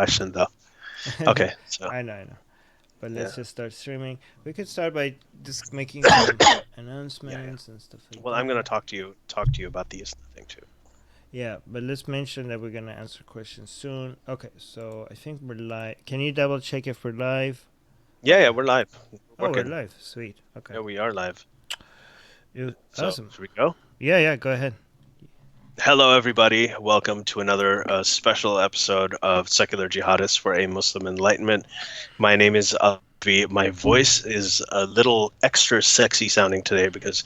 question though. Okay, so I know. But yeah, let's just start streaming. We could start by just making some yeah. announcements and stuff like Well, I'm gonna that. talk to you about the Islam thing too. Yeah, but let's mention that we're gonna answer questions soon. Okay, so I think we're live. Can you double check if we're live? Oh Yeah, yeah. we're live. We're Oh, we're working. live. Sweet. Okay. Yeah, we are live. So Awesome. should we go? Yeah. Go ahead. Hello, everybody. Welcome to another special episode of Secular Jihadists for a Muslim Enlightenment. My name is Alvi. My voice is a little extra sexy sounding today because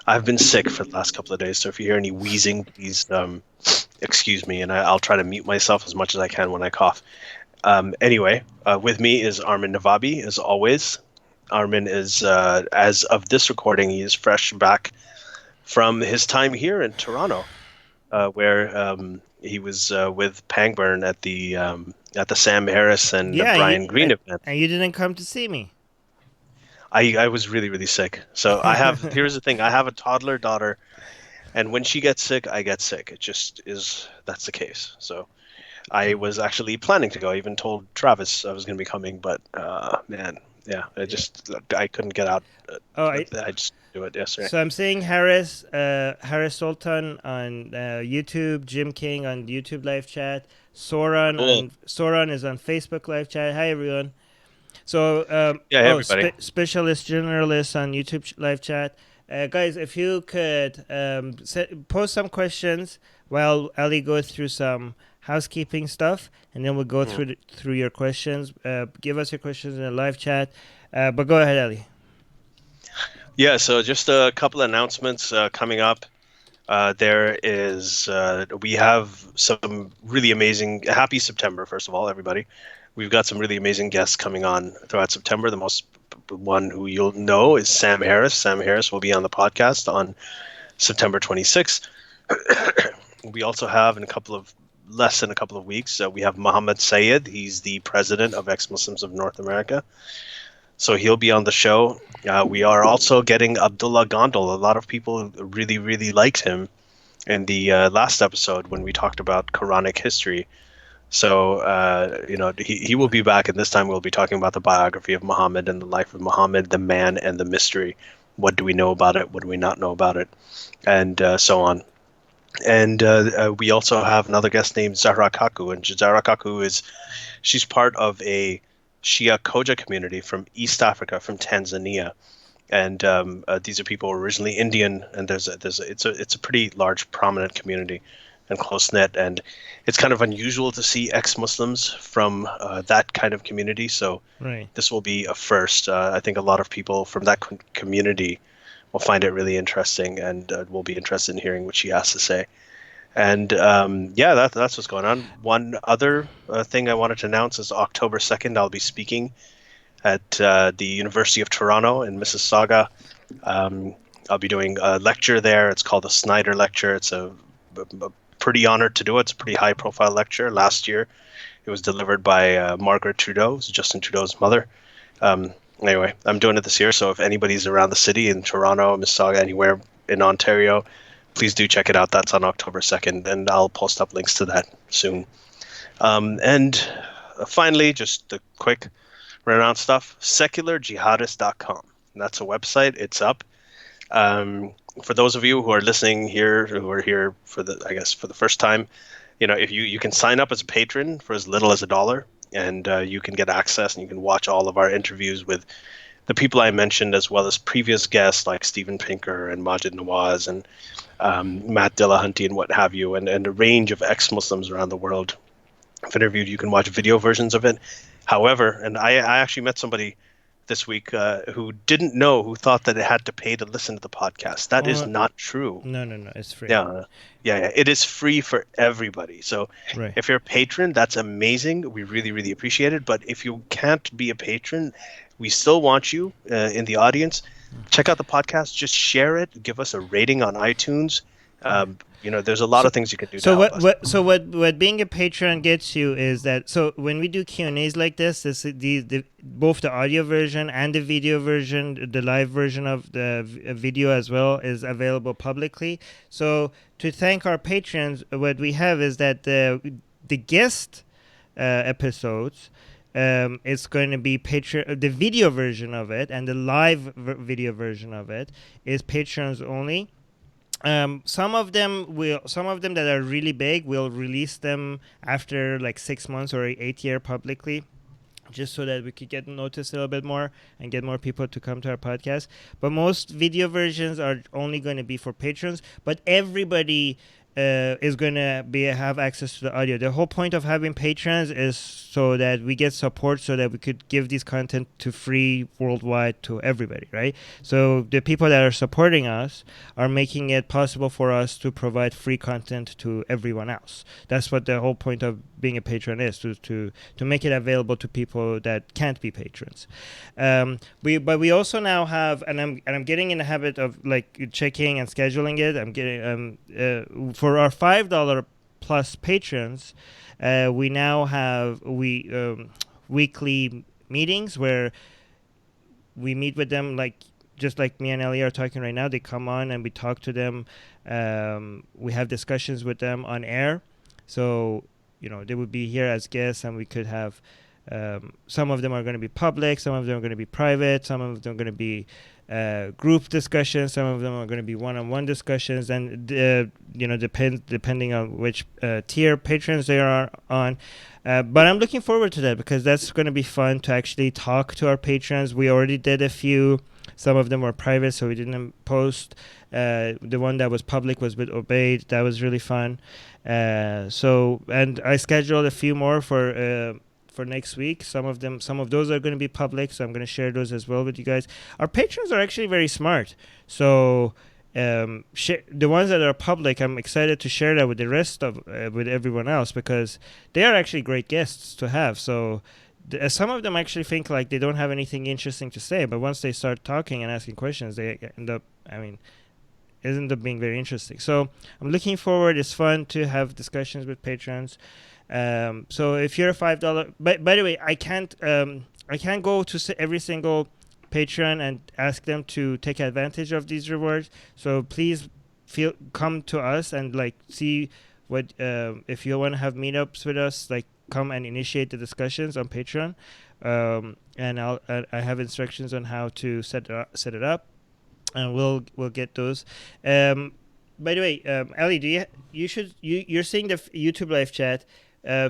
I've been sick for the last couple of days. So if you hear any wheezing, please excuse me, and I'll try to mute myself as much as I can when I cough. Anyway, with me is Armin Navabi, as always. Armin is, as of this recording, he is fresh back from his time here in Toronto, where he was with Pangburn at the Sam Harris and Yeah, Brian Greene event. and you didn't come to see me. I was really, really sick. So I have, here's the thing, I have a toddler daughter, and when she gets sick, I get sick. It just is, that's the case. So I was actually planning to go. I even told Travis I was going to be coming, but man, yeah, Yeah. I couldn't get out. Oh, I, I just do it yesterday. so I'm seeing Harris Sultan on YouTube, Jim King on YouTube live chat, Cool. Soran is on Facebook live chat. Hi everyone. So Yeah, hey, everybody. specialist journalist on YouTube live chat. Guys, if you could post some questions while Ali goes through some housekeeping stuff, and then we'll go Mhm. through your questions. Give us your questions in the live chat. But go ahead, Ali. Yeah, so just a couple of announcements coming up. We have some really amazing, happy September, first of all, everybody. We've got some really amazing guests coming on throughout September. The most one who you'll know is Sam Harris. Sam Harris will be on the podcast on September 26th. We also have in a couple of less than a couple of weeks, we have Mohammed Sayed. He's the president of Ex-Muslims of North America. So he'll be on the show. We are also getting Abdullah Gondal. A lot of people really, really liked him in the last episode when we talked about Quranic history. So, he will be back, and this time we'll be talking about the biography of Muhammad and the life of Muhammad, the man and the mystery. What do we know about it? What do we not know about it? And so on. And we also have another guest named Zahra Kaku, and Zahra Kaku she's part of a Shia Koja community from East Africa, from Tanzania, and these are people originally Indian, and it's a pretty large, prominent community and close knit, and it's kind of unusual to see ex-Muslims from that kind of community. So Right. this will be a first. I think a lot of people from that community will find it really interesting, and will be interested in hearing what she has to say. And yeah, that's what's going on. One other thing I wanted to announce is October 2nd, I'll be speaking at the University of Toronto in Mississauga. Um, I'll be doing a lecture there. It's called the Snyder Lecture. It's a pretty honored to do it. It's a pretty high profile lecture. Last year, it was delivered by Margaret Trudeau, Justin Trudeau's mother. Anyway, I'm doing it this year. So if anybody's around the city in Toronto, Mississauga, anywhere in Ontario, please do check it out. That's on October 2nd, and I'll post up links to that soon. And finally, just the quick renowned stuff, secularjihadist.com. That's a website. It's up. For those of you who are listening here, who are here for the first time, if you can sign up as a patron for as little as $1, and you can get access and you can watch all of our interviews with the people I mentioned, as well as previous guests like Steven Pinker and Majid Nawaz and Matt Dillahunty and what have you, and a range of ex-Muslims around the world I've interviewed. You can watch video versions of it. However, and I actually met somebody this week who didn't know, who thought that it had to pay to listen to the podcast. That is Oh not true. no, it's free. Yeah, yeah. It is free for everybody. So Right. if you're a patron, that's amazing. We really, really appreciate it. But if you can't be a patron, we still want you in the audience. Check out the podcast. Just share it. Give us a rating on iTunes. There's a lot So of things you can do to so help us. what being a patron gets you is that, so when we do Q&As like this the both the audio version and the video version, the live version of the video as well, is available publicly. So to thank our patrons, what we have is that the guest episodes. It's going to be the video version of it, and the live video version of it is Patreons only. Some of them that are really big, we'll release them after like 6 months or 8 year publicly, just so that we could get noticed a little bit more and get more people to come to our podcast. But most video versions are only going to be for patrons, but everybody is going to have access to the audio. The whole point of having patrons is so that we get support, so that we could give this content to free worldwide to everybody, right? So the people that are supporting us are making it possible for us to provide free content to everyone else. That's what the whole point of being a patron is, to make it available to people that can't be patrons. But we also now have, and I'm getting in the habit of like checking and scheduling it. I'm getting for our $5 plus patrons, we now have weekly meetings where we meet with them, like just like me and Ellie are talking right now. They come on and we talk to them. We have discussions with them on air. So, they would be here as guests, and we could have some of them are going to be public, some of them are going to be private, some of them are going to be group discussions, some of them are going to be one-on-one discussions, and depending on which tier patrons they are on. But I'm looking forward to that, because that's going to be fun to actually talk to our patrons. We already did a few. Some of them were private, so we didn't post. The one that was public was with Obeid. That was really fun. And I scheduled a few more for next week. Some of those are going to be public, so I'm going to share those as well with you guys. Our patrons are actually very smart, so the ones that are public, I'm excited to share that with the rest of with everyone else, because they are actually great guests to have. So some of them actually think like they don't have anything interesting to say, but once they start talking and asking questions, they end up being very interesting. So I'm looking forward. It's fun to have discussions with patrons. So if you're a $5, by the way, I can't go to every single patron and ask them to take advantage of these rewards. So please come to us and like see what if you want to have meetups with us, like come and initiate the discussions on Patreon. And I have instructions on how to set it up, and we'll get those. By the way, Ali, you're seeing the YouTube live chat.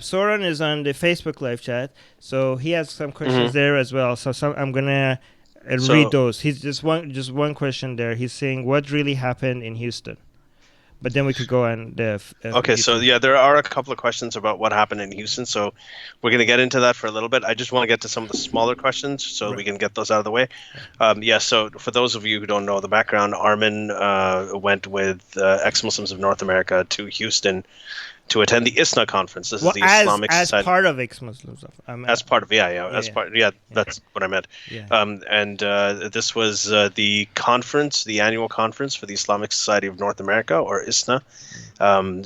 Soren is on the Facebook live chat, so he has some questions there as well. So I'm gonna read those. He's just one question there. He's saying, what really happened in Houston? But then we could go on the okay, so yeah, there are a couple of questions about what happened in Houston, so we're going to get into that for a little bit. I just want to get to some of the smaller questions so we can get those out of the way. So for those of you who don't know the background, Armin went with ex-Muslims of North America to Houston to attend the ISNA conference. This is the Islamic Society. As part of ex-Muslims. That's what I meant. Yeah. This was the conference, the annual conference for the Islamic Society of North America, or ISNA,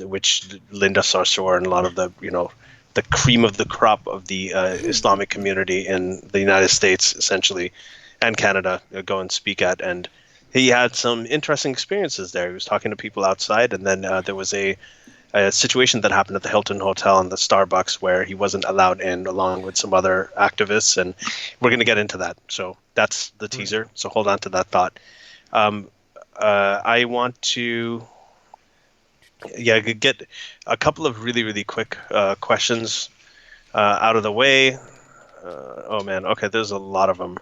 which Linda Sarsour and a lot of the cream of the crop of the Islamic community in the United States, essentially, and Canada, go and speak at. And he had some interesting experiences there. He was talking to people outside, and then there was a situation that happened at the Hilton Hotel and the Starbucks where he wasn't allowed in, along with some other activists, and we're going to get into that. So that's the teaser. So hold on to that thought. I want to get a couple of really, really quick questions out of the way. Oh man, okay, there's a lot of them.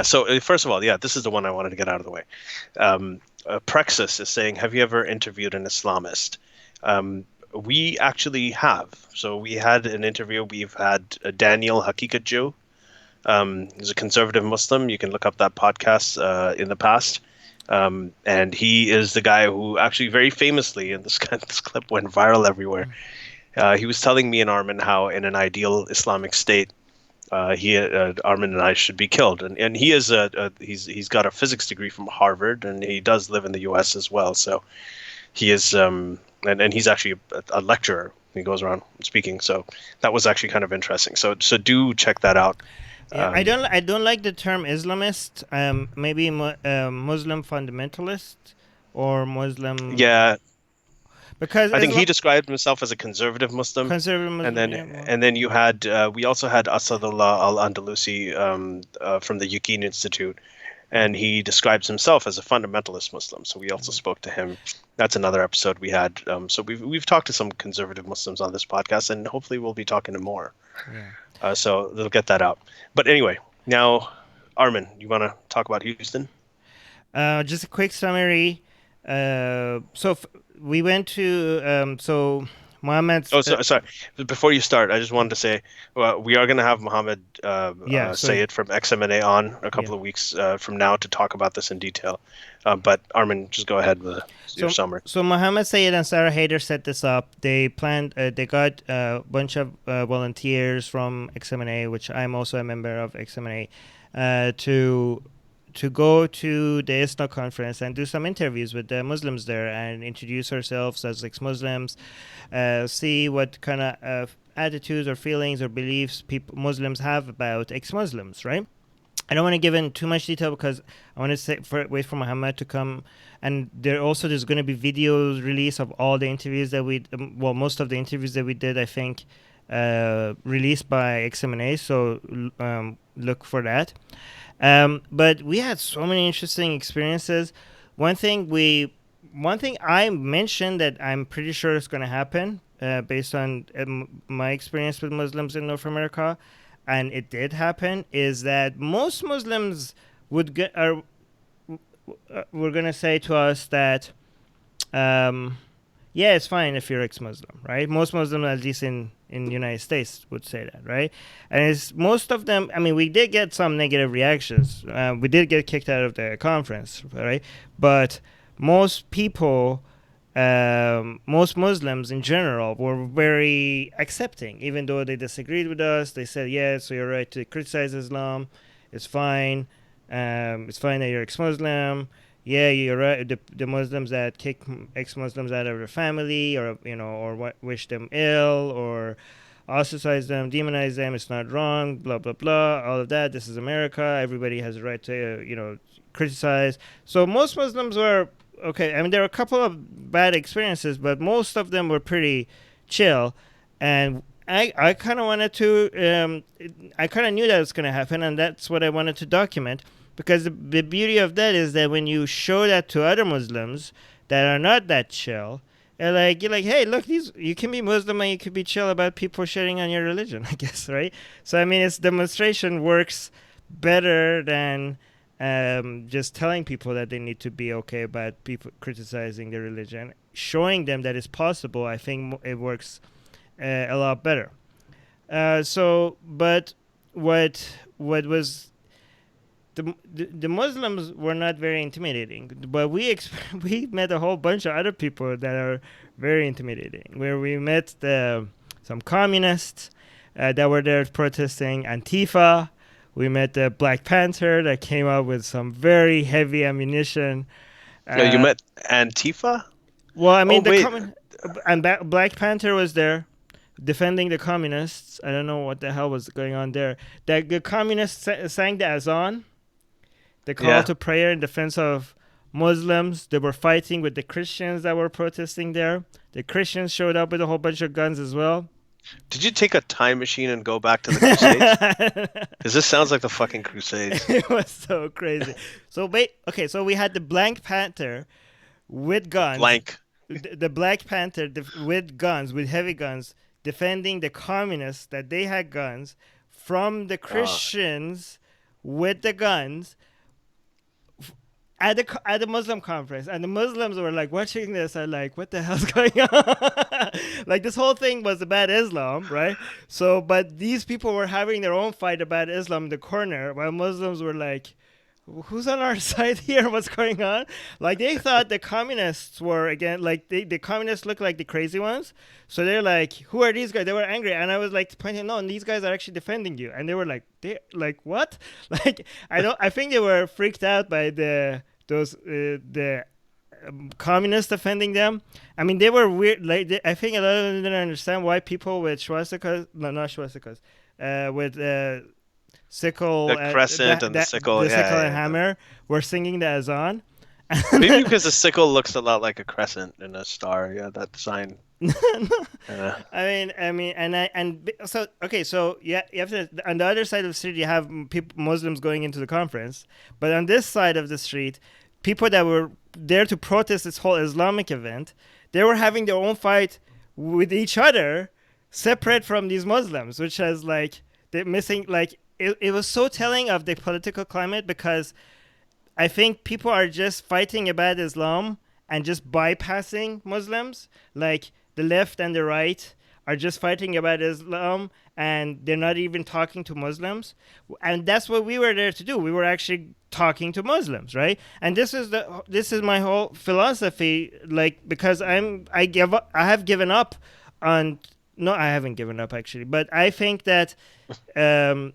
So first of all, this is the one I wanted to get out of the way. Praxis is saying, have you ever interviewed an Islamist? We actually have. So we had an interview. We've had Daniel Hakikat Jew. He's a conservative Muslim. You can look up that podcast in the past. And he is the guy who actually very famously, and this clip went viral everywhere. He was telling me and Armin how in an ideal Islamic state, Armin and I should be killed, and he is he's got a physics degree from Harvard, and he does live in the U.S. as well. So he is and he's actually a lecturer. He goes around speaking. So that was actually kind of interesting. So do check that out. Yeah, I don't like the term Islamist. Maybe Muslim fundamentalist or Muslim. Yeah. because I think he Islam described himself as a conservative Muslim, conservative and Muslim. then Yeah, well, and then you had we also had Asadullah al-Andalusi from the Yaqeen Institute, and he describes himself as a fundamentalist Muslim. So we also spoke to him. That's another episode we had. So we've talked to some conservative Muslims on this podcast, and hopefully we'll be talking to more. yeah. So they'll get that out. But anyway, now Armin, you want to talk about Houston? Just a quick summary. We went to Mohammed's. Oh, sorry. Before you start, I just wanted to say we are going to have Mohammed Yeah. Sayed from XMNA on a Yeah. couple of weeks from now to talk about this in detail. But Armin, just go ahead with your summary. So Mohammed Sayed and Sarah Haider set this up. They planned. They got a bunch of volunteers from XMNA, which I'm also a member of XMNA, to go to the ISNA conference and do some interviews with the Muslims there and introduce ourselves as ex-Muslims, see what kind of attitudes or feelings or beliefs Muslims have about ex-Muslims, right? I don't want to give in too much detail because I want to wait for Muhammad to come. And there's going to be videos release of all the interviews that most of the interviews that we did, I think, released by XMNA. So look for that. But we had so many interesting experiences. One thing I mentioned that I'm pretty sure is going to happen based on my experience with Muslims in North America, and it did happen, is that most Muslims were going to say to us that, yeah, it's fine if you're ex-Muslim, right? Most Muslims, at least in the United States, would say that, right? And it's most of them. I mean, we did get some negative reactions. We did get kicked out of the conference, right? But most people, most Muslims in general, were very accepting, even though they disagreed with us. They said, "Yeah, so you're right to criticize Islam. It's fine. It's fine that you're ex-Muslim." Yeah, you're right. The Muslims that kick ex-Muslims out of their family, or wish them ill, or ostracize them, demonize them, it's not wrong. Blah blah blah. All of that. This is America. Everybody has a right to criticize. So most Muslims were okay. I mean, there were a couple of bad experiences, but most of them were pretty chill. And I kind of wanted to. I kind of knew that was going to happen, and that's what I wanted to document. Because the beauty of that is that when you show that to other Muslims that are not that chill, you're like, hey, look, you can be Muslim and you can be chill about people shitting on your religion, I guess, right? So, I mean, its demonstration works better than just telling people that they need to be okay about people criticizing their religion. Showing them that it's possible, I think it works a lot better. But what was... The Muslims were not very intimidating, but we met a whole bunch of other people that are very intimidating. Where we met some communists that were there protesting Antifa. We met the Black Panther that came up with some very heavy ammunition. You met Antifa? Well, I mean, and Black Panther was there defending the communists. I don't know what the hell was going on there. The communists sang the azan. The call to prayer in defense of Muslims. They were fighting with the Christians that were protesting there. The Christians showed up with a whole bunch of guns as well. Did you take a time machine and go back to the Crusades? Because this sounds like the fucking Crusades. It was so crazy. So we had the Black Panther with guns. The Black Panther with guns, with heavy guns, defending the communists that they had guns from the Christians with the guns. At the Muslim conference, and the Muslims were like watching this and like, what the hell's going on? Like, this whole thing was about Islam, right? So, but these people were having their own fight about Islam in the corner, while Muslims were like, who's on our side here? What's going on? Like, they thought the communists were, again, like, the communists look like the crazy ones. So they're like, who are these guys? They were angry. And I was like, pointing, no, these guys are actually defending you. And they were like, what? Like, I think they were freaked out by the communists defending them. I mean, they were weird. Like, I think a lot of them didn't understand why people with swastikas, no, not swastikas, with sickle, the crescent and the sickle, and hammer were singing the azan. Maybe because the sickle looks a lot like a crescent in a star. Yeah, that sign. So okay, so yeah, you have to, on the other side of the street you have people, Muslims going into the conference, but on this side of the street, people that were there to protest this whole Islamic event, they were having their own fight with each other, separate from these Muslims, which has like they're missing like it was so telling of the political climate because I think people are just fighting about Islam and just bypassing Muslims. Like the left and the right are just fighting about Islam and they're not even talking to Muslims. And that's what we were there to do. We were actually talking to Muslims, right? And this is my whole philosophy. Like because I have given up on. No, I haven't given up actually, but I think that um,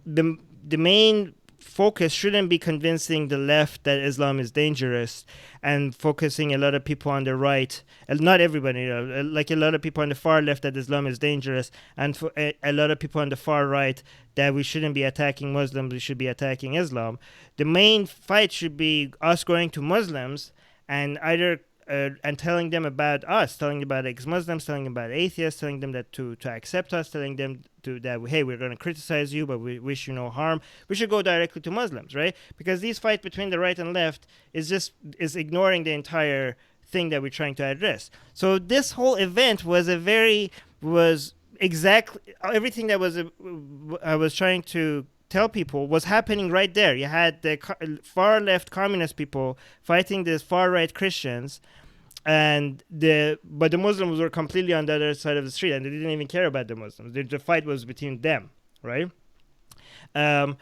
the main focus shouldn't be convincing the left that Islam is dangerous and focusing a lot of people on the right, not everybody, like a lot of people on the far left that Islam is dangerous, and for a lot of people on the far right that we shouldn't be attacking Muslims, we should be attacking Islam. The main fight should be us going to Muslims and either and telling them about us, telling them about ex-Muslims, telling them about atheists, telling them that to accept us, telling them to that hey, we're going to criticize you, but we wish you no harm. We should go directly to Muslims, right? Because these fight between the right and left is ignoring the entire thing that we're trying to address. So this whole event was exactly everything that I was trying to tell people was happening right there. You had the far left communist people fighting the far right Christians, but the Muslims were completely on the other side of the street, and they didn't even care about the Muslims. The fight was between them, right? Um,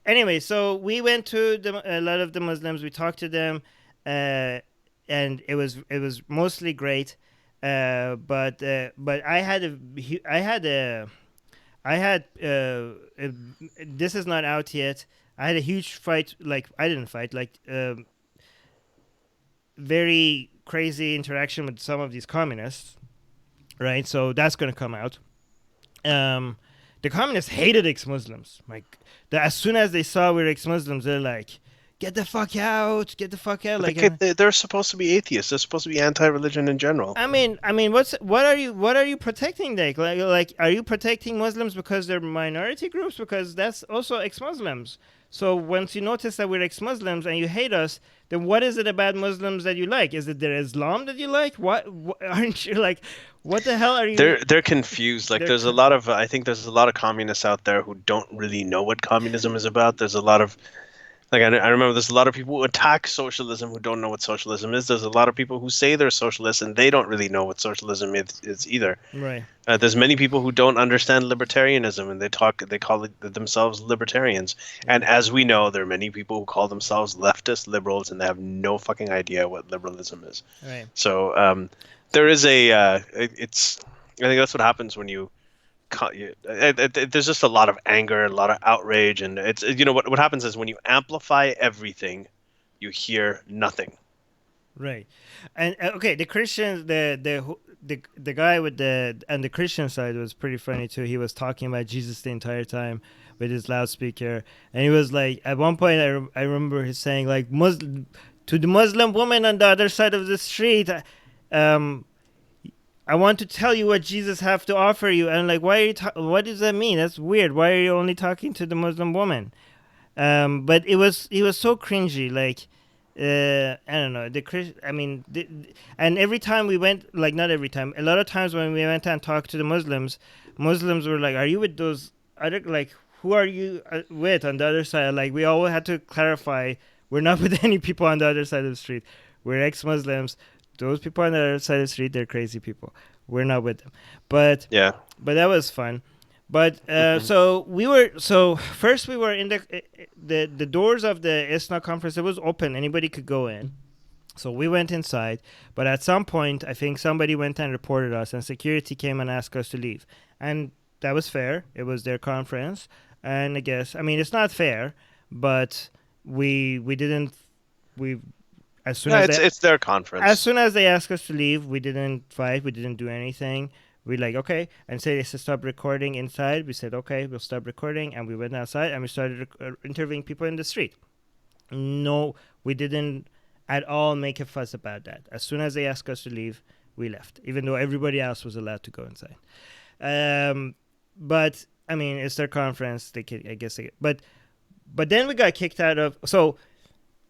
anyway, so we went to a lot of the Muslims. We talked to them, and it was mostly great. But I had this is not out yet. I had a huge fight. Like I didn't fight. Like very crazy interaction with some of these communists. Right. So that's gonna come out. The communists hated ex-Muslims. Like as soon as they saw we were ex-Muslims, they're like, "Get the fuck out! Get the fuck out!" Like, They're supposed to be atheists. They're supposed to be anti-religion in general. what are you protecting? Like, are you protecting Muslims because they're minority groups? Because that's also ex-Muslims. So once you notice that we're ex-Muslims and you hate us, then what is it about Muslims that you like? Is it their Islam that you like? What aren't you like? What the hell are you? They're confused. Like I think there's a lot of communists out there who don't really know what communism is about. There's a lot of Like I remember there's a lot of people who attack socialism who don't know what socialism is. There's a lot of people who say they're socialists and they don't really know what socialism is either. Right. There's many people who don't understand libertarianism and they call themselves libertarians. And as we know, there are many people who call themselves leftist liberals and they have no fucking idea what liberalism is. Right. So there is it's I think that's what happens when you there's just a lot of anger, a lot of outrage, and it's what happens is when you amplify everything, you hear nothing. Right, and okay, the Christians, the guy with the Christian side was pretty funny too. He was talking about Jesus the entire time with his loudspeaker, and he was like, at one point, I remember he saying like, Muslim to the Muslim woman on the other side of the street, I want to tell you what Jesus have to offer you. And like, why are you? What does that mean? That's weird. Why are you only talking to the Muslim woman? But he was so cringy. Like, I don't know. And every time we went, like not every time, a lot of times when we went and talked to the Muslims, Muslims were like, "Are you with those other like? Who are you with on the other side?" Like we always had to clarify, we're not with any people on the other side of the street. We're ex-Muslims. Those people on the other side of the street, they're crazy people. We're not with them. But yeah, but that was fun. But first we were in the doors of the ISNA conference. It was open. Anybody could go in. So we went inside. But at some point, I think somebody went and reported us, and security came and asked us to leave. And that was fair. It was their conference. And I guess, it's not fair, but we didn't, we, as soon as it's their conference. As soon as they asked us to leave, we didn't fight. We didn't do anything. We like, okay. And say they said stop recording inside. We said, okay, we'll stop recording. And we went outside and we started interviewing people in the street. No, we didn't at all make a fuss about that. As soon as they asked us to leave, we left, even though everybody else was allowed to go inside. But I mean, it's their conference. They can, I guess. But then we got kicked out of. So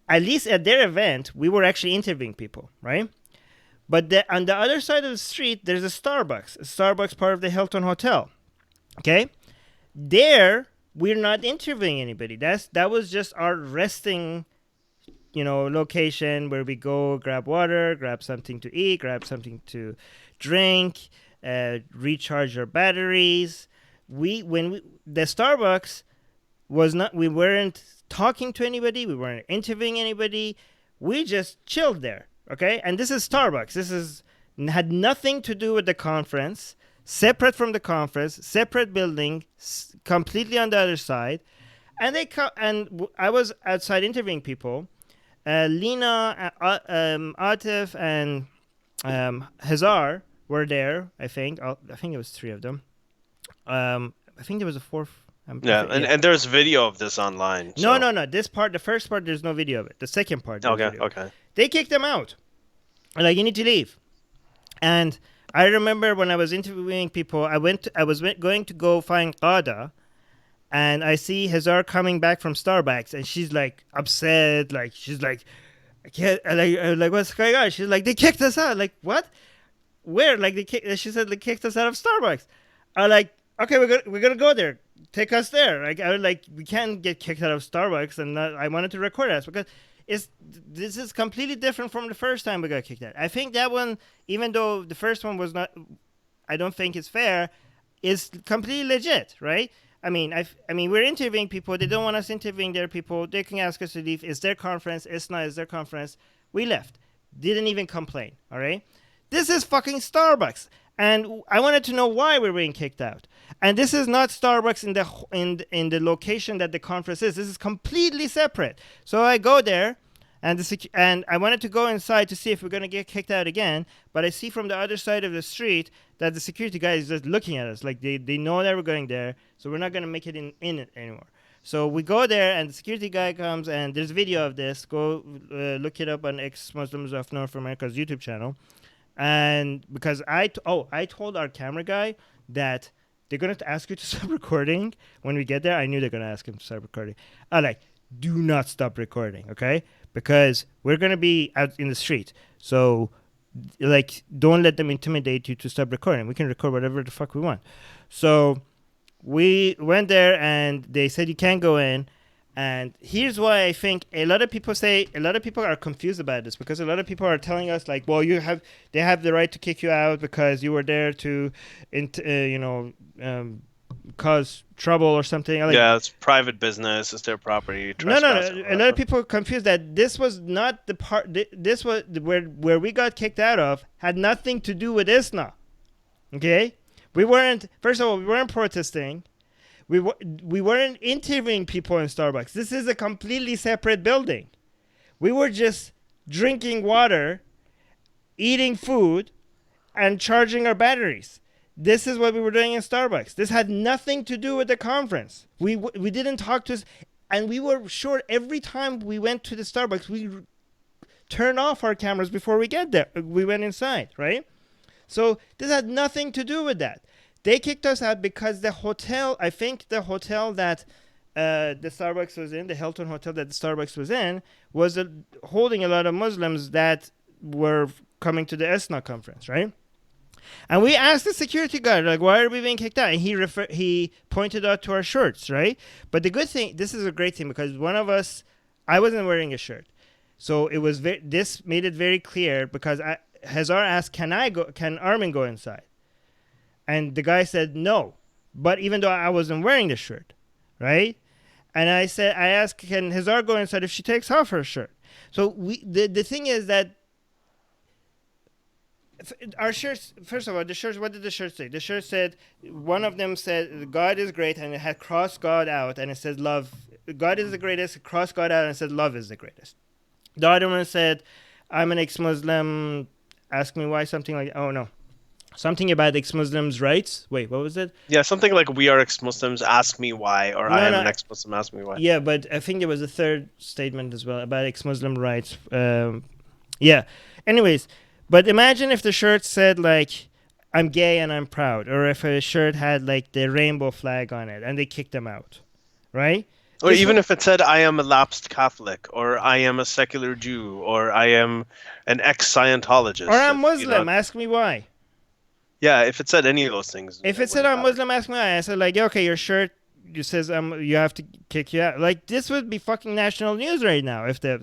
at least at their event, we were actually interviewing people, right? But on the other side of the street, there's a Starbucks. A Starbucks part of the Hilton Hotel. Okay, there we're not interviewing anybody. That was just our resting, location where we go grab water, grab something to eat, grab something to drink, recharge our batteries. The Starbucks was not. We weren't talking to anybody. We weren't interviewing anybody. We just chilled there. Okay, and this is Starbucks. Had nothing to do with the conference. Separate from the conference, separate building, completely on the other side, and I was outside interviewing people. Lina, Atif, and Hazar were there. I think it was three of them. I think there was a fourth. And there's video of this online. So. No. This part, the first part, there's no video of it. The second part, okay. They kicked them out. Like, you need to leave. And I remember when I was interviewing people, I was going to go find Qada, and I see Hazar coming back from Starbucks, and she's like upset, like she's like, like what's going on? She's like, they kicked us out. Like, what? Where? Like she said they kicked us out of Starbucks. I'm like, okay, we're gonna go there. Take us there. Like, I was like, we can't get kicked out of Starbucks, and I wanted to record us because. This is completely different from the first time we got kicked out. I think that one, even though the first one was not, I don't think it's fair, is completely legit, right? I mean, we're interviewing people. They don't want us interviewing their people. They can ask us to leave. It's their conference. It's not. It's their conference. We left. Didn't even complain. All right. This is fucking Starbucks, and I wanted to know why we're being kicked out. And this is not Starbucks in the location that the conference is. This is completely separate. So I go there, and I wanted to go inside to see if we're gonna get kicked out again. But I see from the other side of the street that the security guy is just looking at us, like they know that we're going there, so we're not gonna make it in it anymore. So we go there, and the security guy comes, and there's video of this. Go look it up on Ex-Muslims of North America's YouTube channel. And because I told our camera guy that they're going to ask you to stop recording when we get there. I knew they're going to ask him to stop recording. I like, do not stop recording, okay? Because we're going to be out in the street. So, like, don't let them intimidate you to stop recording. We can record whatever the fuck we want. So we went there, and they said you can't go in. And here's why I think a lot of people are confused about this, because a lot of people are telling us, like, well, they have the right to kick you out because you were there to, cause trouble or something. Like, yeah, it's private business. It's their property. No. A lot of people are confused that this was not the part. This was where we got kicked out of had nothing to do with ISNA. Okay, first of all, we weren't protesting. We weren't interviewing people in Starbucks. This is a completely separate building. We were just drinking water, eating food, and charging our batteries. This is what we were doing in Starbucks. This had nothing to do with the conference. We didn't talk to us, and we were sure every time we went to the Starbucks, we turned off our cameras before we get there. We went inside, right? So this had nothing to do with that. They kicked us out because the hotel that the Starbucks was in, the Hilton Hotel that the Starbucks was in, was holding a lot of Muslims that were coming to the ESNA conference, right? And we asked the security guard, like, why are we being kicked out? And he pointed out to our shirts, right? But the good thing, this is a great thing, because one of us, I wasn't wearing a shirt. So it was this made it very clear, because Hazar asked, can Armin go inside? And the guy said no, but even though I wasn't wearing the shirt, right? And I asked, can Hazar go inside if she takes off her shirt? So the thing is that our shirts, first of all, the shirts, what did the shirt say? The shirt said, one of them said, God is great, and it had crossed God out, and it said love. God is the greatest, crossed God out, and it said love is the greatest. The other one said, I'm an ex-Muslim, ask me why, something like that. Oh, no. something about ex-Muslims' rights. Wait, what was it? Yeah, something like "We are ex-Muslims, ask me why," or "I No, am no. an ex-Muslim, ask me why." Yeah, but I think there was a third statement as well about ex-Muslim rights. Yeah. Anyways, but imagine if the shirt said like, "I'm gay and I'm proud," or if a shirt had like the rainbow flag on it, and they kicked them out, right? Or This even would, if it said, "I am a lapsed Catholic," or "I am a secular Jew," or "I am an or ex-Scientologist." I'm If Muslim. Ask me why. yeah, if it said any of those things, If it it said wouldn't I'm matter. Muslim, ask me why. I said like, okay, your shirt you says you have to kick you out. Like this would be fucking national news right now if they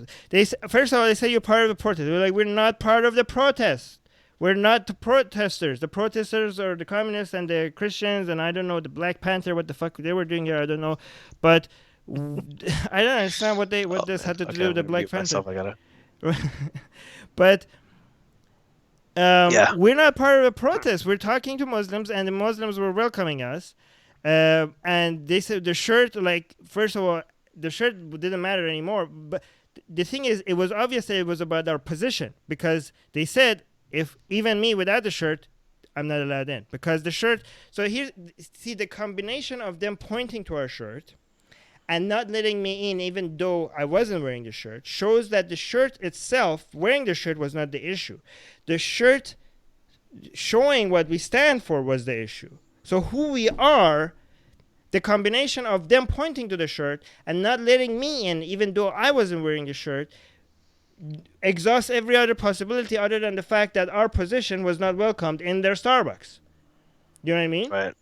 first of all they say you're part of the protest. We're like we're not part of the protest. We're not the protesters. The protesters are the communists and the Christians and I don't know the Black Panther. What the fuck they were doing here? I don't know, but I don't understand what Oh this man, had to okay, do with I'm the gonna Black mute Panther. myself. I gotta. But Yeah, we're not part of a protest. We're talking to Muslims, and the Muslims were welcoming us. And they said the shirt, like, first of all, the shirt didn't matter anymore. But the thing is, it was obvious that it was about our position because they said, if even me without the shirt, I'm not allowed in because the shirt. So here, see the combination of them pointing to our shirt and not letting me in, even though I wasn't wearing the shirt, shows that the shirt itself, wearing the shirt, was not the issue. The shirt showing what we stand for was the issue. So who we are, the combination of them pointing to the shirt and not letting me in, even though I wasn't wearing the shirt, exhausts every other possibility other than the fact that our position was not welcomed in their Starbucks. You know what I mean? right.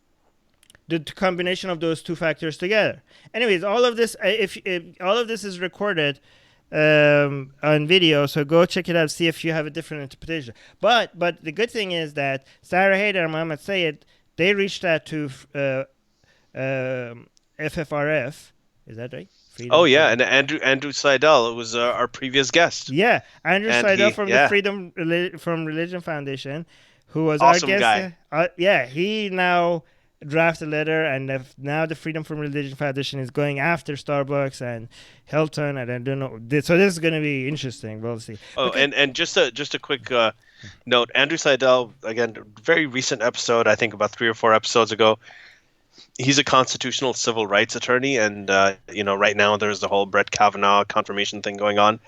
The combination of those two factors together. Anyways, all of this, if all of this is recorded on video, so go check it out, see if you have a different interpretation. But the good thing is that Sarah Hayder and Mohammed Sayed, they reached out to FFRF. Is that right? Oh Freedom yeah, for and Andrew Seidel was our previous guest, Yeah, Andrew and Seidel from the yeah, Freedom from Religion Foundation, who was our awesome guest. guy. Yeah, he now drafted a letter, and now the Freedom from Religion Foundation is going after Starbucks and Hilton, and I don't know. So this is going to be interesting. We'll see. Oh, Because and just a quick note. Andrew Seidel, again, very recent episode. I think about 3 or 4 episodes ago. He's a constitutional civil rights attorney, and right now there's the whole Brett Kavanaugh confirmation thing going on,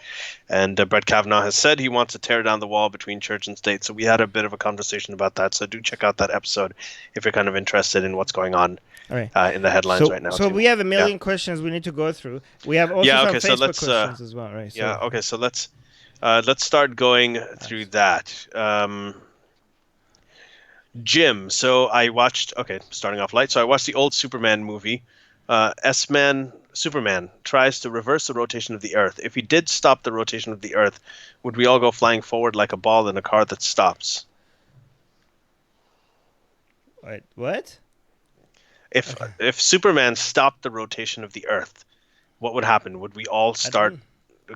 and Brett Kavanaugh has said he wants to tear down the wall between church and state. So we had a bit of a conversation about that. So do check out that episode if you're kind of interested in what's going on all right. in the headlines right now So too. we have a Yeah. million questions we need to go through. We have also Yeah. some Okay. So Facebook let's. questions as well, right? Yeah. Okay. So let's start going through that. Jim. So I watched. Okay, starting off light. So I watched the old Superman movie. S-Man Superman tries to reverse the rotation of the Earth. If he did stop the rotation of the Earth, would we all go flying forward like a ball in a car that stops? Wait, what? If Superman stopped the rotation of the Earth, what would happen? Would we all start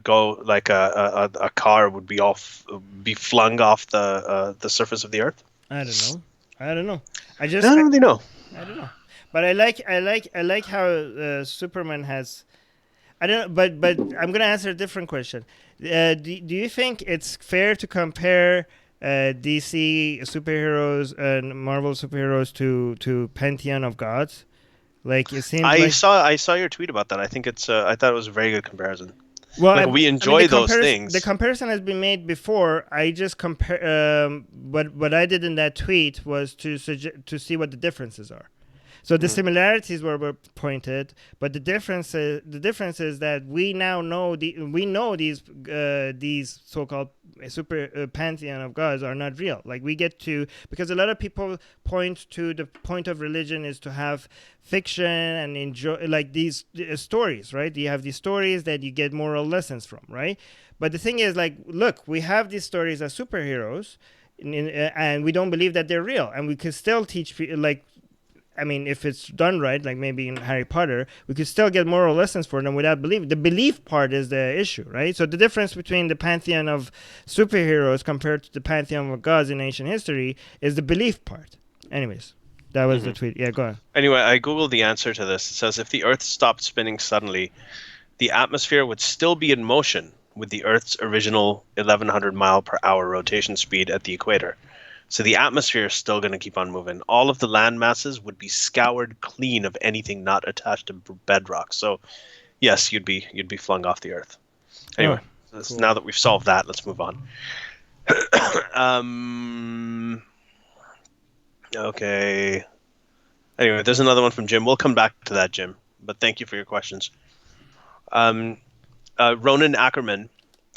go like a car would be be flung off the surface of the Earth? I don't know. I don't know. I don't really know. I don't know. But I like how Superman has. I don't. But I'm gonna answer a different question. Do you think it's fair to compare DC superheroes and Marvel superheroes to pantheon of gods? Like it seems like. I saw your tweet about that. I think I thought it was a very good comparison. Well, Like we enjoy those things. The comparison has been made before. I just compare. What I did in that tweet was to see what the differences are. So the similarities were pointed, but the difference is that we now know these so-called super pantheon of gods are not real. Like we get to, because a lot of people point to the point of religion is to have fiction and enjoy like these stories, right? You have these stories that you get moral lessons from, right? But the thing is, like, look, we have these stories as superheroes, and we don't believe that they're real, and we can still teach people like. I mean, if it's done right, like maybe in Harry Potter, we could still get moral lessons for them without belief. The belief part is the issue, right? So the difference between the pantheon of superheroes compared to the pantheon of gods in ancient history is the belief part. Anyways, that was the tweet. Yeah, go on. Anyway, I googled the answer to this. It says if the Earth stopped spinning suddenly, the atmosphere would still be in motion with the Earth's original 1,100 mile per hour rotation speed at the equator. So the atmosphere is still going to keep on moving. All of the land masses would be scoured clean of anything not attached to bedrock. So yes, you'd be flung off the earth. Oh, Anyway, cool. now that we've solved that, let's move on. um, okay. Anyway, there's another one from Jim. We'll come back to that, Jim. But thank you for your questions. Um, Ronan Ackerman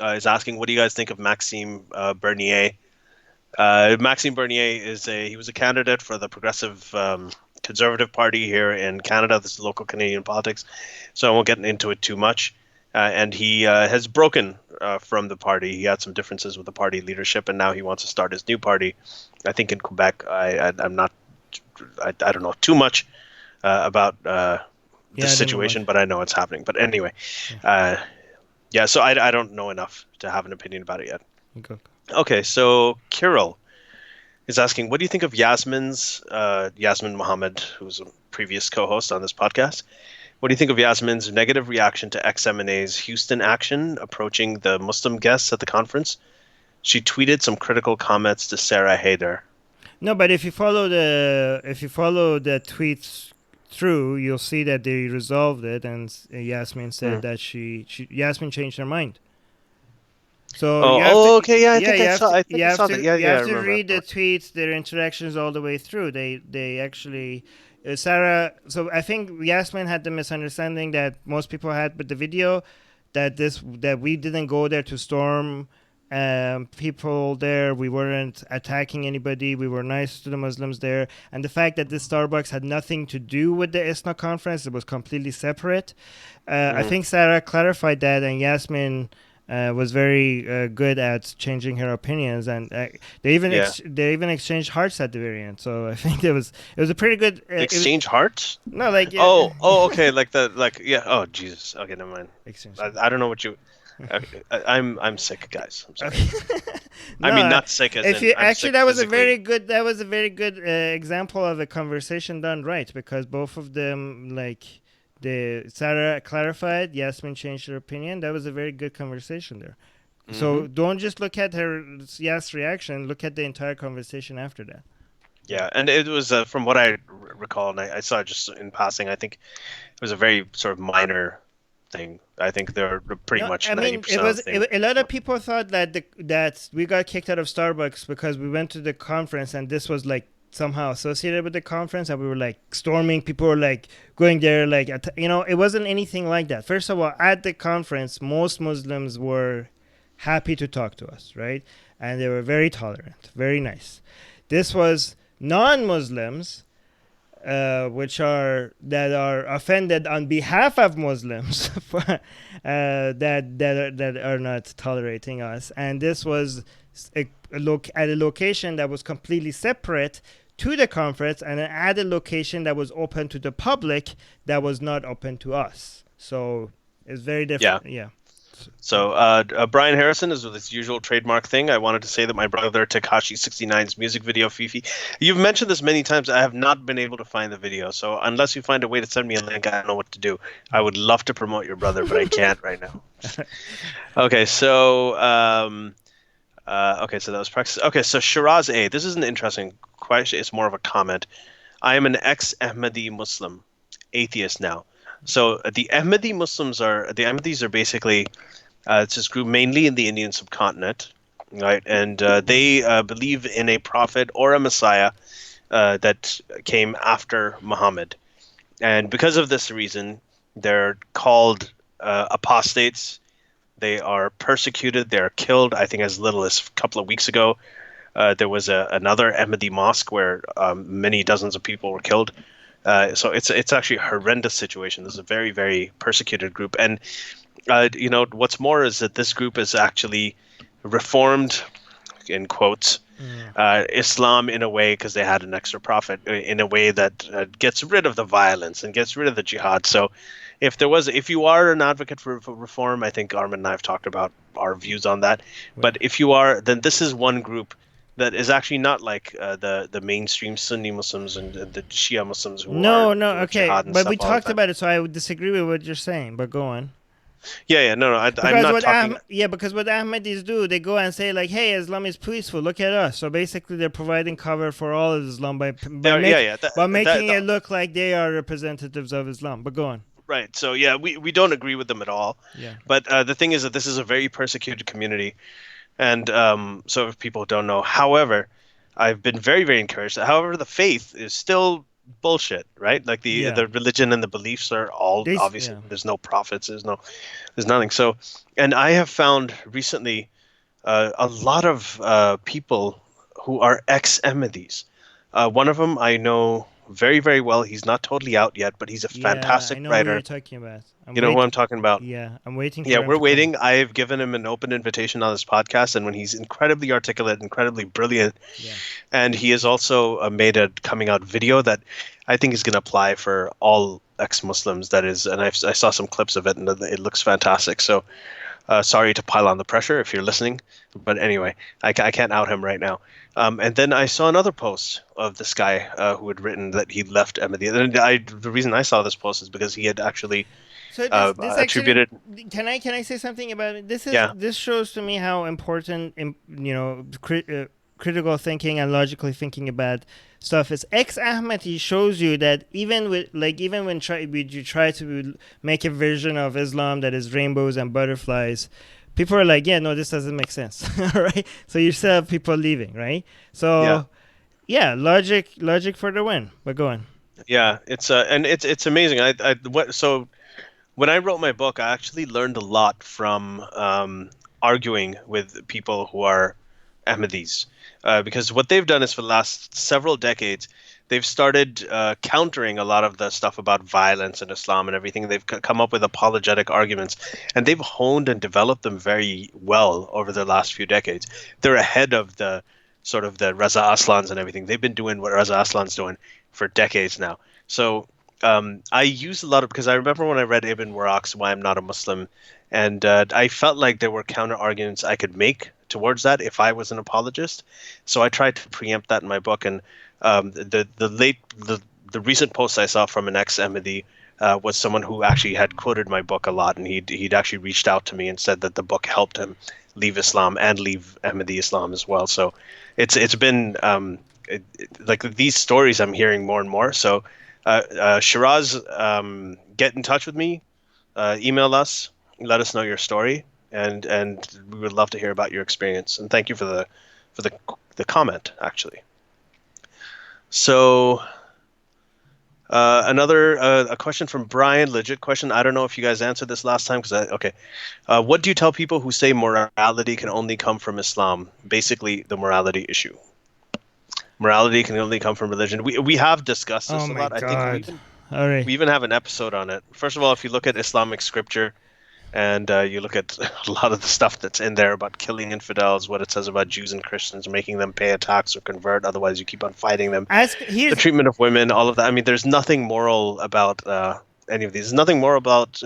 is asking, what do you guys think of Maxime Bernier? Maxime Bernier he was a candidate for the Progressive Conservative Party here in Canada. This is local Canadian politics, so I won't get into it too much. And he has broken from the party. He had some differences with the party leadership, and now he wants to start his new party. I think in Quebec. I'm not. I don't know too much about Yeah, this I didn't know situation, much. but I know it's happening. But anyway, Yeah. yeah. So I don't know enough to have an opinion about it yet. Go. Okay, so Kirill is asking, what do you think of Yasmin Mohammed, who's a previous co-host on this podcast? What do you think of Yasmin's negative reaction to XMNA's Houston action approaching the Muslim guests at the conference? She tweeted some critical comments to Sarah Haider. No, but if you follow the tweets through, you'll see that they resolved it, and Yasmin said that Yasmin changed her mind. So you have to, Okay, yeah, I yeah, think you I have saw. to, I you think I have saw to, that. Yeah, you yeah, I have to remember. read the tweets, their interactions all the way through. They actually, Sarah. So I think Yasmin had the misunderstanding that most people had with the video, that we didn't go there to storm people there. We weren't attacking anybody. We were nice to the Muslims there. And the fact that this Starbucks had nothing to do with the ISNA conference, it was completely separate. I think Sarah clarified that, and Yasmin was very good at changing her opinions, and Yeah. they even exchanged hearts at the very end. So I think it was a pretty good. Exchange hearts? No, like Okay, yeah. Oh, Jesus. Okay, never mind. exchange. I don't know what you. Okay, I'm sick, guys. I'm sorry. Okay. I No, mean, not sick as if in you I'm actually, sick physically. that was a very good example of a conversation done right, because both of them, like, the Sarah clarified, Yasmin changed her opinion. That was a very good conversation there. So don't just look at her reaction. Look at the entire conversation after that. Yeah, and it was from what I recall, and I saw it just in passing. I think it was a very sort of minor thing. I think they're pretty No, much I mean, 90% of the thing. a lot of people thought that we got kicked out of Starbucks because we went to the conference, and this was like somehow associated with the conference, and we were like storming. People were like going there, like, it wasn't anything like that. First of all, at the conference, most Muslims were happy to talk to us, right? And they were very tolerant, very nice. This was non-Muslims, that are offended on behalf of Muslims, that are not tolerating us, and this was at a location that was completely separate to the conference, and at a location that was open to the public that was not open to us. So it's very different. Yeah. So Brian Harrison is with his usual trademark thing. I wanted to say that my brother Takashi69's music video Fifi. You've mentioned this many times. I have not been able to find the video. So unless you find a way to send me a link, I don't know what to do. I would love to promote your brother, but I can't right now. Okay, so so that was practice. Okay, so Shiraz A. This is an interesting question. It's more of a comment. I am an ex-Ahmadi Muslim, atheist now. So the Ahmadis are basically it's this group mainly in the Indian subcontinent, right? And they believe in a prophet or a Messiah that came after Muhammad, and because of this reason, they're called apostates. They are persecuted. They are killed. I think as little as a couple of weeks ago, there was another Ahmadi mosque where many dozens of people were killed. So it's actually a horrendous situation. This is a very, very persecuted group. And, what's more is that this group is actually reformed, in quotes, Islam in a way, because they had an extra prophet, in a way that gets rid of the violence and gets rid of the jihad. So if you are an advocate for reform, I think Armin and I have talked about our views on that. But if you are, then this is one group that is actually not like the mainstream Sunni Muslims and the Shia Muslims who are No, doing okay, jihad and but we stuff all the talked time. about it, so I would disagree with what you're saying. But go on. Yeah. No. I'm Because not talking. because what Ahmadis do, they go and say like, "Hey, Islam is peaceful. Look at us." So basically, they're providing cover for all of Islam They are. Yeah. by That, making that it look like they are representatives of Islam. But go on. right. So yeah, we don't agree with them at all. Yeah. But the thing is that this is a very persecuted community, and so if people don't know, however, I've been very, very encouraged. However, the faith is still bullshit, right? Like Yeah. the religion and the beliefs are all obviously Yeah. there's no prophets, there's nothing. So, and I have found recently a lot of people who are ex-Ahmadis. One of them I know very, very well. He's not totally out yet, but he's a Yeah, I fantastic know who you're writer. talking about. You know who I'm talking about? Yeah, I'm waiting Yeah, for him we're to come. waiting. I've given him an open invitation on this podcast, and when he's incredibly articulate, incredibly brilliant, Yeah. and he has also made a coming out video that I think is going to apply for all ex-Muslims. That is, and I saw some clips of it, and it looks fantastic. So, sorry to pile on the pressure if you're listening, but anyway, I can't out him right now. And then I saw another post of this guy who had written that he left Ahmadiyya. And the reason I saw this post is because he had actually So this actually, attributed. can I say something about it? Yeah, This shows to me how important critical thinking and logically thinking about stuff is. Ex Ahmadi shows you that even when you try to make a version of Islam that is rainbows and butterflies, people are like, yeah, no, this doesn't make sense. All right, so you still have people leaving, right? yeah, So yeah, logic for the win. But go on. yeah. It's amazing. So when I wrote my book, I actually learned a lot from arguing with people who are Ahmadis, because what they've done is for the last several decades, they've started countering a lot of the stuff about violence in Islam and everything. They've come up with apologetic arguments, and they've honed and developed them very well over the last few decades. They're ahead of the sort of the Reza Aslans and everything. They've been doing what Reza Aslan's doing for decades now. So I use a lot of because I remember when I read Ibn Waraq's "Why I'm Not a Muslim," and I felt like there were counter arguments I could make towards that if I was an apologist. So I tried to preempt that in my book. And the recent post I saw from an ex-Ahmadi was someone who actually had quoted my book a lot, and he'd actually reached out to me and said that the book helped him leave Islam and leave Ahmadi Islam as well. So it's been like these stories I'm hearing more and more. So Shiraz, get in touch with me, email us, let us know your story, and we would love to hear about your experience. And thank you for the comment, actually. So another a question from Brian, legit question. I don't know if you guys answered this last time okay. What do you tell people who say morality can only come from Islam? Basically, the morality issue. Morality can only come from religion. We have discussed this Oh a my lot. I think God. All right. we even have an episode on it. First of all, if you look at Islamic scripture and you look at a lot of the stuff that's in there about killing infidels, what it says about Jews and Christians, making them pay a tax or convert, otherwise you keep on fighting them. The treatment of women, all of that. I mean, there's nothing moral about any of these. There's nothing moral about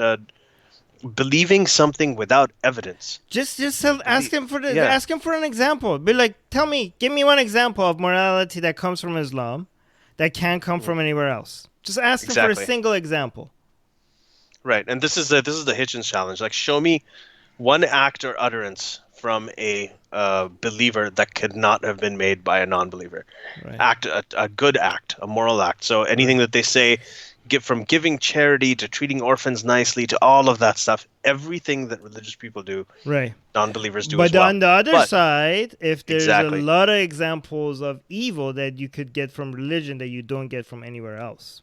believing something without evidence. Just ask him for ask him for an example. Be like, give me one example of morality that comes from Islam that can't come from anywhere else. Just ask him for a single example. Right, and this is the Hitchens challenge. Like, show me one act or utterance from a believer that could not have been made by a non-believer. Right. A good act, a moral act. So anything that they say, from giving charity to treating orphans nicely to all of that stuff, everything that religious people do, right, non-believers do as well. But well. on the other side, if there's exactly. a lot of examples of evil that you could get from religion that you don't get from anywhere else.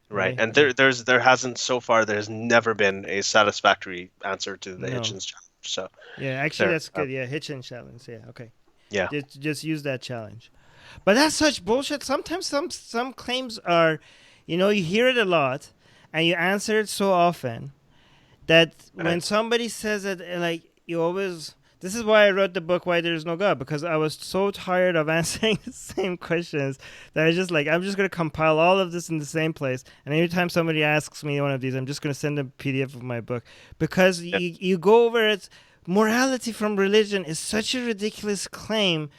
Right, and there hasn't so far. There's never been a satisfactory answer to the Hitchens challenge. So yeah, actually, that's good. Yeah, Hitchens challenge. Yeah, okay. Yeah, just use that challenge. But that's such bullshit. Sometimes some claims are, you hear it a lot, and you answer it so often that when somebody says it, like you always. This is why I wrote the book Why There Is No God, because I was so tired of answering the same questions that I'm just going to compile all of this in the same place. And anytime somebody asks me one of these, I'm just going to send them a PDF of my book. Because you go over it, morality from religion is such a ridiculous claim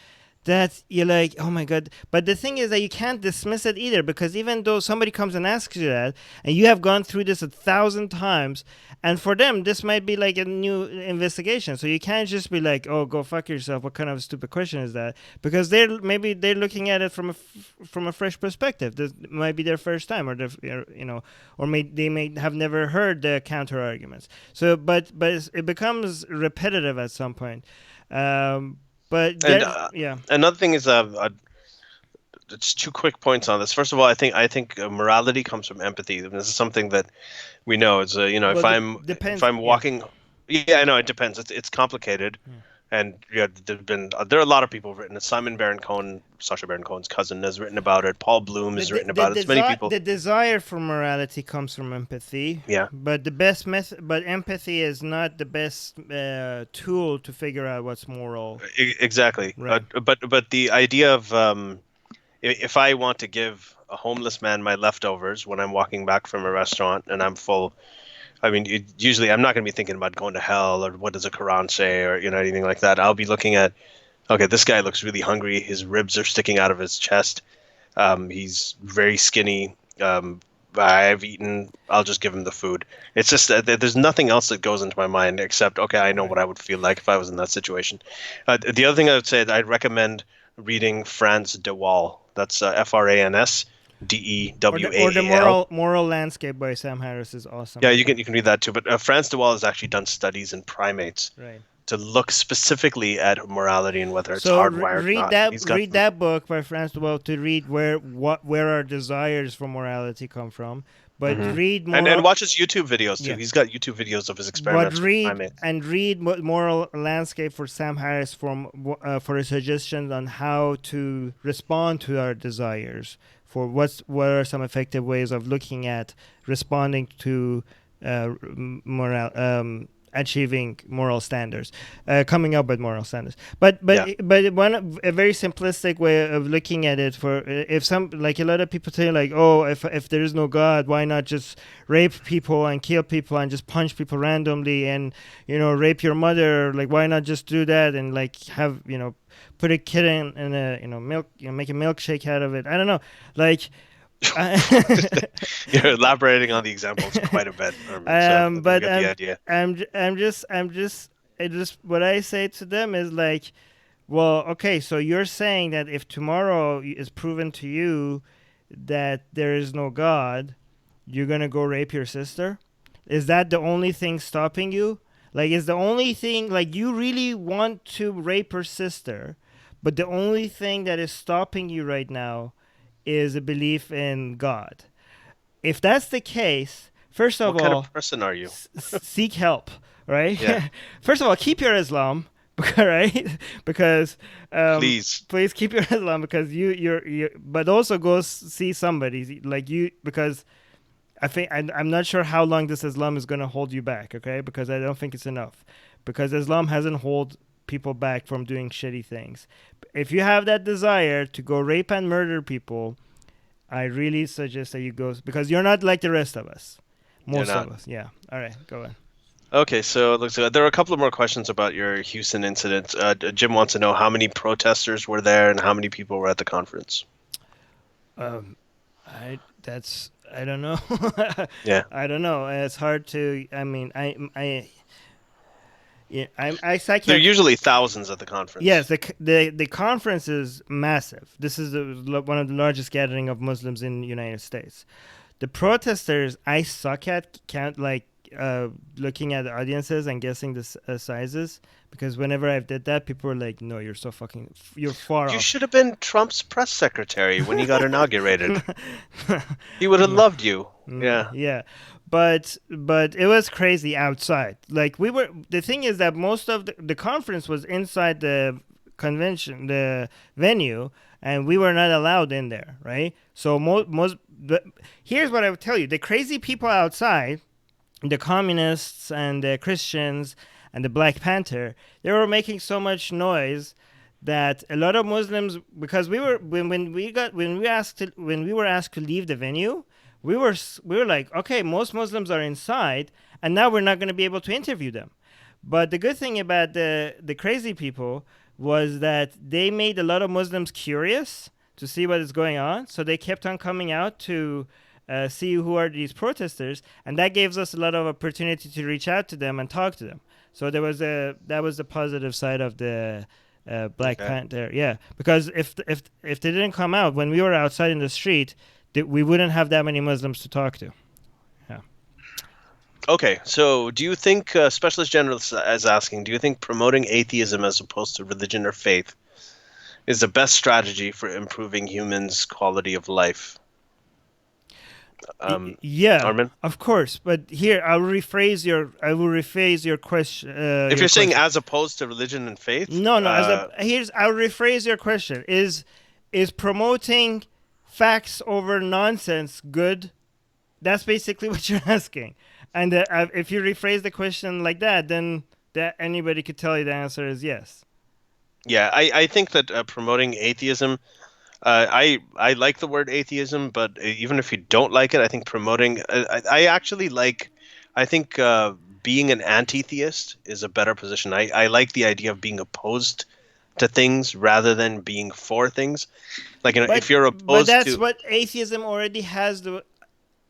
that you're like, oh my god. But the thing is that you can't dismiss it either, because even though somebody comes and asks you that, and you have gone through this 1,000 times, and for them this might be like a new investigation, so you can't just be like, oh, go fuck yourself, what kind of stupid question is that? Because they're looking at it from a fresh perspective. This might be their first time, or they may have never heard the counter arguments. So but it becomes repetitive at some point. But And yeah. another thing is, it's 2 quick points on this. First of all, I think morality comes from empathy. This is something that we know. It's Well, if depends. I'm Yeah. walking, yeah, I know it depends. It's complicated, Yeah. and yeah, there are a lot of people who've written it. Simon Baron Cohen, Sacha Baron Cohen's cousin, has written about it. Paul Bloom has written about it. It's many people. The desire for morality comes from empathy. Yeah. But the best method, but empathy is not the best tool to figure out what's moral. Exactly. Right. But the idea of if I want to give a homeless man my leftovers when I'm walking back from a restaurant and I'm full, I mean, usually I'm not going to be thinking about going to hell or what does the Quran say or anything like that. I'll be looking at, okay, this guy looks really hungry. His ribs are sticking out of his chest. He's very skinny. I've eaten. I'll just give him the food. It's just that there's nothing else that goes into my mind except, okay, I know what I would feel like if I was in that situation. The other thing I would say is I'd recommend reading Frans de Waal. That's Frans Dewaal. Or the moral landscape by Sam Harris is awesome. Yeah, you can read that too. But Frans de Waal has actually done studies in primates Right. to look specifically at morality and whether it's So hardwired or not. read that book by Frans de Waal to read where our desires for morality come from. But read more and watch his YouTube videos too. Yeah. He's got YouTube videos of his experiments with primates. read moral landscape for Sam Harris for his suggestions on how to respond to our desires. For what are some effective ways of looking at responding to achieving moral standards, coming up with moral standards. But a very simplistic way of looking at it, for if some, like a lot of people say, like, oh, if there is no God, why not just rape people and kill people and just punch people randomly and rape your mother? Like, why not just do that and like have put a kid in a milk, make a milkshake out of it? I don't know, like. You're elaborating on the examples quite a bit. But the idea. I'm just what I say to them is like, well, okay, so you're saying that if tomorrow is proven to you that there is no God, you're gonna go rape your sister? Is that the only thing stopping you? Like, is the only thing, like, you really want to rape her sister, but the only thing that is stopping you right now is a belief in God? If that's the case, first of all, what kind of person are you? Seek help, right? Yeah. First of all, keep your Islam, right? Because please keep your Islam, because you're. But also go see somebody like you, because I think I'm not sure how long this Islam is going to hold you back. Okay, because I don't think it's enough, because Islam hasn't hold people back from doing shitty things. If you have that desire to go rape and murder people, I really suggest that you go, because you're not like the rest of us. Most of us. Yeah. All right, go on. Okay, so it looks like there are a couple of more questions about your Houston incident. Jim wants to know how many protesters were there and how many people were at the conference. I don't know. Yeah. I don't know. It's hard to. I mean, There are usually thousands at the conference. Yes, the conference is massive. This is one of the largest gathering of Muslims in the United States. The protesters, I suck at looking at the audiences and guessing the sizes, because whenever I've did that, people are like, "No, you're far off." You should have been Trump's press secretary when he got inaugurated. He would have loved you. Yeah. Yeah. But it was crazy outside. Like, the thing is that most of the conference was inside the convention, the venue, and we were not allowed in there, right? So here's what I would tell you: the crazy people outside, the communists and the Christians and the Black Panther, they were making so much noise that a lot of Muslims, because when we were asked to leave the venue, we were like, okay, most Muslims are inside, and now we're not going to be able to interview them. But the good thing about the crazy people was that they made a lot of Muslims curious to see what is going on, so they kept on coming out to see who are these protesters, and that gives us a lot of opportunity to reach out to them and talk to them. So that was the positive side of the Black Panther, yeah. Because if they didn't come out when we were outside in the street, we wouldn't have that many Muslims to talk to. Yeah. Okay, so do you think, Specialist General is asking, do you think promoting atheism as opposed to religion or faith is the best strategy for improving humans' quality of life? Yeah, Armin? of course. But here I will rephrase your question. If you're saying as opposed to religion and faith, No, I'll rephrase your question. Is promoting facts over nonsense good? That's basically what you're asking. And if you rephrase the question like that, then anybody could tell you the answer is yes. yeah, I think that promoting atheism, I like the word atheism, but even if you don't like it, I think promoting, I actually like, I think being an anti-theist is a better position. I like the idea of being opposed to things rather than being for things. Like, if you're opposed but that's to, what atheism already has, the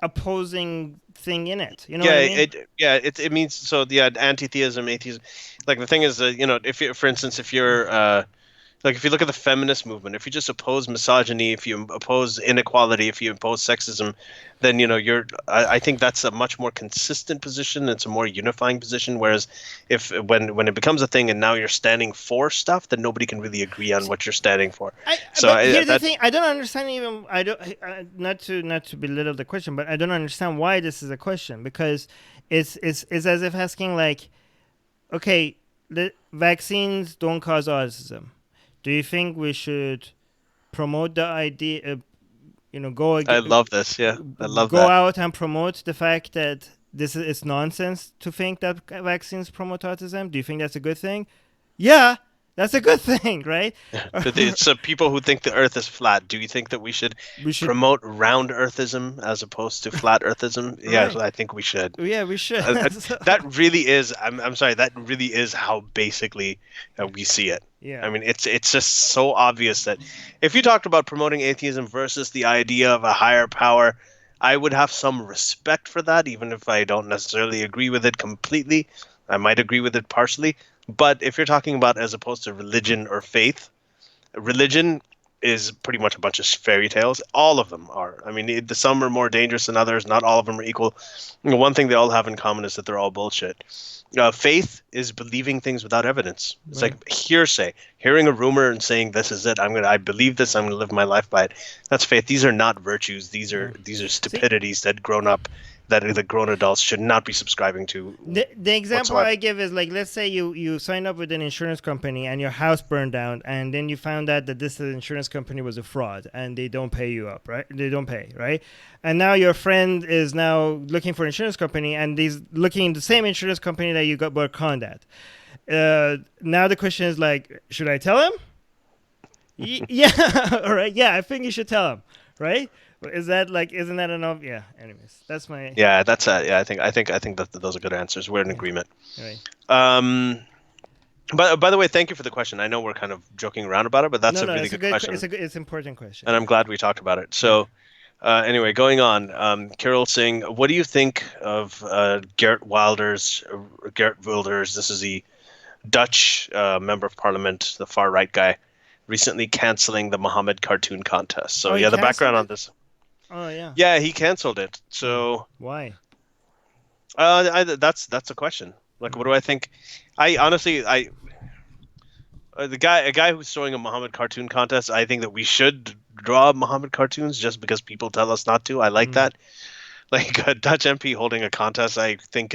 opposing thing in it. You know what I mean? it means, so yeah, anti-theism, atheism. Like, the thing is, if you, for instance, if you're like, if you look at the feminist movement, if you just oppose misogyny, if you oppose inequality, if you oppose sexism, then I think that's a much more consistent position. It's a more unifying position. Whereas when it becomes a thing and now you're standing for stuff, then nobody can really agree on what you're standing for. But here's the thing: I don't understand even. I don't not to belittle the question, but I don't understand why this is a question, because it's as if asking like, okay, the vaccines don't cause autism. Do you think we should promote the idea? I love this. Yeah, I love go that. out and promote the fact that it's nonsense to think that vaccines promote autism. Do you think that's a good thing? Yeah, that's a good thing, right? It's people who think the Earth is flat. Do you think that we should promote round Earthism as opposed to flat Earthism? Yeah, Right. I think we should. Yeah, we should. That really is. I'm sorry. That really is how basically we see it. Yeah. I mean, it's just so obvious that if you talked about promoting atheism versus the idea of a higher power, I would have some respect for that, even if I don't necessarily agree with it completely. I might agree with it partially. But if you're talking about as opposed to religion or faith, religion is pretty much a bunch of fairy tales. All of them are. I mean, some are more dangerous than others. Not all of them are equal. One thing they all have in common is that they're all bullshit. Faith is believing things without evidence. It's like hearsay, hearing a rumor and saying, "This is it. I believe this. I'm going to live my life by it." That's faith. These are not virtues. These are stupidities that the grown adults should not be subscribing to. The example whatsoever. I give is like, let's say you sign up with an insurance company and your house burned down, and then you found out that this insurance company was a fraud and they don't pay you up, right? They don't pay, right? And now your friend is now looking for an insurance company, and he's looking in the same insurance company that you were conned at. Now the question is like, should I tell him? Yeah, all right. Yeah, I think you should tell him, right? Isn't that enough? Yeah. Anyways, that's my. Yeah, that's yeah. I think that those are good answers. We're in agreement. Right. But by the way, thank you for the question. I know we're kind of joking around about it, but that's a really good question. It's an important question, and I'm glad we talked about it. So, anyway, going on. Carol saying, what do you think of Geert Wilders? This is the Dutch member of parliament, the far right guy, recently canceling the Muhammad cartoon contest. So the background on this. Oh yeah. Yeah, he canceled it. So why? That's a question. Like, what do I think? I honestly, a guy who's throwing a Muhammad cartoon contest. I think that we should draw Muhammad cartoons just because people tell us not to. I like that. Like a Dutch MP holding a contest, I think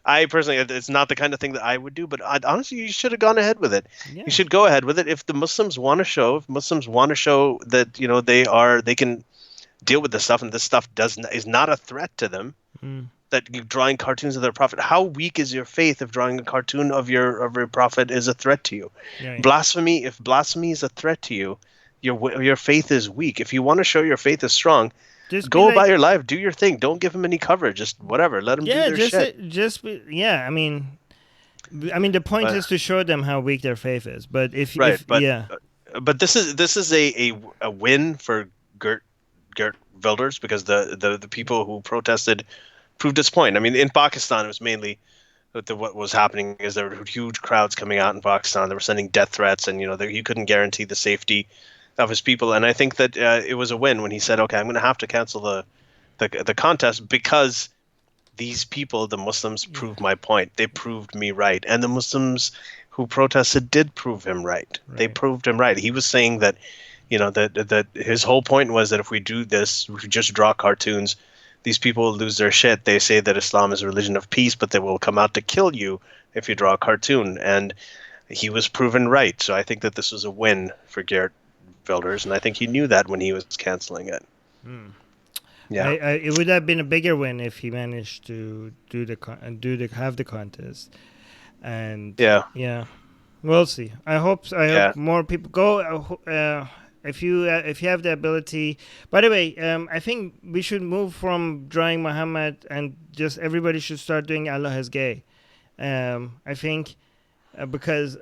I personally, it's not the kind of thing that I would do. But honestly, you should have gone ahead with it. Yeah. You should go ahead with it if Muslims want to show that they can deal with this stuff, and this stuff is not a threat to them. That you're drawing cartoons of their prophet. How weak is your faith if drawing a cartoon of your prophet is a threat to you? Yeah. Blasphemy. If blasphemy is a threat to you, your faith is weak. If you want to show your faith is strong, go about your life, do your thing. Don't give them any cover. Just whatever. Let them do their shit. I mean, I mean, the point But is to show them how weak their faith is. But right, if yeah, but this is a win for Gert Gert Wilders because the people who protested proved its point. I mean, in Pakistan, it was mainly what was happening is there were huge crowds coming out in Pakistan. They were sending death threats, and he couldn't guarantee the safety of his people. And I think that it was a win when he said, "Okay, I'm going to have to cancel the contest because these people, the Muslims, yeah, proved my point. They proved me right, and the Muslims who protested did prove him right. They right. proved him right. He was saying that, that his whole point was that if we do this, if we just draw cartoons, these people will lose their shit. They say that Islam is a religion of peace, but they will come out to kill you if you draw a cartoon. And he was proven right. So I think that this was a win for Geert Wilders, and I think he knew that when he was canceling it. Hmm. Yeah. It would have been a bigger win if he managed to have the contest. And Yeah. yeah, we'll see. I Yeah. hope more people go. If you have the ability. By the way, I think we should move from drawing Muhammad and just everybody should start doing Allah is gay. I think because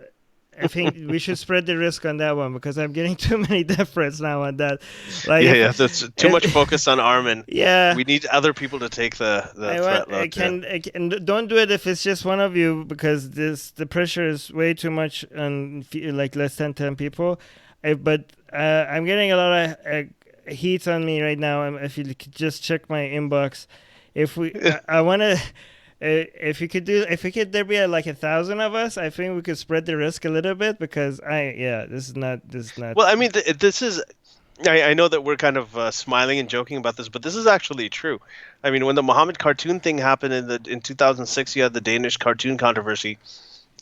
I think we should spread the risk on that one because I'm getting too many death threats now on that. Like Yeah, yeah. That's too much if focus on Armin. yeah, We need other people to take the threat load too. I can don't do it if it's just one of you because the pressure is way too much on like less than 10 people. But I'm getting a lot of heat on me right now. If you could just check my inbox, if we I want to. If we could, there be like 1,000 of us. I think we could spread the risk a little bit because this is not. Well, I mean, this is. I know that we're kind of smiling and joking about this, but this is actually true. I mean, when the Muhammad cartoon thing happened in 2006, you had the Danish cartoon controversy,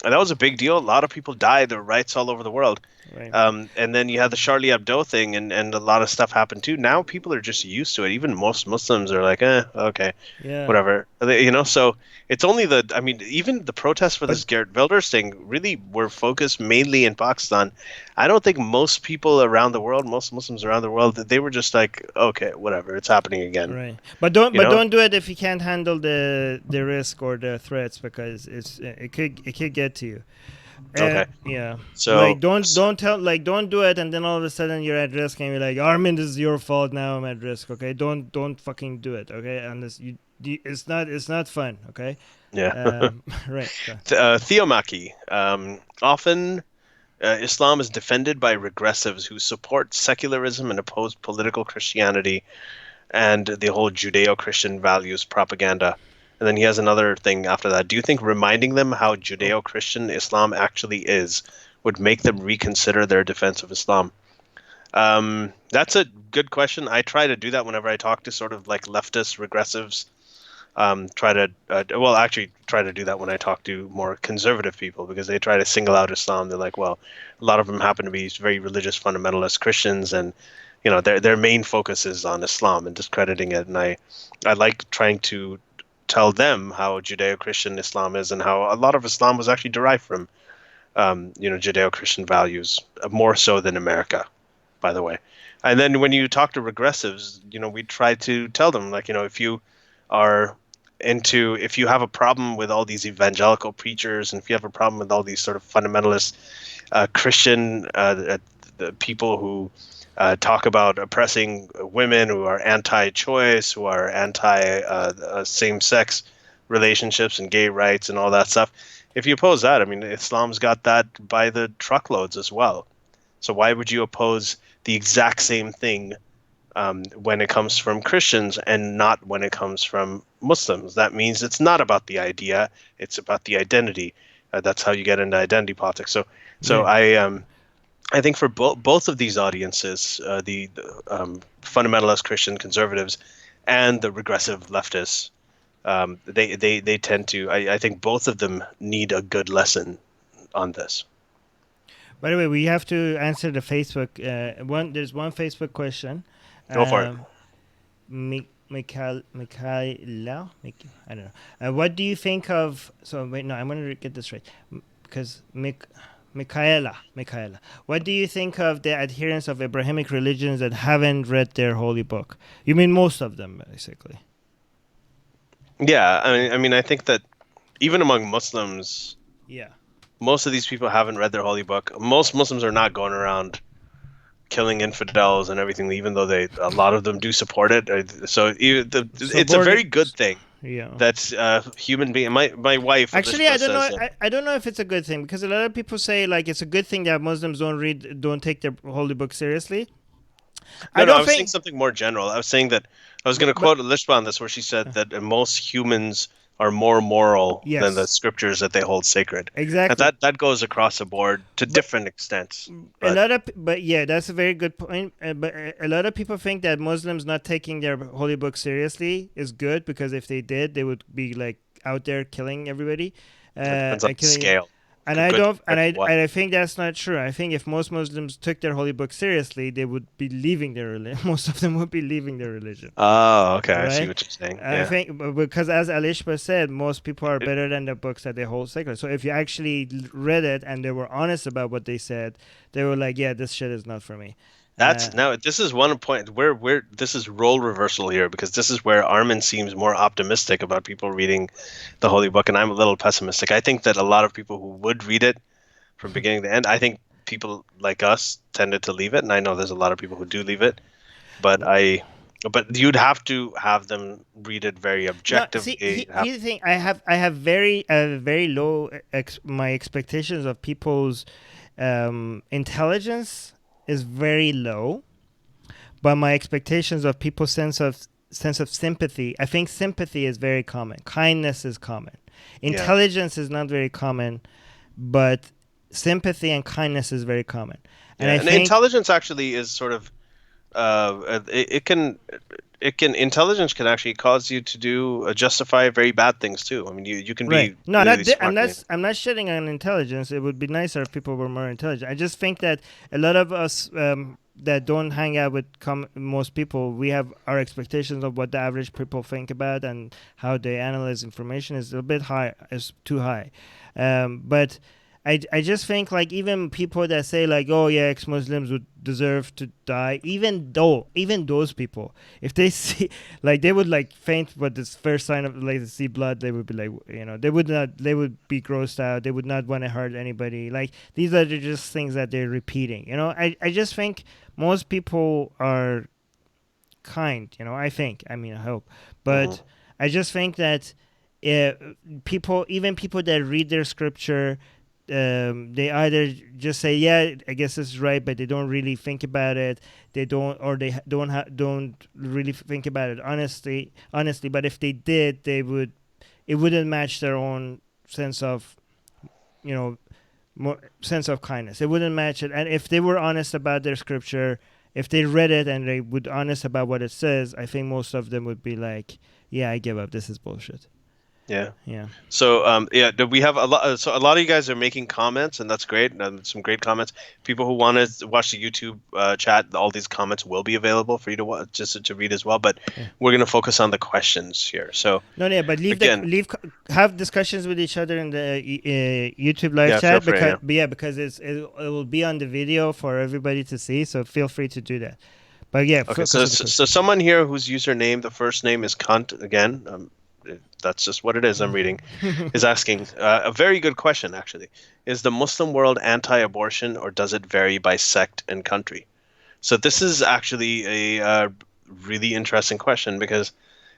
and that was a big deal. A lot of people died. There were riots all over the world. Right. And then you had the Charlie Hebdo thing, and a lot of stuff happened too. Now people are just used to it. Even most Muslims are like, okay, Yeah. whatever. So it's only I mean, even the protests for But this Garrett Wilders thing really were focused mainly in Pakistan. I don't think most people around the world, most Muslims around the world, they were just like, okay, whatever, it's happening again. right. You know? Don't do it if you can't handle the risk or the threats because it could get to you. Okay. Yeah. So, Like don't do it and then all of a sudden you're at risk and you're like, Armin, this is your fault, now I'm at risk. Okay, don't fucking do it. Okay, unless it's not fun. Okay. yeah. Right. Theomachy. Often Islam is defended by regressives who support secularism and oppose political Christianity and the whole Judeo-Christian values propaganda. And then he has another thing after that. Do you think reminding them how Oh, Judeo-Christian Islam actually is would make them reconsider their defense of Islam? That's a good question. I try to do that whenever I talk to sort of like leftist regressives. Actually, try to do that when I talk to more conservative people because they try to single out Islam. They're like, well, a lot of them happen to be very religious fundamentalist Christians, and their main focus is on Islam and discrediting it. And I like trying to tell them how Judeo-Christian Islam is and how a lot of Islam was actually derived from Judeo-Christian values, more so than America, by the way. And then when you talk to regressives, we try to tell them, like, if you are if you have a problem with all these evangelical preachers, and if you have a problem with all these sort of fundamentalist Christian the people who talk about oppressing women, who are anti-choice, who are anti-same-sex relationships and gay rights and all that stuff. If you oppose that, I mean, Islam's got that by the truckloads as well. So why would you oppose the exact same thing when it comes from Christians and not when it comes from Muslims? That means it's not about the idea; it's about the identity. That's how you get into identity politics. So right. I think for both of these audiences, the fundamentalist Christian conservatives and the regressive leftists, they tend to. I think both of them need a good lesson on this. By the way, we have to answer the Facebook. There's one Facebook question. Go for it. Um, Michaela, I don't know. What do you think of? So wait, no, I'm gonna get this right because Michaela. What do you think of the adherents of Abrahamic religions that haven't read their holy book? You mean most of them, basically? Yeah, I mean, I think that even among Muslims, Yeah. Most of these people haven't read their holy book. Most Muslims are not going around killing infidels and everything, even though a lot of them do support it. So it's a very Subordinate. good thing Yeah. that's human being. My wife Actually, I Elishma don't know. says that. I don't know if it's a good thing because a lot of people say like it's a good thing that Muslims don't take their holy book seriously. I No, no, I don't was saying think, something more general. I was saying that I was going to but quote Elishma on this, where she said that most humans are more moral than the yes, scriptures that they hold sacred, and exactly. that goes across the board to But different extents. a But lot of but yeah, that's a very good point. But a lot of people think that Muslims not taking their holy book seriously is good because if they did, they would be like out there killing everybody, it depends on and the killing. scale. And I Good don't, compared to what? and I think that's not true. I think if most Muslims took their holy book seriously, they would be leaving their religion. Most of them would be leaving their religion. Oh, okay. All I see right. what you're saying. I Yeah. think because as Alishba said, most people are It- better than the books that they hold sacred. So if you actually read it and they were honest about what they said, they were like, "Yeah, this shit is not for me." That's now. This is one point where this is role reversal here, because this is where Armin seems more optimistic about people reading the Holy Book, and I'm a little pessimistic. I think that a lot of people who would read it from beginning to end, I think people like us tended to leave it, and I know there's a lot of people who do leave it, but but you'd have to have them read it very No, see, objectively. here's the thing. I have very low my expectations of people's intelligence is very low, but my expectations of people's sense of sympathy. I think sympathy is very common. Kindness is common. Yeah, Intelligence is not very common, but sympathy and kindness is very common. And yeah, I and think intelligence actually is sort of it can intelligence can actually cause you to do justify very bad things too. I mean, you can right. be No, really I'm smart. not. I'm not shitting on intelligence. It would be nicer if people were more intelligent. I just think that a lot of us that don't hang out with most people, we have our expectations of what the average people think about and how they analyze information is a bit high. Is too high. But I just think like even people that say like, oh yeah, ex-Muslims would deserve to die, even those people, if they see like they would like faint with this first sign of like to see blood, they would be like, they would be grossed out, they would not want to hurt anybody. Like these are just things that they're repeating. I just think most people are kind. I mean, I hope, Hmm. but I just think that uh, even people that read their scripture, they either just say, "Yeah, I guess this is right," but they don't really think about it. They don't, or they don't really think about it honestly. Honestly, but if they did, they would. It wouldn't match their own sense of, you know, more sense of kindness. It wouldn't match it. And if they were honest about their scripture, if they read it and they would honest about what it says, I think most of them would be like, "Yeah, I give up. This is bullshit." Yeah. Yeah. So yeah, we have a lot. So a lot of you guys are making comments, and that's great. And some great comments. People who want to watch the YouTube chat, all these comments will be available for you to watch, just to read as well. But Yeah. we're going to focus on the questions here. So No, yeah, but again, have discussions with each other in the YouTube live yeah, feel chat free. because Yeah. because it will be on the video for everybody to see. So feel free to do that. But yeah, Okay. focus on the So question. someone here whose username, the first name is cunt again. That's just what it is. I'm reading. Is asking a very good question actually. Is the Muslim world anti-abortion, or does it vary by sect and country? So this is actually a really interesting question, because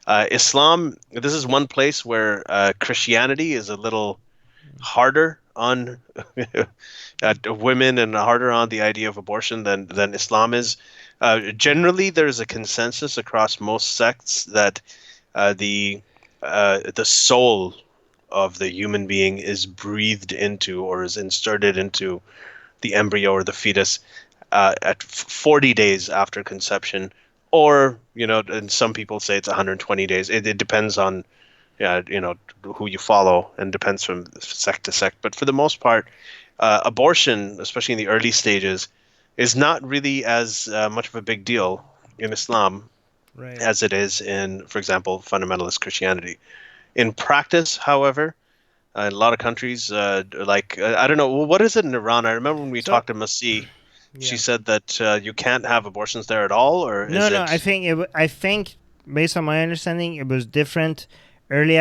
Islam, this is one place where Christianity is a little harder on women and harder on the idea of abortion than Islam is. Generally, there's a consensus across most sects that the soul of the human being is breathed into or is inserted into the embryo or the fetus at 40 days after conception, or and some people say it's 120 days. It depends on who you follow, and depends from sect to sect. But for the most part, abortion, especially in the early stages, is not really as much of a big deal in Islam Right. as it is in, for example, fundamentalist Christianity. In practice, however, in a lot of countries, I don't know, what is it in Iran? I remember when we So talked to Masi, she yeah. said that you can't have abortions there at all, or No, is no. I it? think I think based on my understanding, it was different early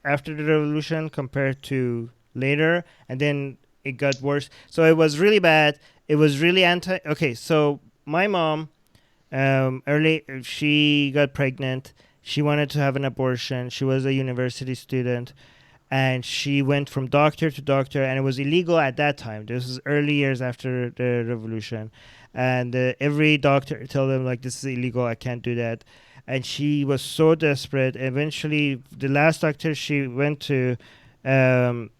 after the revolution compared to later, and then it got worse. So it was really bad. It was really anti. Okay, so my mom, early, she got pregnant. She wanted to have an abortion. She was a university student, and she went from doctor to doctor, and it was illegal at that time. This was early years after the revolution, and every doctor told them like, this is illegal, I can't do that. And she was so desperate. Eventually, the last doctor she went to, um,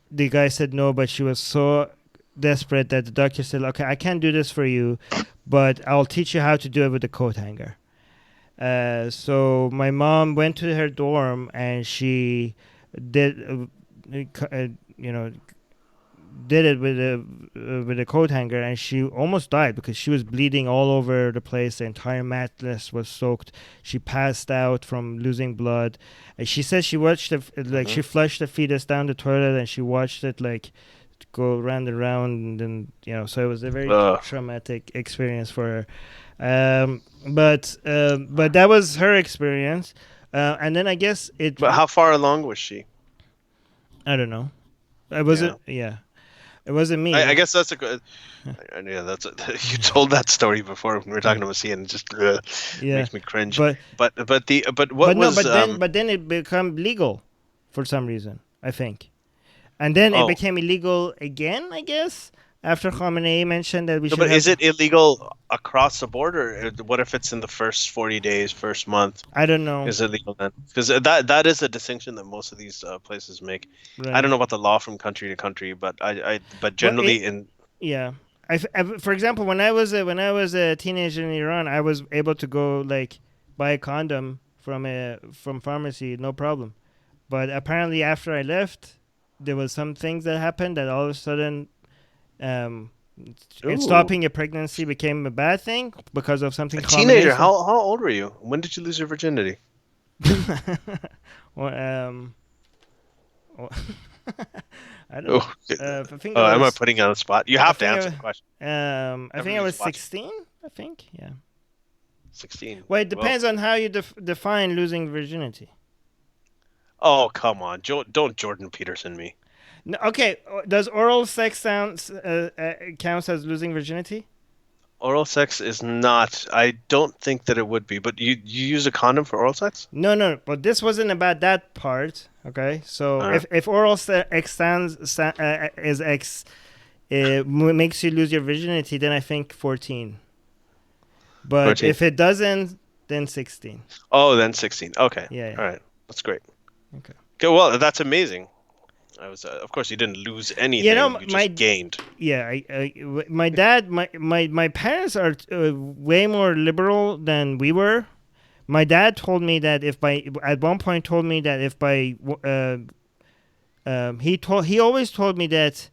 the guy said no, but she was so desperate that the doctor said, okay, I can't do this for you, but I'll teach you how to do it with a coat hanger. So my mom went to her dorm, and she did, you know, did it with a coat hanger, and she almost died because she was bleeding all over the place. The entire mattress was soaked. She passed out from losing blood. And she said she watched she flushed the fetus down the toilet, and she watched it like go round and round, and so it was a very traumatic experience for her. But that was her experience, and then I guess it. But how far along was she? I don't know. I wasn't. Yeah. It wasn't me. I guess that's a good. Yeah, you told that story before when we were talking to Messiah, and it just makes me cringe. But then it became legal for some reason, I think, and then it became illegal again, I guess, after Khamenei mentioned that we should. But is it illegal across the board, or what if it's in the first 40 days, first month? I don't know. Is it legal then? Because that is a distinction that most of these places make. Right. I don't know about the law from country to country, but but generally for example, when I was a teenager in Iran, I was able to go like buy a condom from pharmacy, no problem. But apparently, after I left, there was some things that happened that all of a sudden. Stopping a pregnancy became a bad thing because of something. A teenager? How old were you? When did you lose your virginity? Well, I don't know. I think am I putting you on the spot? You have to answer the question. I think I was 16. I think, yeah. 16. Well, it depends on how you define losing virginity. Oh, come on! Don't Jordan Peterson me. No, okay, does oral sex counts as losing virginity? Oral sex is not. I don't think that it would be. But you use a condom for oral sex? No. But this wasn't about that part. Okay, so if oral sex makes you lose your virginity, then I think 14. But 14. If it doesn't, then 16. Oh, then 16. Okay. Yeah. All right, that's great. Okay. Well, that's amazing. Of course, you didn't lose anything. You just gained. Yeah, my dad, my parents are way more liberal than we were. My dad told me that at one point he always told me that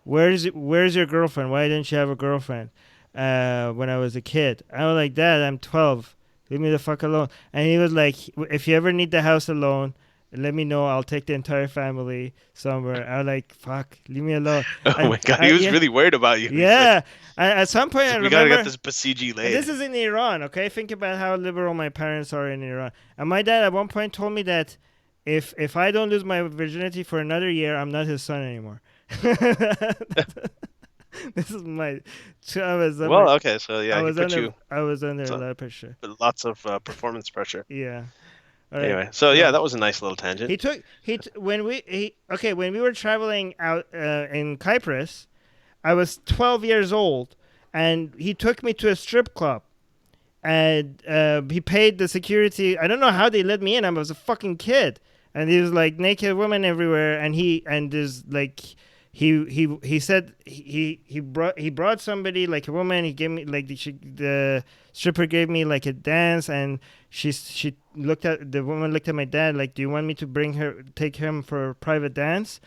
where's your girlfriend? Why didn't you have a girlfriend when I was a kid? I was like, Dad, I'm 12. Leave me the fuck alone. And he was like, if you ever need the house alone, let me know. I'll take the entire family somewhere. I was like, fuck, leave me alone. Oh my God, he was really worried about you. Yeah. At some point, I remember. We gotta get this Basiji lady. This is in Iran, okay? Think about how liberal my parents are in Iran. And my dad at one point told me that if I don't lose my virginity for another year, I'm not his son anymore. This is my. Okay, so yeah, I was under a lot of pressure. Lots of performance pressure. Yeah. Right. Anyway, so yeah, that was a nice little tangent. When we were traveling out in Cyprus, I was 12 years old, and he took me to a strip club, and he paid the security. I don't know how they let me in. I was a fucking kid, and there was like naked women everywhere, and there's like. He said he brought somebody, like a woman. He gave me like the stripper gave me like a dance, and the woman looked at my dad like, do you want me to take him for a private dance?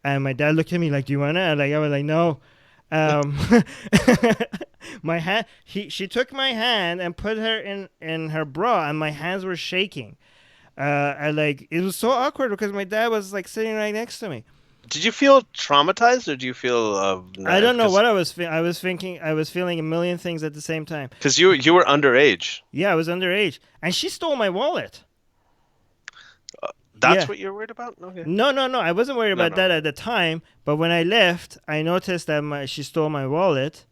And my dad looked at me like, do you want to? I was like, no. My hand. She took my hand and put her in her bra, and my hands were shaking. It was so awkward because my dad was like sitting right next to me. Did you feel traumatized, or do you feel? I don't know what I was feeling. I was feeling a million things at the same time. Because you were underage. Yeah, I was underage, and she stole my wallet. That's Yeah. what you're worried about? Okay. No, no, no. I wasn't worried No, about that no. at the time. But when I left, I noticed that she stole my wallet.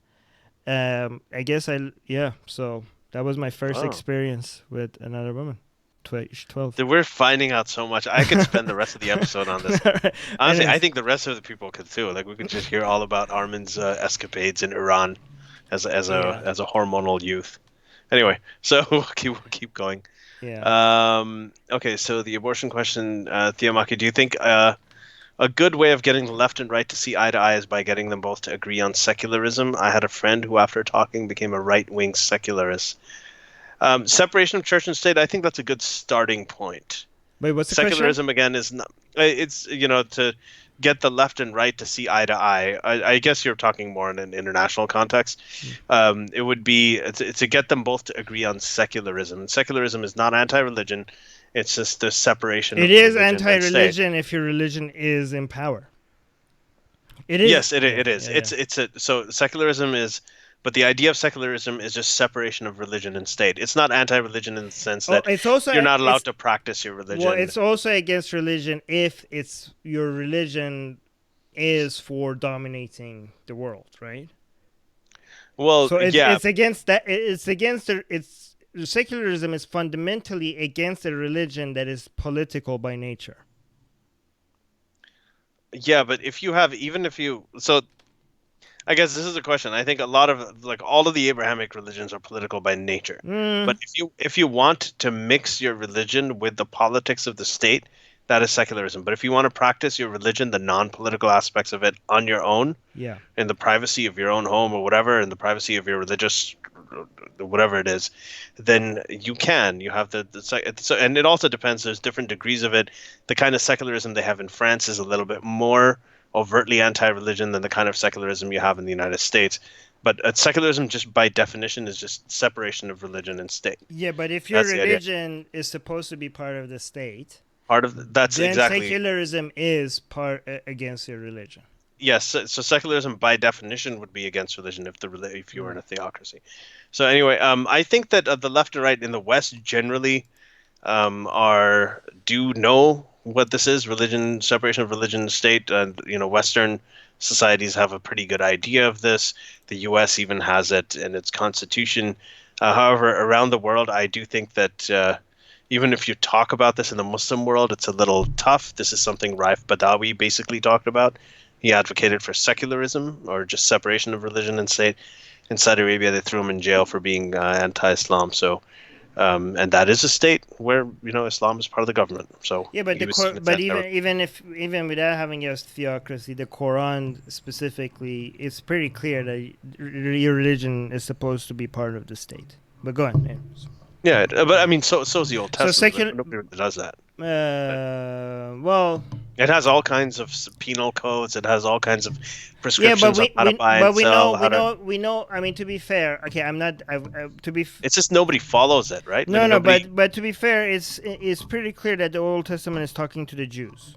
I guess yeah. So that was my first Oh. experience with another woman. 12. Dude, we're finding out so much. I could spend the rest of the episode on this. Honestly, I Anyways, think the rest of the people could too. Like we could just hear all about Armin's escapades in Iran yeah, as a hormonal youth. Anyway, so we'll keep going. yeah. Okay, so the abortion question, Theomaki, do you think a good way of getting the left and right to see eye to eye is by getting them both to agree on secularism? I had a friend who, after talking, became a right-wing secularist. Separation of church and state, I think that's a good starting point. Wait, what's the question? Secularism, again, is not, it's, to get the left and right to see eye to eye. I guess you're talking more in an international context. It would be to get them both to agree on secularism. And secularism is not anti-religion. It's just the separation It of is religion and state. anti-religion if your religion is in power. It is. Yes, it is. Yeah, yeah. So secularism is, but the idea of secularism is just separation of religion and state. It's not anti-religion in the sense Oh, that it's also you're not allowed it's to practice your well, religion. it's also against religion if it's your religion is for dominating the world, right? Well, So yeah, it's against that. It's against it's secularism is fundamentally against a religion that is political by nature. yeah, but if you have, even if you, so I guess this is a question. I think a lot of like all of the Abrahamic religions are political by nature. But Mm, if you want to mix your religion with the politics of the state, that is secularism. But if you want to practice your religion, the non-political aspects of it on your own, yeah. in the privacy of your own home or whatever, in the privacy of your religious whatever it is, then you can. You have so, and it also depends. There's different degrees of it. The kind of secularism they have in France is a little bit more overtly anti-religion than the kind of secularism you have in the United States. But secularism, just by definition, is just separation of religion and state. Yeah, but if your That's the idea. religion is supposed to be part of the state, Part of that's then exactly secularism is part against your religion. yes. So secularism, by definition, would be against religion if you were in Yeah. a theocracy. So anyway, I think that the left and right in the West generally are do know what this is, religion, separation of religion and state. And Western societies have a pretty good idea of this. The U.S. even has it in its constitution. However, around the world, I do think that even if you talk about this in the Muslim world, it's a little tough. This is something Raif Badawi basically talked about. He advocated for secularism or just separation of religion and state. In Saudi Arabia, they threw him in jail for being anti-Islam. So and that is a state where Islam is part of the government. So Yeah, but he was saying it's anti- even without having a theocracy, the Quran specifically, it's pretty clear that your religion is supposed to be part of the state. But go on. yeah, but I mean, so is the Old So Testament. secular, Nobody really does that. well, It has all kinds of penal codes. It has all kinds of yeah, but prescriptions on how to buy and sell. we know. I mean, to be fair, okay, I'm not. To be It's just nobody follows it, right? Like no, no, nobody. but to be fair, it's pretty clear that the Old Testament is talking to the Jews.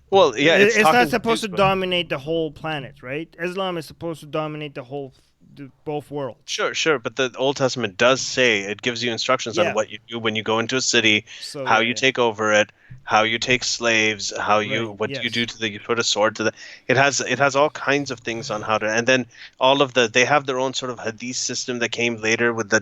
Well, yeah, it's It's not talking supposed to Jews, but dominate the whole planet, right? Islam is supposed to dominate both worlds. sure. But the Old Testament does say it gives you instructions on Yeah. what you do when you go into a city, So how yeah, you yeah. take over it, how you take slaves, Right. what you do Yes. to you put a sword to the. It has all kinds of things on how to, and then they have their own sort of hadith system that came later with the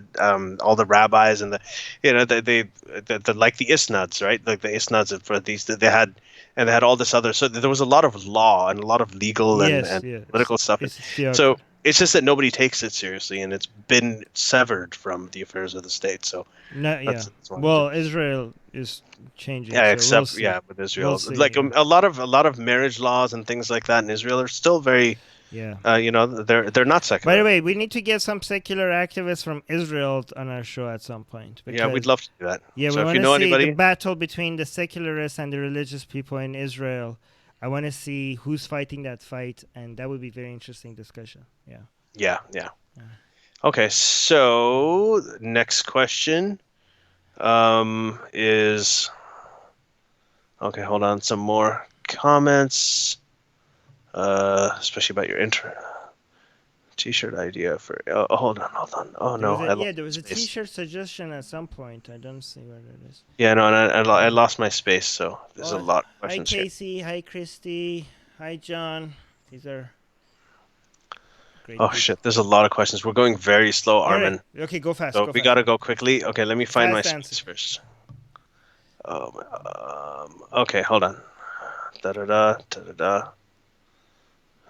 all the rabbis and like the isnads, right? Like the isnads for these they had. And they had all this other, so there was a lot of law and a lot of legal Yes. and Yes. political stuff. It's theocracy. So it's just that nobody takes it seriously, and it's been severed from the affairs of the state. So No, yeah. that's why. Well, Israel is changing. Yeah, So except we'll see. yeah, with Israel, We'll see, like yeah. a lot of marriage laws and things like that in Israel are still very, Yeah. they're not secular. By the way, we need to get some secular activists from Israel on our show at some point. Yeah, we'd Because, love to do that. yeah, So we if want you to know see the anybody, battle between the secularists and the religious people in Israel. I want to see who's fighting that fight, and that would be very interesting discussion. Yeah. yeah. Okay, so next question is okay. Hold on, some more comments, especially about your intro. T-shirt idea for. Oh, hold on. Oh There was no, a I lost yeah, there my was a space. T-shirt suggestion at some point. I don't see what it is. Yeah, no, and I lost my space, so there's a Oh, lot of hi questions here. Casey, hi Christy, hi John. These are great Oh people. shit, there's a lot of questions. We're going very slow, All right, Armin. okay, go fast, So go we fast. gotta go quickly. Okay, let me find my Fast space answers. first. Okay, hold on. Da da da da da da.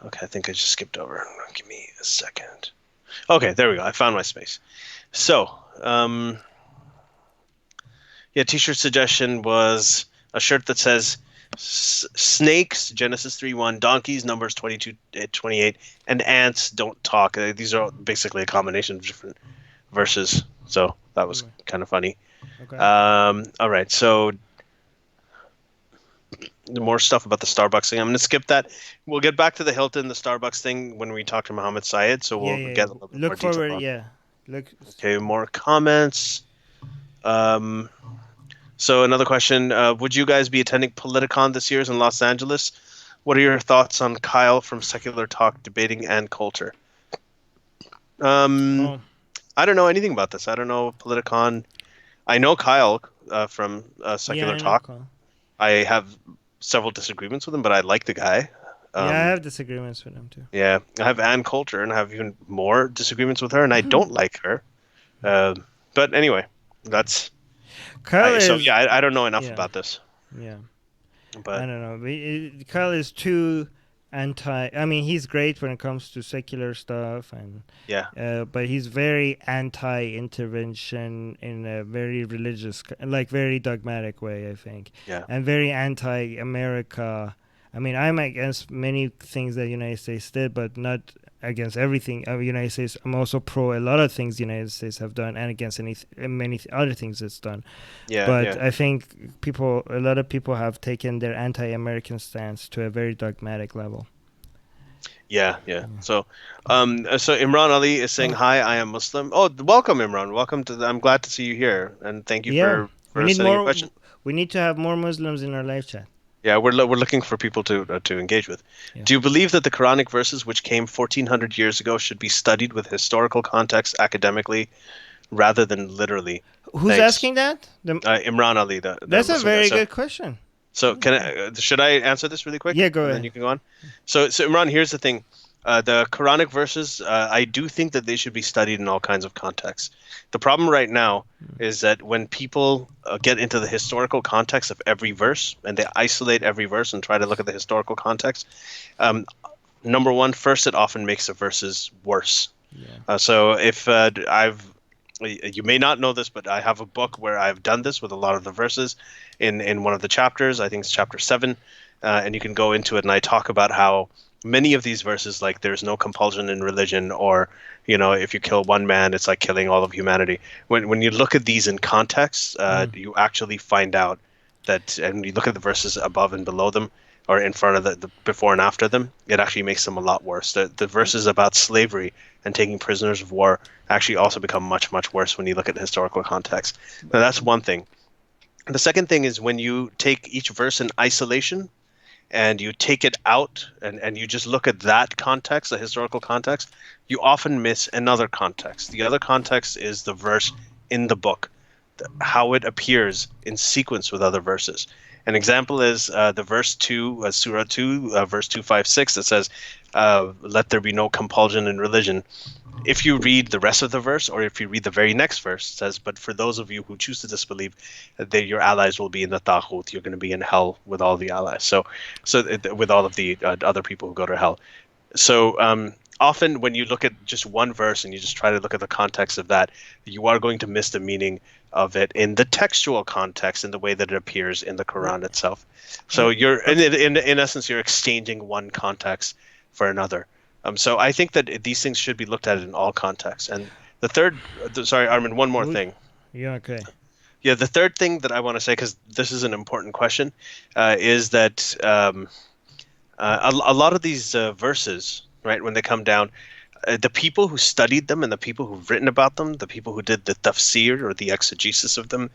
Okay, I think I just skipped over. Give me a second. Okay, there we go. I found my space. So, yeah, t-shirt suggestion was a shirt that says snakes, Genesis 3:1, donkeys, Numbers 22:28, and ants don't talk. These are basically a combination of different verses. So that was kind of funny. Okay. All right, so more stuff about the Starbucks thing. I'm going to skip that. We'll get back to the Hilton, the Starbucks thing when we talk to Mohammed Syed. So Yeah, we'll yeah. get a little bit more Look detail forward. on. Yeah. Look. Okay, more comments. Um, so another question: would you guys be attending Politicon this year in Los Angeles? What are your thoughts on Kyle from Secular Talk debating and culture? Um, Oh. I don't know anything about this. I don't know Politicon. I know Kyle from Yeah, Secular I know. Talk. Cole. I have several disagreements with him, but I like the guy. Yeah, I Um, have disagreements with him too. yeah, I have Ann Coulter, and I have even more disagreements with her, and I don't like her. But anyway, that's Kyle so is. yeah. I don't know enough Yeah. about this, Yeah. I but don't know. Kyle is too anti. I mean, he's great when it comes to secular stuff, and yeah, but he's very anti-intervention in a very religious, like very dogmatic way, I think, yeah, and very anti-America. I mean, I'm against many things that the United States did, but not against everything of the United States. I'm also pro a lot of things the United States have done, and against many other things it's done. yeah, But yeah, I think a lot of people have taken their anti-American stance to a very dogmatic level. yeah, yeah. So Imran Ali is saying Oh, hi. I am Muslim. Oh, welcome, Imran. Welcome to. I'm glad to see you here, and thank you yeah. We for need sending your more. question. We need to have more Muslims in our live chat. Yeah, we're looking for people to engage with. Yeah. Do you believe that the Quranic verses, which came 1400 years ago, should be studied with historical context academically rather than literally? Who's Thanks, asking that? Imran Ali, the That's a Muslim guy. very good question. So can should I answer this really quick, Yeah, go and then ahead. you can go on? So Imran, here's the thing. The Quranic verses, I do think that they should be studied in all kinds of contexts. The problem right now is that when people get into the historical context of every verse and they isolate every verse and try to look at the historical context, um, number one, first, it often makes the verses worse. Yeah. So if you may not know this, but I have a book where I've done this with a lot of the verses in one of the chapters. I think it's chapter 7, and you can go into it, and I talk about how many of these verses, like there's no compulsion in religion, or if you kill one man, it's like killing all of humanity. When you look at these in context, you actually find out that, and you look at the verses above and below them, or in front of the before and after them, it actually makes them a lot worse. The verses about slavery and taking prisoners of war actually also become much, much worse when you look at the historical context. Now, that's one thing. The second thing is when you take each verse in isolation and you take it out and you just look at that context, the historical context, you often miss another context. The other context is the verse in the book, how it appears in sequence with other verses. An example is the verse 2, Surah 2, verse 256, that says, let there be no compulsion in religion. If you read the rest of the verse, or if you read the very next verse, it says, but for those of you who choose to disbelieve, your allies will be in the taghut. You're going to be in hell with all the allies. So with all of the other people who go to hell. So often when you look at just one verse and you just try to look at the context of that, you are going to miss the meaning of it in the textual context, in the way that it appears in the Quran itself. So you're in essence, you're exchanging one context for another. So I think that these things should be looked at in all contexts. And the third, sorry, Armin, one more thing. Yeah, okay. Yeah, the third thing that I want to say, because this is an important question, is that a lot of these verses, right, when they come down, the people who studied them and the people who've written about them, the people who did the tafsir or the exegesis of them,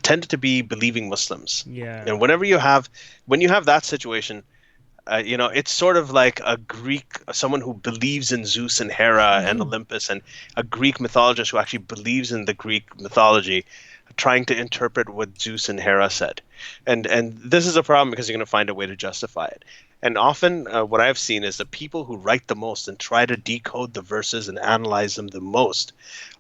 tended to be believing Muslims. Yeah. And when you have that situation, It's sort of like a Greek, someone who believes in Zeus and Hera and Olympus, and a Greek mythologist who actually believes in the Greek mythology, trying to interpret what Zeus and Hera said. And this is a problem because you're going to find a way to justify it. And often, what I've seen is the people who write the most and try to decode the verses and analyze them the most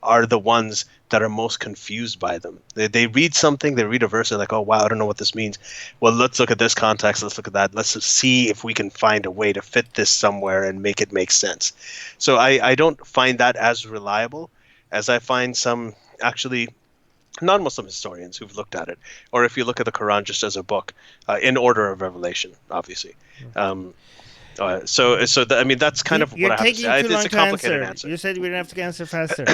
are the ones that are most confused by them. They read something, they read a verse, they're like, oh, wow, I don't know what this means. Well, let's look at this context, let's look at that, let's see if we can find a way to fit this somewhere and make it make sense. So I don't find that as reliable as I find some actually non-Muslim historians who've looked at it, or if you look at the Quran just as a book, in order of revelation, obviously. Um, I mean, that's kind of what You're I have to taking say. too It's long a to complicated answer. answer. You said we didn't have to answer faster.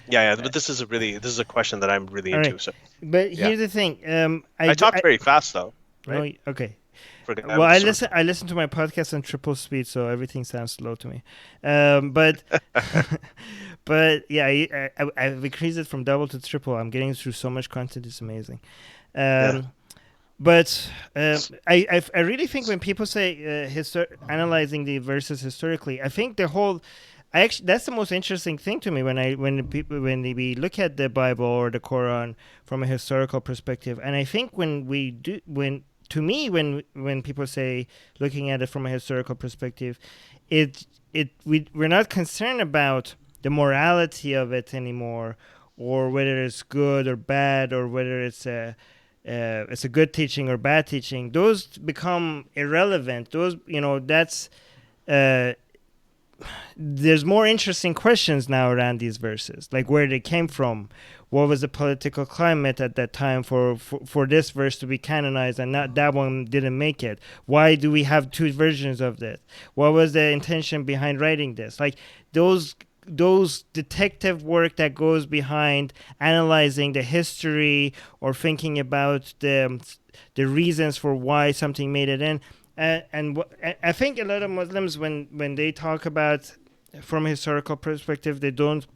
Yeah, but this is a question that I'm really All right, into. So but yeah, here's the thing. I talked very fast though, No, right? okay. For a guy Well, with a sore throat. I listen to my podcast on triple speed, so everything sounds slow to me. But but yeah, I've increased it from double to triple. I'm getting through so much content; it's amazing. Yeah. Um, but I really think when people say analyzing the verses historically, I think the whole I actually that's the most interesting thing to me when we look at the Bible or the Quran from a historical perspective. And I think when people say looking at it from a historical perspective, we're not concerned about the morality of it anymore, or whether it's good or bad, or whether it's a good teaching or bad teaching. Those become irrelevant. Those, that's uh, there's more interesting questions now around these verses, like where they came from, what was the political climate at that time for this verse to be canonized and not that one didn't make it. Why do we have two versions of this? What was the intention behind writing this? Like those detective work that goes behind analyzing the history or thinking about the reasons for why something made it in. I think a lot of Muslims, when they talk about from a historical perspective, they don't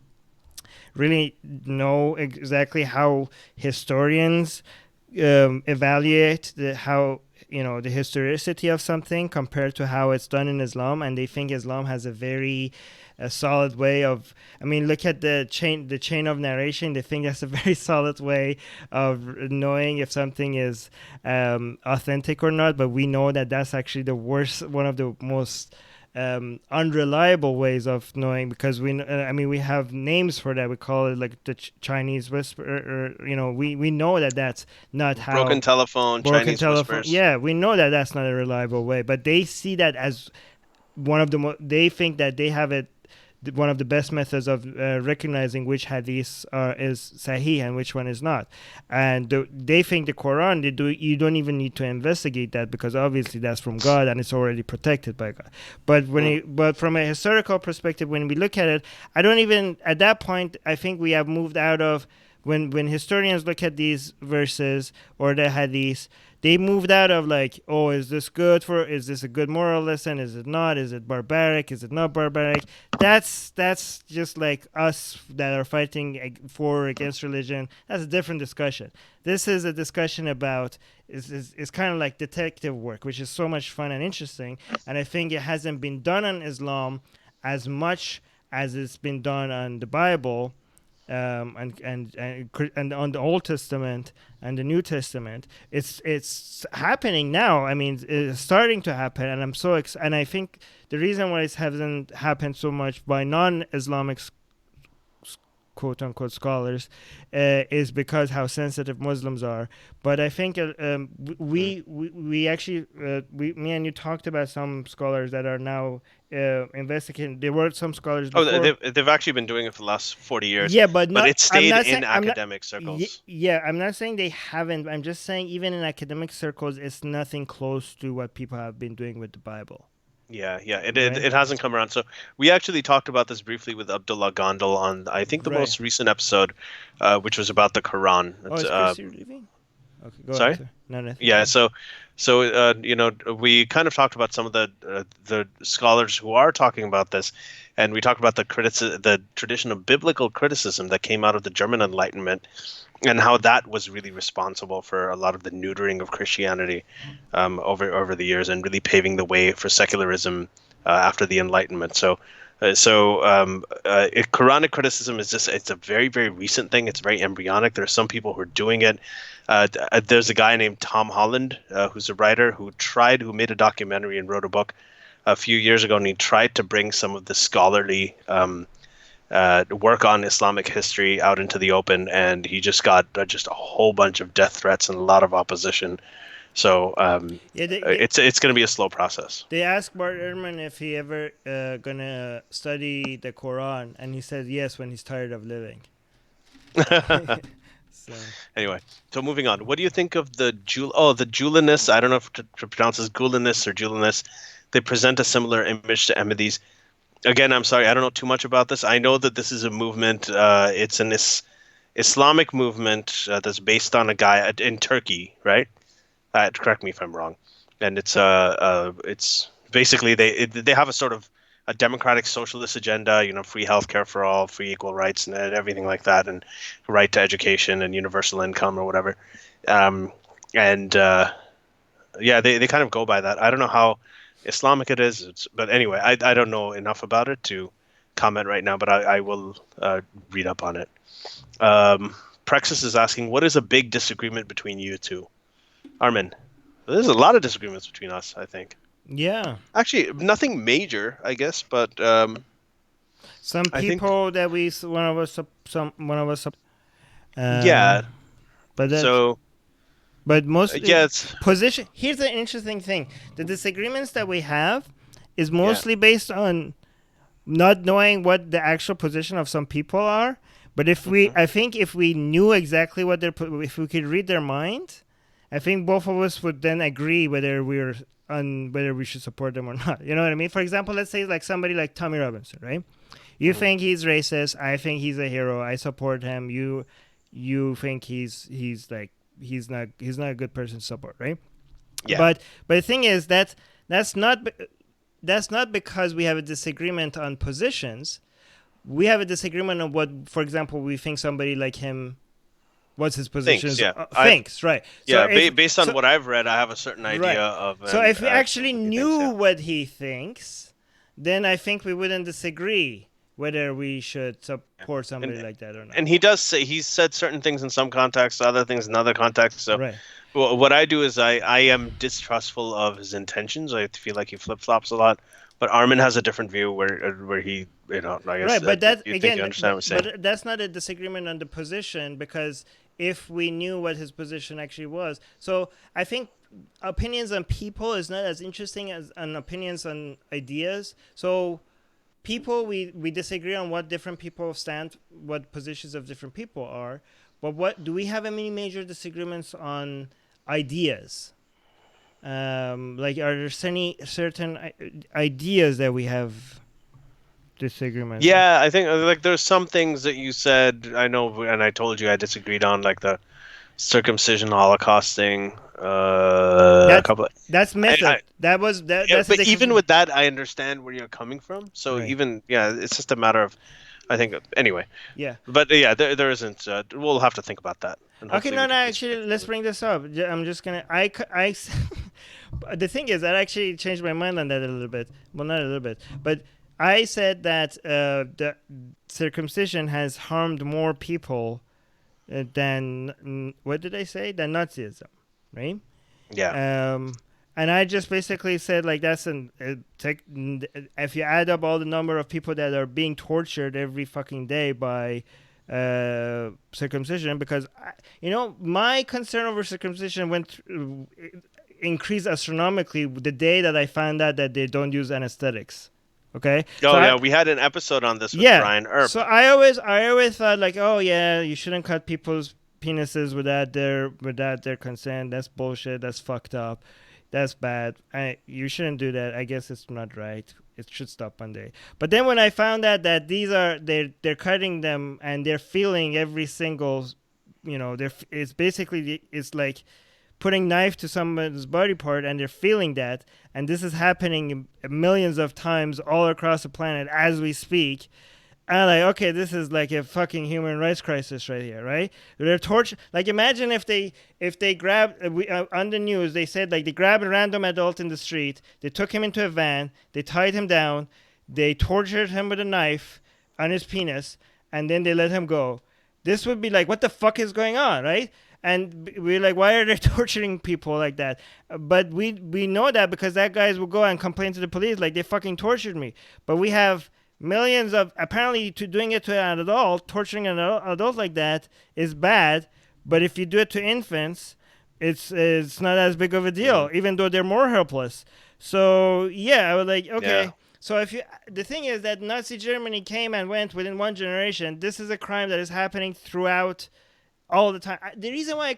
really know exactly how historians evaluate the historicity of something compared to how it's done in Islam, and they think Islam has a solid way of. I mean, look at the chain of narration. They think that's a very solid way of knowing if something is authentic or not. But we know that that's actually one of the most unreliable ways of knowing, because we have names for that. We call it like the Chinese whisper, or we know that that's not how. Broken telephone, Broken Chinese telephone. whispers. Yeah, we know that that's not a reliable way, but they see that as one of they think that they have it one of the best methods of recognizing which hadith is sahih and which one is not. And they think the Quran, you don't even need to investigate that, because obviously that's from God and it's already protected by God. But from a historical perspective, when we look at it, I don't even at that point. I think we have moved out of when historians look at these verses or the hadith, they moved out of like, oh, is this a good moral lesson? Is it not? Is it barbaric? Is it not barbaric? That's just like us that are fighting for or against religion. That's a different discussion. This is a discussion about it's kind of like detective work, which is so much fun and interesting. And I think it hasn't been done on Islam as much as it's been done on the Bible, and on the Old Testament and the New Testament. It's happening now. I mean, it's starting to happen, and and I think the reason why it hasn't happened so much by non-Islamic quote unquote scholars is because how sensitive Muslims are. But I think we actually me and you talked about some scholars that are now investigating. There were some scholars Oh, before. they've actually been doing it for the last 40 years, Yeah, but but not. it I'm stayed not saying. in academic circles. Yeah, I'm not saying they haven't. I'm just saying even in academic circles, it's nothing close to what people have been doing with the Bible. Yeah, yeah, Right. it hasn't come around. So we actually talked about this briefly with Abdullah Gondal on, I think, the Right. most recent episode, which was about the Quran. Oh, is Chrissy leaving? Okay, go ahead, Sorry? sir. No, nothing. Yeah, so we kind of talked about some of the scholars who are talking about this, and we talked about the tradition of biblical criticism that came out of the German Enlightenment, and how that was really responsible for a lot of the neutering of Christianity over the years, and really paving the way for secularism after the Enlightenment. Quranic criticism is just, it's a very, very recent thing. It's very embryonic. There are some people who are doing it. There's a guy named Tom Holland, who's a writer who made a documentary and wrote a book a few years ago, and he tried to bring some of the scholarly work on Islamic history out into the open, and he just got just a whole bunch of death threats and a lot of opposition. So it's going to be a slow process. They asked Bart Ehrman if he ever gonna study the Quran, and he said yes when he's tired of living. So anyway, so moving on. What do you think of the Julianists? I don't know if to pronounce as Gulianists or Julianists. They present a similar image to Ahmadis. Again, I'm sorry, I don't know too much about this. I know that this is a movement. It's an Islamic movement that's based on a guy in Turkey, right? Correct me if I'm wrong. And it's basically they have a sort of a democratic socialist agenda. Free healthcare for all, free equal rights, and everything like that, and right to education and universal income or whatever. They kind of go by that. I don't know how Islamic it is, but anyway, I don't know enough about it to comment right now, but I will read up on it. Praxis is asking, what is a big disagreement between you two? Armin, there's a lot of disagreements between us, I think. yeah, Actually, nothing major, I guess, but some people that one of us. Yeah. But that's, So but most yeah, it's position. Here's the interesting thing: the disagreements that we have is mostly based on not knowing what the actual position of some people are. But I think if we knew exactly what if we could read their mind, I think both of us would then agree whether whether we should support them or not. You know what I mean? For example, let's say like somebody like Tommy Robinson, right? You think he's racist. I think he's a hero. I support him. You think he's not a good person to support, right? Yeah. But the thing is that's not because we have a disagreement on positions. We have a disagreement on what, for example, we think somebody like him, what's his position? Thinks, right? Yeah, so based on what I've read, I have a certain idea of. So if we actually knew what he thinks, then I think we wouldn't disagree whether we should support somebody like that or not. And he's said certain things in some contexts, other things in other contexts. So what I do is I am distrustful of his intentions. I feel like he flip-flops a lot. But Armin has a different view where he, I guess. Right, but that again, you understand what I'm saying. But that's not a disagreement on the position, because if we knew what his position actually was, so I think opinions on people is not as interesting as on opinions on ideas. So people, we disagree on what different people stand, what positions of different people are, but what do we have any major disagreements on ideas? Like, are there any certain ideas that we have disagreements? Yeah, I think like there's some things that you said, I know, and I told you I disagreed on, like the circumcision, Holocaust thing. That's method. That's but even with that, I understand where you're coming from. So it's just a matter of, I think, anyway. Yeah. But yeah, there isn't. We'll have to think about that. Okay, no, actually, let's bring this up. I'm just gonna. The thing is, that actually changed my mind on that a little bit. Well, not a little bit, but I said that the circumcision has harmed more people than what did I say? Than Nazism, right? Yeah. And I just basically said like that's if you add up all the number of people that are being tortured every fucking day by circumcision, because my concern over circumcision increased astronomically the day that I found out that they don't use anesthetics. Okay. We had an episode on this with Brian Earp. So I always thought like, oh yeah, you shouldn't cut people's penises without their consent. That's bullshit. That's fucked up. That's bad. You shouldn't do that. I guess it's not right. It should stop one day. But then when I found out that they're cutting them and they're feeling every single, it's like putting knife to someone's body part, and they're feeling that, and this is happening millions of times all across the planet as we speak. And like, okay, this is like a fucking human rights crisis right here, right? They're torture. Like, imagine if they grab on the news, they said like they grabbed a random adult in the street, they took him into a van, they tied him down, they tortured him with a knife on his penis, and then they let him go. This would be like, what the fuck is going on, right? And we're like, why are they torturing people like that? But we know that because that guys will go and complain to the police like they fucking tortured me. But we have millions of apparently to doing it to an adult, torturing an adult like that is bad. But if you do it to infants, it's not as big of a deal, even though they're more helpless. So yeah, I was like, okay. Yeah. So if you, the thing is that Nazi Germany came and went within one generation. This is a crime that is happening throughout all the time. The reason why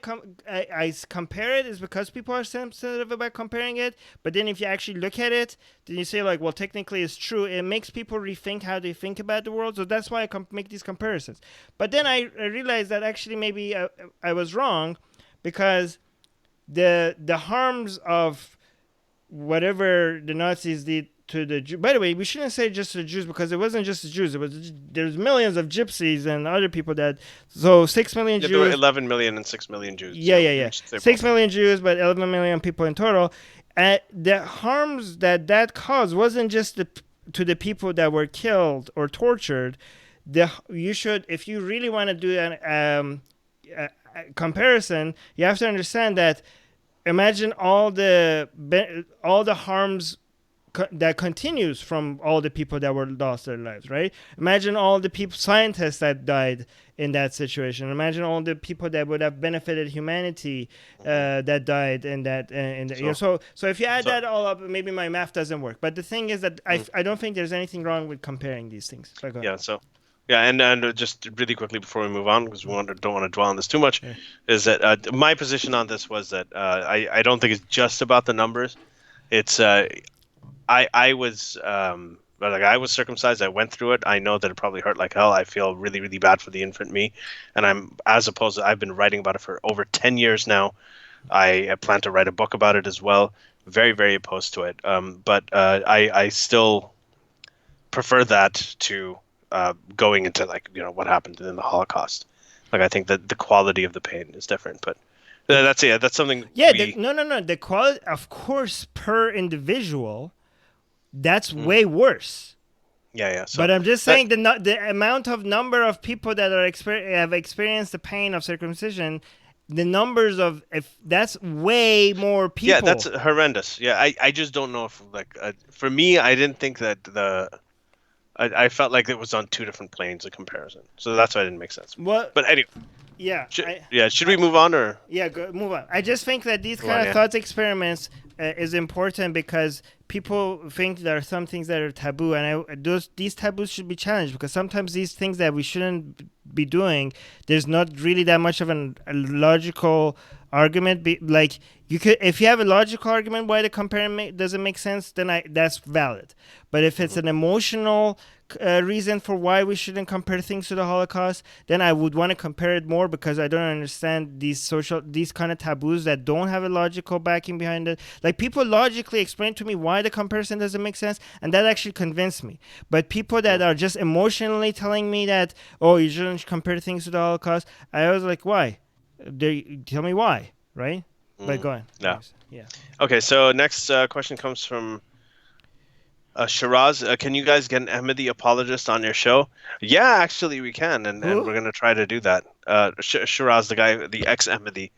I compare it is because people are sensitive about comparing it. But then if you actually look at it, then you say like, well, technically it's true. It makes people rethink how they think about the world. So that's why I make these comparisons. But then I realized that actually maybe I was wrong, because the harms of whatever the Nazis did to the Jews. By the way, we shouldn't say just the Jews, because it wasn't just the Jews. There's millions of gypsies and other people that. So 6 million Jews. There were 11 million and 6 million Jews. Yeah. 6 million Jews, but 11 million people in total. And the harms that caused wasn't just to the people that were killed or tortured. You should, if you really want to do a comparison, you have to understand that. Imagine all the harms that continues from all the people that were lost their lives, right? Imagine all the scientists that died in that situation. Imagine all the people that would have benefited humanity that died in that. So if you add that all up, maybe my math doesn't work. But the thing is that I don't think there's anything wrong with comparing these things. And just really quickly before we move on, because we don't want to dwell on this too much, is that my position on this was that I don't think it's just about the numbers. It's I was I was circumcised. I went through it. I know that it probably hurt like hell. I feel really, really bad for the infant me, and I've been writing about it for over 10 years now. I plan to write a book about it as well. Very, very opposed to it. But I still prefer that to going into what happened in the Holocaust. Like, I think that the quality of the pain is different, but that's something. Yeah, no. The quality, of course, per individual, that's way worse. Yeah. So but I'm just saying the amount of number of people that have experienced the pain of circumcision, the numbers of, if that's way more people. Yeah, that's horrendous. Yeah, I just don't know if for me, I didn't think that I felt like it was on two different planes of comparison. So that's why it didn't make sense. What? But anyway. Yeah. Should we move on or? Yeah, move on. I just think that these kind of thought experiments is important, because people think there are some things that are taboo, and these taboos should be challenged, because sometimes these things that we shouldn't be doing, there's not really that much of a logical argument. Like, you could, if you have a logical argument why the comparison doesn't make sense, then that's valid. But if it's an emotional reason for why we shouldn't compare things to the Holocaust, then I would want to compare it more, because I don't understand these kind of taboos that don't have a logical backing behind it. Like, people logically explain to me why the comparison doesn't make sense, and that actually convinced me. But people that are just emotionally telling me that, oh, you shouldn't compare things to the Holocaust, I was like, why? Tell me why, right? But go on. Yeah. Okay, so next question comes from Shiraz. Can you guys get an Ahmadi apologist on your show? Yeah, actually we can, and we're going to try to do that. Shiraz, the guy, the ex-Ahmadi.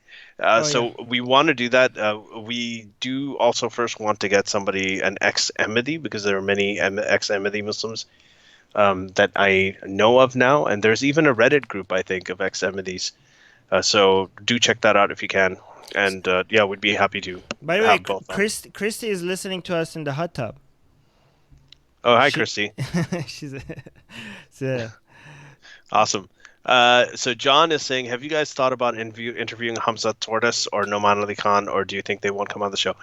We want to do that. We do also first want to get an ex-Ahmadi, because there are many ex-Ahmadi Muslims that I know of now, and there's even a Reddit group, I think, of ex-Ahmadis. So do check that out if you can. And we'd be happy to. By the way, Christy is listening to us in the hot tub. Oh, hi, Christy. She's awesome. So John is saying, have you guys thought about interviewing Hamza Torres or Noman Ali Khan, or do you think they won't come on the show?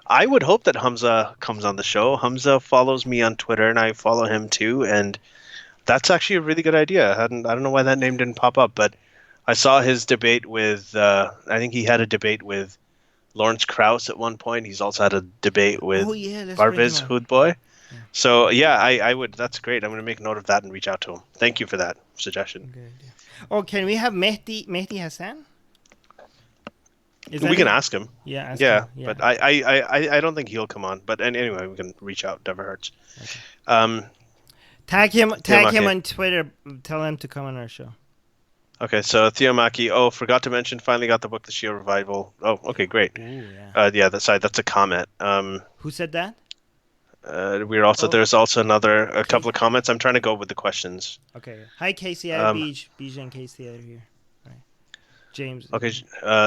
I would hope that Hamza comes on the show. Hamza follows me on Twitter, and I follow him too, and that's actually a really good idea. I don't know why that name didn't pop up, but I saw his debate with, I think he had a debate with Lawrence Krauss at one point. He's also had a debate with Parvez Hoodboy. So yeah, I would. That's great. I'm going to make note of that and reach out to him. Thank you for that suggestion. Good idea. Oh, can we have Mehdi Hassan? Is We that can it? ask him. Yeah, ask Yeah, him. Yeah. but I don't think he'll come on. But anyway, we can reach out. Never hurts. Okay. Um, Tag him Theomaki. on Twitter. Tell him to come on our show. Okay, so Theomaki. Oh, forgot to mention. Finally got the book, The Shia Revival. Oh, okay, great. Ooh, yeah. Yeah, that's a comment. Who said that? We're also Oh, there's also a Casey. couple of comments. I'm trying to go with the questions. Okay. Hi, Casey. I have Bij and Casey out here. Right. James. Okay,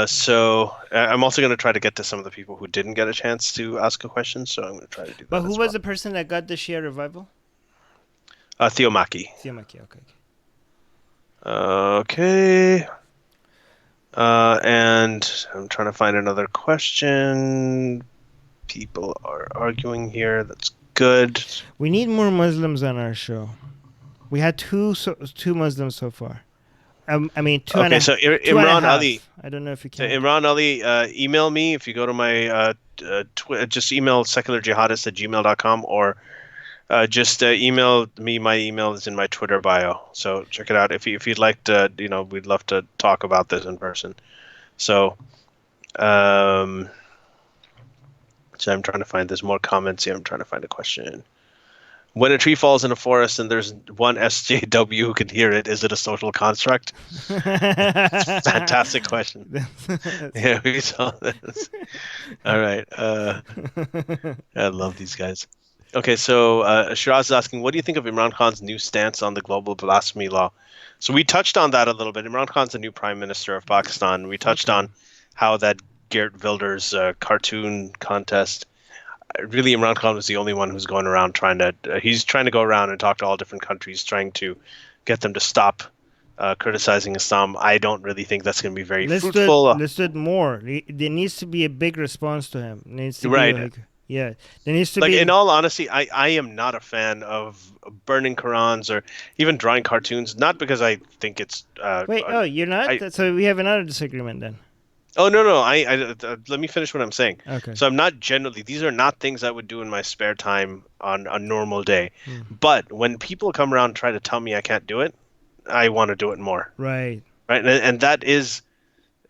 so I'm also going to try to get to some of the people who didn't get a chance to ask a question. So I'm going to try to do that. But who as was well. the person that got the Shia Revival? Theomaki. Theomaki. Okay. Okay. And I'm trying to find another question. People are arguing here. That's good. We need more Muslims on our show. We had two Muslims so far. I mean, two Okay, and a, so two and a Imran half. Ali. I don't know if you So can. Imran Ali, email me if you go to my just email secularjihadist@gmail.com or just email me. My email is in my Twitter bio. So check it out if you'd like to. We'd love to talk about this in person. So, so I'm trying to find. There's more comments here. I'm trying to find a question. When a tree falls in a forest and there's one SJW who can hear it, is it a social construct? Fantastic question. Yeah, we saw this. All right. I love these guys. Okay, so Shiraz is asking, what do you think of Imran Khan's new stance on the global blasphemy law? So we touched on that a little bit. Imran Khan's the new prime minister of Pakistan. We touched on how that Geert Wilders cartoon contest. Really, Imran Khan was the only one who's going around he's trying to go around and talk to all different countries, trying to get them to stop criticizing Islam. I don't really think that's going to be very fruitful. Let's do it more. There needs to be a big response to him. There needs to Right. be there needs to Like, be. in all honesty, I am not a fan of burning Qurans or even drawing cartoons. Not because I think it's. Wait, you're not? So we have another disagreement then. Oh no! Let me finish what I'm saying. Okay. So I'm not generally. These are not things I would do in my spare time on a normal day. But when people come around and try to tell me I can't do it, I want to do it more. Right. Right. And that is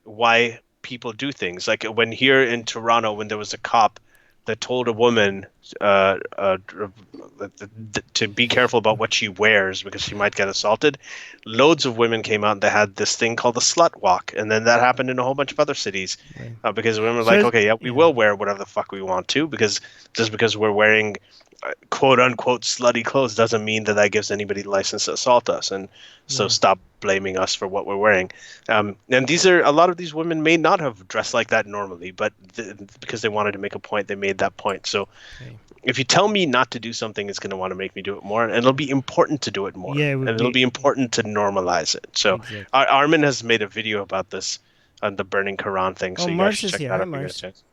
why people do things. Like when here in Toronto, when there was a cop that told a woman to be careful about what she wears because she might get assaulted. Loads of women came out and they had this thing called the slut walk, and then that happened in a whole bunch of other cities because women were like, okay, yeah, we will wear whatever the fuck we want to, because just because we're wearing quote unquote slutty clothes doesn't mean that gives anybody license to assault us, and so stop blaming us for what we're wearing. And a lot of these women may not have dressed like that normally, but because they wanted to make a point, they made that point. So if you tell me not to do something, it's going to want to make me do it more, and it'll be important to do it more, and it'll be important to normalize it. So Armin has made a video about this on the burning Quran thing, so you guys should check that out if you get a chance.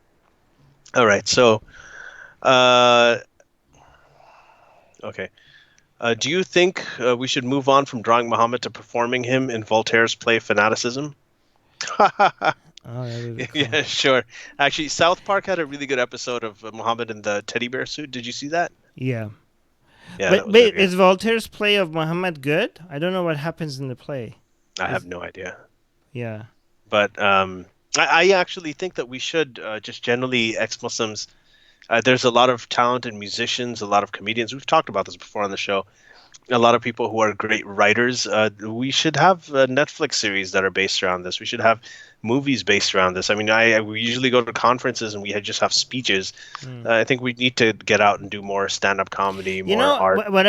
All right, so okay. Do you think we should move on from drawing Muhammad to performing him in Voltaire's play Fanaticism? Yeah, sure. Actually, South Park had a really good episode of Muhammad in the teddy bear suit. Did you see that? Yeah. Yeah. But is Voltaire's play of Muhammad good? I don't know what happens in the play. I have no idea. Yeah. But I actually think that we should just generally, ex-Muslims, there's a lot of talented musicians, a lot of comedians. We've talked about this before on the show. A lot of people who are great writers. We should have Netflix series that are based around this. We should have movies based around this. I mean, we usually go to conferences and we just have speeches. I think we need to get out and do more stand-up comedy, more art. What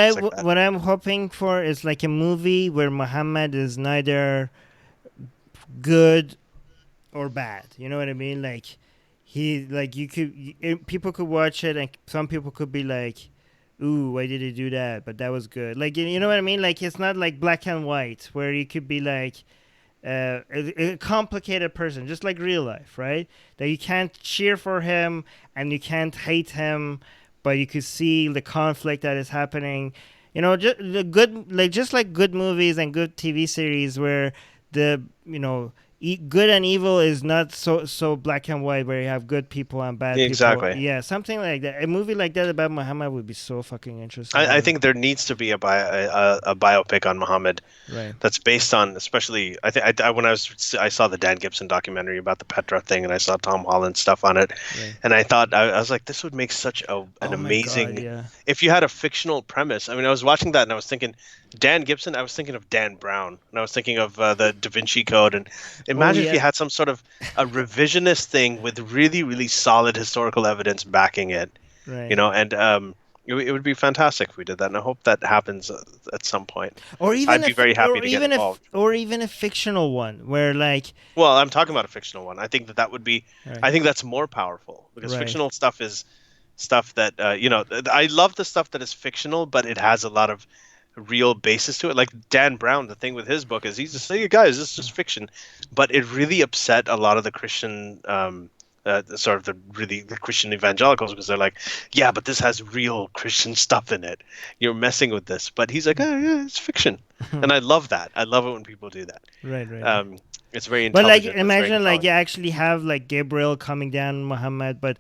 I'm hoping for is like a movie where Muhammad is neither good or bad. You know what I mean? Like people could watch it, and some people could be like, ooh, why did he do that? But that was good. Like, you know what I mean? Like, it's not like black and white where you could be like a complicated person, just like real life, right? That you can't cheer for him and you can't hate him, but you could see the conflict that is happening. You know, just like good movies and good TV series where good and evil is not so black and white where you have good people and bad people. Exactly. Yeah, something like that. A movie like that about Muhammad would be so fucking interesting. I think there needs to be a biopic on Muhammad Right, that's based on, especially when I saw the Dan Gibson documentary about the Petra thing, and I saw Tom Holland stuff on it, right. and I was like, this would make such an Oh my God, amazing, yeah. if you had a fictional premise. I mean, I was watching that and I was thinking Dan Gibson. I was thinking of Dan Brown, and I was thinking of the Da Vinci Code, and Oh imagine if you yeah, had some sort of a revisionist thing with really really solid historical evidence backing it, right. and it would be fantastic if we did that, and I hope that happens at some point. Or even I'd be very happy to get involved. or even a fictional one where like, Well, I'm talking about a fictional one. I think that would be. right, I think that's more powerful because right, fictional stuff is stuff that I love the stuff that is fictional, but it has a lot of real basis to it. Like Dan Brown, the thing with his book is he's just saying, guys, this is just fiction, but it really upset a lot of the Christian. Sort of the Christian evangelicals because they're like, yeah, but this has real Christian stuff in it. You're messing with this, but he's like, oh yeah, it's fiction, and I love that. I love it when people do that. right, right, right. Um, it's very But like, intelligent. It's very imagine like compelling. you actually have like Gabriel coming down on Muhammad, but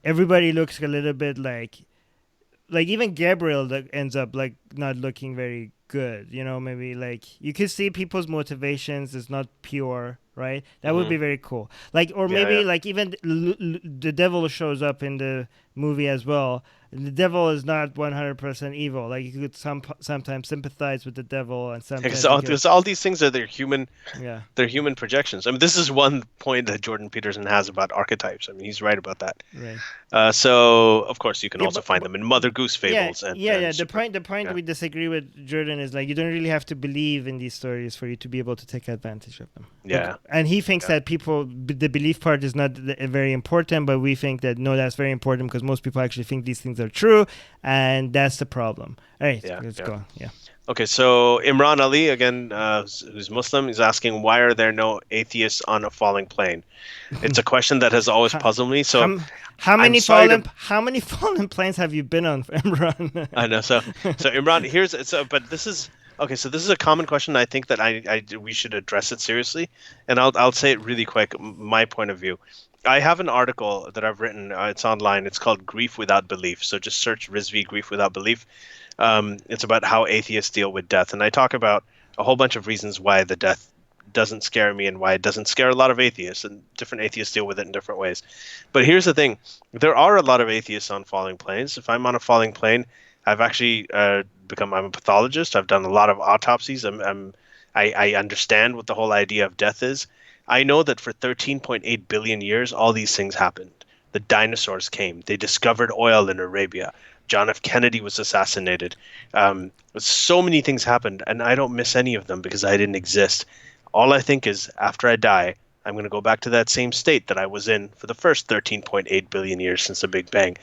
everybody looks a little bit like even Gabriel that ends up like not looking very good. Maybe like you could see people's motivations is not pure, right? That would Hmm. be very cool. Like, or Yeah, maybe yeah. like even the devil shows up in the movie as well. The devil is not 100% evil. Like you could sometimes sympathize with the devil, and Because sometimes you could, all these things are their human. yeah, They're human projections. I mean, this is one point that Jordan Peterson has about archetypes. I mean, he's right about that. right. So, of course, you can Yeah, also find them in Mother Goose yeah, fables and yeah. The super. point Yeah, we disagree with Jordan is like you don't really have to believe in these stories for you to be able to take advantage of them. Like, yeah, and he thinks yeah. that the belief part is not very important, but we think that no, that's very important because most people actually think these things are true, and that's the problem. All right, Yeah, let's yeah. go. Yeah. Okay, so Imran Ali again, who's Muslim, is asking why are there no atheists on a falling plane? It's a question that has always How, puzzled me. So how, how I'm many sorry to. fallen planes have you been on, I Imran? know. So Imran, but this is okay. So this is a common question. I think that we should address it seriously, and I'll say it really quick. My point of view. I have an article that I've written. It's online. It's called "Grief Without Belief." So just search Rizvi "Grief Without Belief." It's about how atheists deal with death, and I talk about a whole bunch of reasons why the death doesn't scare me and why it doesn't scare a lot of atheists, and different atheists deal with it in different ways. But here's the thing: there are a lot of atheists on falling planes. If I'm on a falling plane, I've actually I'm a pathologist. I've done a lot of autopsies. I understand what the whole idea of death is. I know that for 13.8 billion years, all these things happened. The dinosaurs came. They discovered oil in Arabia. John F. Kennedy was assassinated. So many things happened, and I don't miss any of them because I didn't exist. All I think is after I die, I'm going to go back to that same state that I was in for the first 13.8 billion years since the Big Bang.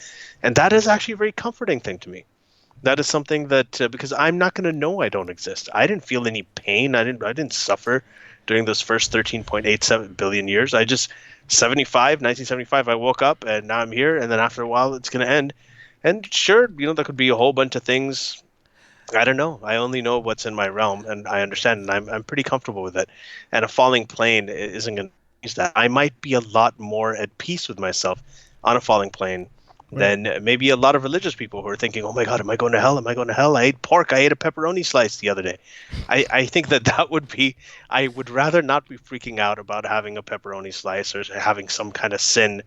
And that is actually a very comforting thing to me. That is something that because I'm not going to know I don't exist. I didn't feel any pain. I didn't suffer during those first 13.87 billion years. I just 1975 I woke up and now I'm here, and then after a while it's going to end. And sure, there could be a whole bunch of things. I don't know. I only know what's in my realm, and I understand, and I'm pretty comfortable with it. And a falling plane isn't going to use that. I might be a lot more at peace with myself on a falling plane Right. than maybe a lot of religious people who are thinking, "Oh my God, am I going to hell? Am I going to hell? I ate pork. I ate a pepperoni slice the other day." I think that would be. I would rather not be freaking out about having a pepperoni slice or having some kind of sin,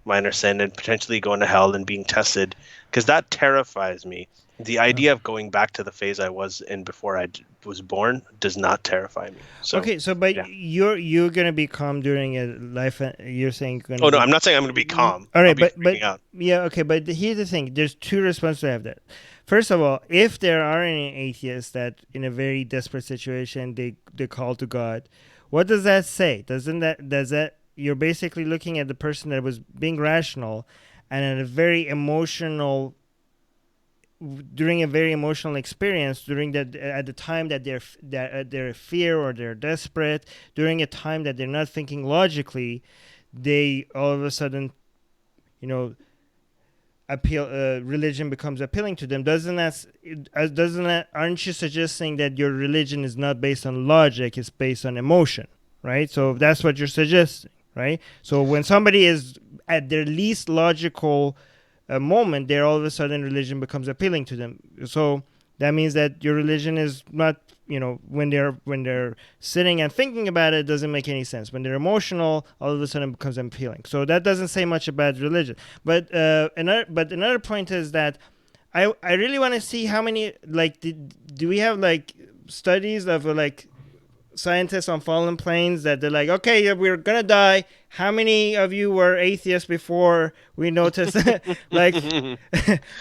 minor sin, and potentially going to hell and being tested, because that terrifies me. The idea of going back to the phase I was in before was born does not terrify me. So, Okay, so but yeah. you're gonna be calm during a life. You're saying you're gonna Oh no, be. I'm not saying I'm going to be calm. All I'll right, be but freaking out. yeah, okay, but here's the thing. There's two responses to have that. First of all, if there are any atheists that in a very desperate situation they call to God, what does that say? Does that you're basically looking at the person that was being rational, and at a very emotional during a very emotional experience during that at the time that they're fear or they're desperate during a time that they're not thinking logically, they all of a sudden, you know, appeal religion becomes appealing to them. Doesn't that aren't you suggesting that your religion is not based on logic, it's based on emotion? right? So that's what you're suggesting, right? So when somebody is at their least logical moment, there all of a sudden religion becomes appealing to them. So that means that your religion is not, when they're sitting and thinking about it, it doesn't make any sense. When they're emotional, all of a sudden it becomes appealing. So that doesn't say much about religion. But another point is that I really want to see how many, like, do we have like studies of like scientists on fallen planes that they're like, okay, yeah, we're gonna die. How many of you were atheists before we noticed? like,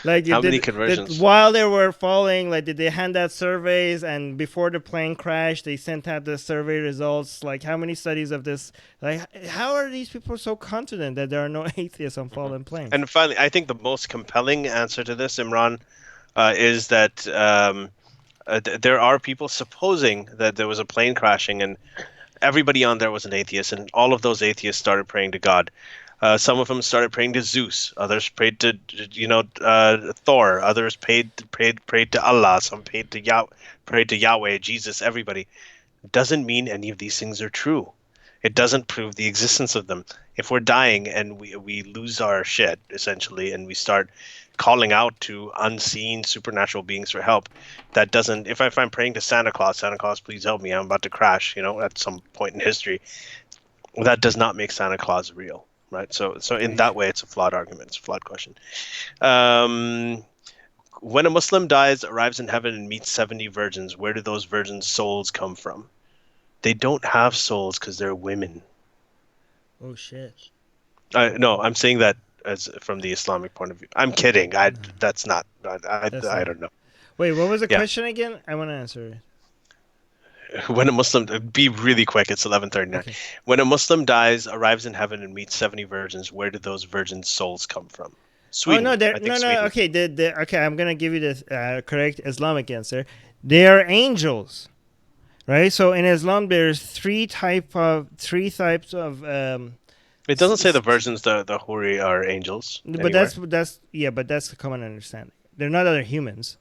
like How many did conversions? while they were falling, like, did they hand out surveys? And before the plane crashed, they sent out the survey results. Like, how many studies of this? Like, how are these people so confident that there are no atheists on fallen planes? And finally, I think the most compelling answer to this, Imran, is that there are people supposing that there was a plane crashing and everybody on there was an atheist, and all of those atheists started praying to God. Some of them started praying to Zeus. Others prayed to, Thor. Others prayed to Allah. Some prayed to Yahweh, Jesus. Everybody. Doesn't mean any of these things are true. It doesn't prove the existence of them. If we're dying and we lose our shit essentially, and we start calling out to unseen supernatural beings for help, that doesn't. If I'm praying to Santa Claus, Santa Claus, please help me, I'm about to crash, at some point in history, that does not make Santa Claus real, right? So in that way, it's a flawed argument. It's a flawed question. When a Muslim dies, arrives in heaven, and meets 70 virgins, where do those virgins' souls come from? They don't have souls because they're women. Oh shit! No, I'm saying that as from the Islamic point of view. I'm kidding. That's not. That's I not. don't know. Wait, what was the Yeah, question again? I want to answer it. when a Muslim, be really quick. It's 11:39. Okay. When a Muslim dies, arrives in heaven, and meets 70 virgins, where do those virgins' souls come from? Oh no, Sweden. they're I think no. Sweden. Okay, okay. I'm gonna give you the correct Islamic answer. They are angels, right? So in Islam, there's three types of It doesn't say the virgins, the Huri are angels but anywhere. that's yeah, but that's a common understanding. They're not other humans,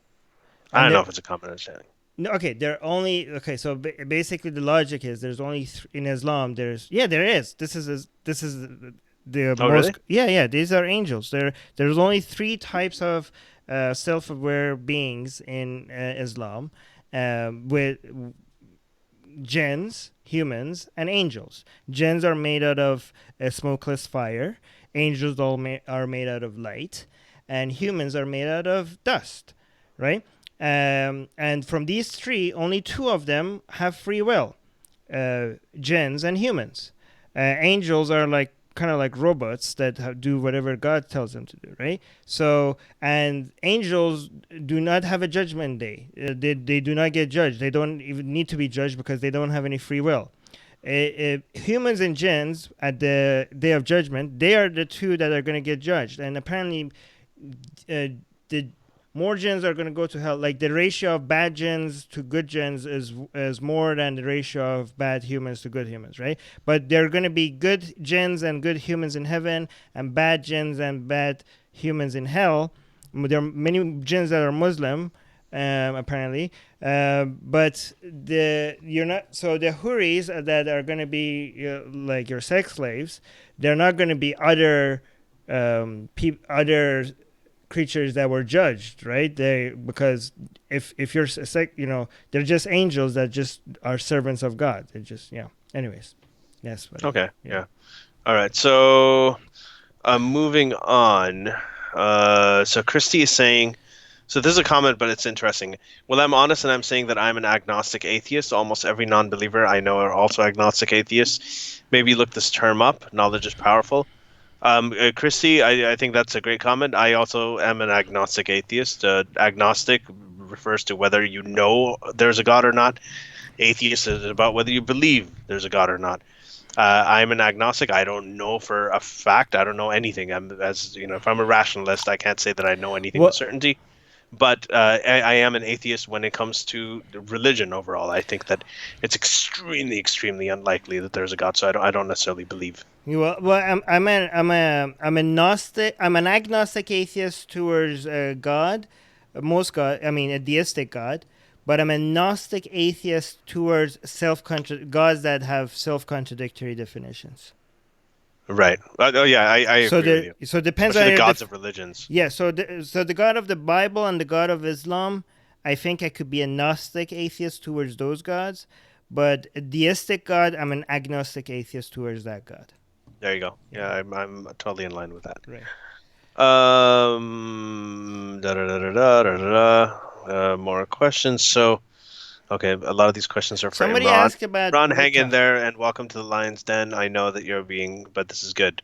I and don't know they're if it's a common understanding. no, okay. They're only okay. So basically, the logic is there's only in Islam. There is. This is the Oh, really? most yeah. These are angels. There's only three types of self-aware beings in Islam, with jinns, humans, and angels. Jinns are made out of a smokeless fire. Angels are made out of light, and humans are made out of dust, right? And from these three, only two of them have free will: jinns and humans. Angels are like kind of like robots that do whatever God tells them to do, right? So, and angels do not have a judgment day. They do not get judged. They don't even need to be judged because they don't have any free will. Humans and jinns at the day of judgment, they are the two that are going to get judged. And apparently, the more jinns are going to go to hell. Like the ratio of bad jinns to good jinns is more than the ratio of bad humans to good humans, right? But there are going to be good jinns and good humans in heaven, and bad jinns and bad humans in hell. There are many jinns that are Muslim, apparently, but you're not. So the huris that are going to be like your sex slaves, they're not going to be other creatures that were judged, right? Because if you're they're just angels that just are servants of God. They just Anyways, yes, but Okay. yeah. Yeah. All right. So, moving on. So Christy is saying, so this is a comment, but it's interesting. Well, I'm honest and I'm saying that I'm an agnostic atheist. Almost every non-believer I know are also agnostic atheists. Maybe look this term up. Knowledge is powerful. Christy, I think that's a great comment. I also am an agnostic atheist. Agnostic refers to whether you know there's a God or not. Atheist is about whether you believe there's a God or not. I'm an agnostic. I don't know for a fact. I don't know anything. If I'm a rationalist, I can't say that I know anything with Well, certainty. But I am an atheist when it comes to religion overall. I think that it's extremely, extremely unlikely that there's a God. So I don't necessarily believe. I'm a gnostic. I'm an agnostic atheist towards God, most God. I mean, a deistic God. but I'm a Gnostic atheist towards gods that have self-contradictory definitions. Right. Oh yeah, I So agree with you. it depends Especially on the your gods of religions. yeah. So the God of the Bible and the God of Islam, I think I could be a Gnostic atheist towards those gods, but a deistic God, I'm an agnostic atheist towards that God. There you go. Yeah. Yeah, I'm totally in line with that. Right. Da, da, da, da, da, da, da. More questions. So, okay, a lot of these questions are for Somebody Imran. asked about Imran, hang in Mutta. there and welcome to the Lion's Den. I know that you're being, but this is good.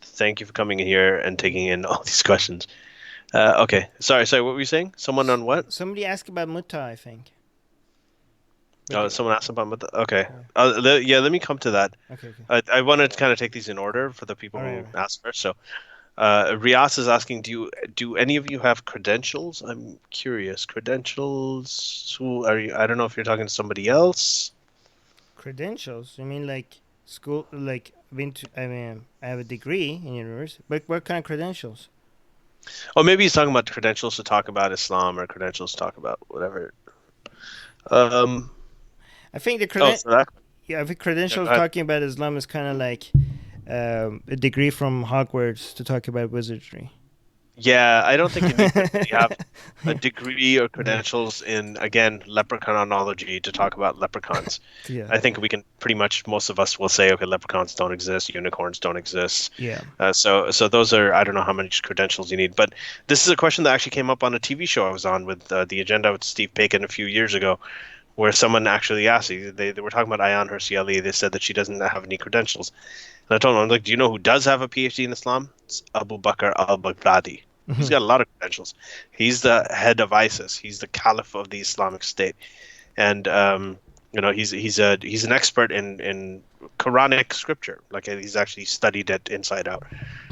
Thank you for coming in here and taking in all these questions. Okay, sorry. What were you saying? Someone on what? Somebody asked about Mutta, I think. Oh, But someone asked about what okay. yeah. Yeah, let me come to that. Okay. Okay. I want to kind of take these in order for the people All right. who All right. asked first. So, Rias is asking, do any of you have credentials? I'm curious. Credentials? Who are you? I don't know if you're talking to somebody else. Credentials? You mean like school? Like been to? I mean, I have a degree in university. But what kind of credentials? Oh, maybe he's talking about credentials to talk about Islam or credentials to talk about whatever. Um. I think Oh, so that. yeah, I think Yeah, go credentials ahead. talking about Islam is kind of like a degree from Hogwarts to talk about wizardry. Yeah, I don't think you need to really have a Yeah. degree or Yeah. credentials in, again, leprechaunology to talk about leprechauns. Yeah. I think we can pretty much, most of us will say, okay, leprechauns don't exist, unicorns don't exist. Yeah. So those are, I don't know how many credentials you need, but this is a question that actually came up on a TV show I was on with The Agenda with Steve Bacon a few years ago, where someone actually asked, they were talking about Ayan Hirsi Ali. They said that she doesn't have any credentials. And I told them, I'm like, do you know who does have a PhD in Islam? It's Abu Bakr al-Baghdadi. He's Mhm. got a lot of credentials. He's the head of ISIS. He's the caliph of the Islamic State, and he's an expert in Quranic scripture. Like he's actually studied it inside out.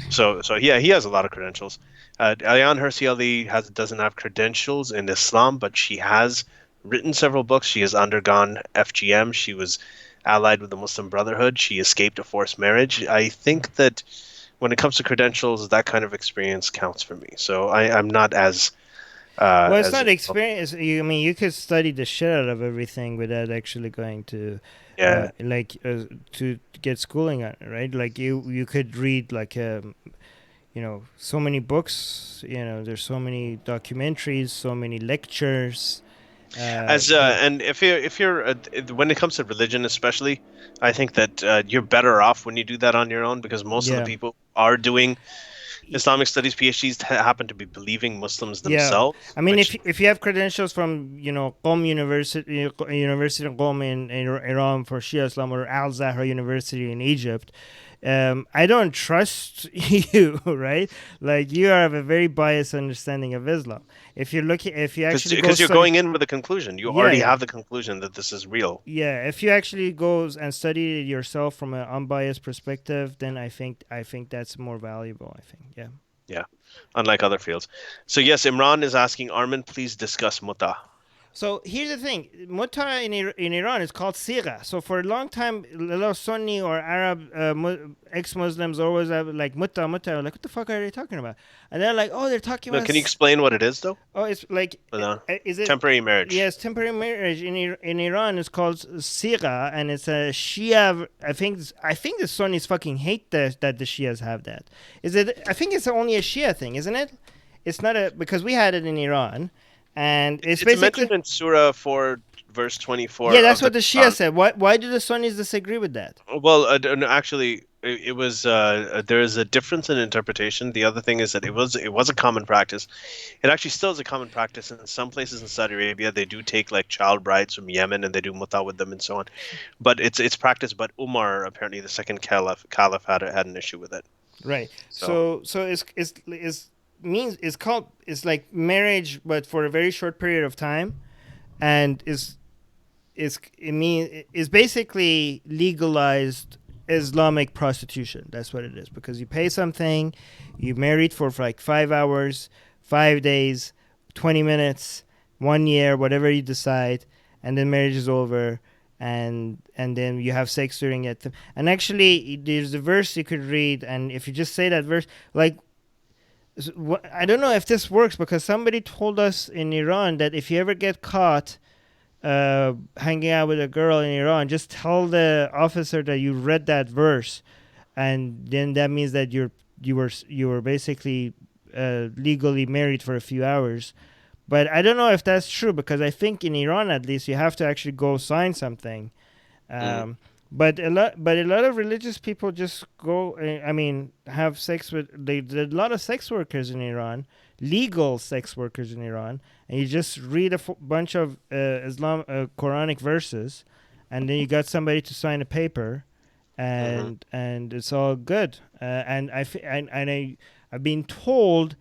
So yeah, he has a lot of credentials. Ayan Hirsi Ali doesn't have credentials in Islam, but she has written several books. She has undergone FGM. She was allied with the Muslim Brotherhood. She escaped a forced marriage. I think that when it comes to credentials, that kind of experience counts for me. So I'm not Well, it's as not experience. I mean, you could study the shit out of everything without actually going to, yeah. to get schooling on it, right? Like you could read like so many books. There's so many documentaries, so many lectures. As and if you're when it comes to religion, especially, I think that you're better off when you do that on your own because most of the Yeah. people are doing Islamic studies PhDs happen to be believing Muslims Yeah, themselves, I mean, which if you have credentials from Qom University of Qom in Iran for Shia Islam or Al Zahra University in Egypt, I don't trust you, right? Like you have a very biased understanding of Islam. If you actually go because you're study, going in with a conclusion. You yeah, already yeah, have the conclusion that this is real. yeah. If you actually goes and study it yourself from an unbiased perspective, then I think that's more valuable. I think, yeah. Yeah, unlike other fields. So yes, Imran is asking Armin, please discuss muta. So here's the thing: Mutta in Iran is called Siga. So for a long time, a lot of Sunni or Arab ex-Muslims always have like Mutta, Mutta. Like, what the fuck are they talking about? And they're like, oh, they're talking No, about. can you explain what it is though? Oh, it's like, No. is it? Temporary marriage. Yes, temporary marriage in Iran is called Siga, and it's a Shia. I think the Sunnis fucking hate that the Shias have that. Is it? I think it's only a Shia thing, isn't it? It's not because we had it in Iran. And it's It's basically mentioned in Surah 4, verse 24 yeah, that's of the what the Shia Quran. said. Why do the Sunnis disagree with that? Well, no, actually, it was there is a difference in interpretation. The other thing is that it was a common practice. It actually still is a common practice in some places in Saudi Arabia. They do take like child brides from Yemen and they do muta with them and so on. But it's practiced. But Umar, apparently the second caliph had an issue with it. Right. So So it's like marriage, but for a very short period of time, and is basically legalized Islamic prostitution. That's what it is because you pay something, you married for like 5 hours, 5 days, 20 minutes, 1 year, whatever you decide, and then marriage is over, and then you have sex during it. And actually, there's a verse you could read, and if you just say that verse, like I don't know if this works because somebody told us in Iran that if you ever get caught hanging out with a girl in Iran, just tell the officer that you read that verse, and then that means that you were basically legally married for a few hours. But I don't know if that's true, because I think in Iran, at least, you have to actually go sign something. Mm. But a lot of religious people just go. I mean, have sex with. There's a lot of sex workers in Iran, legal sex workers in Iran, and you just read a bunch of Quranic verses, and then you got somebody to sign a paper, Hmm. and it's all good. And I've been told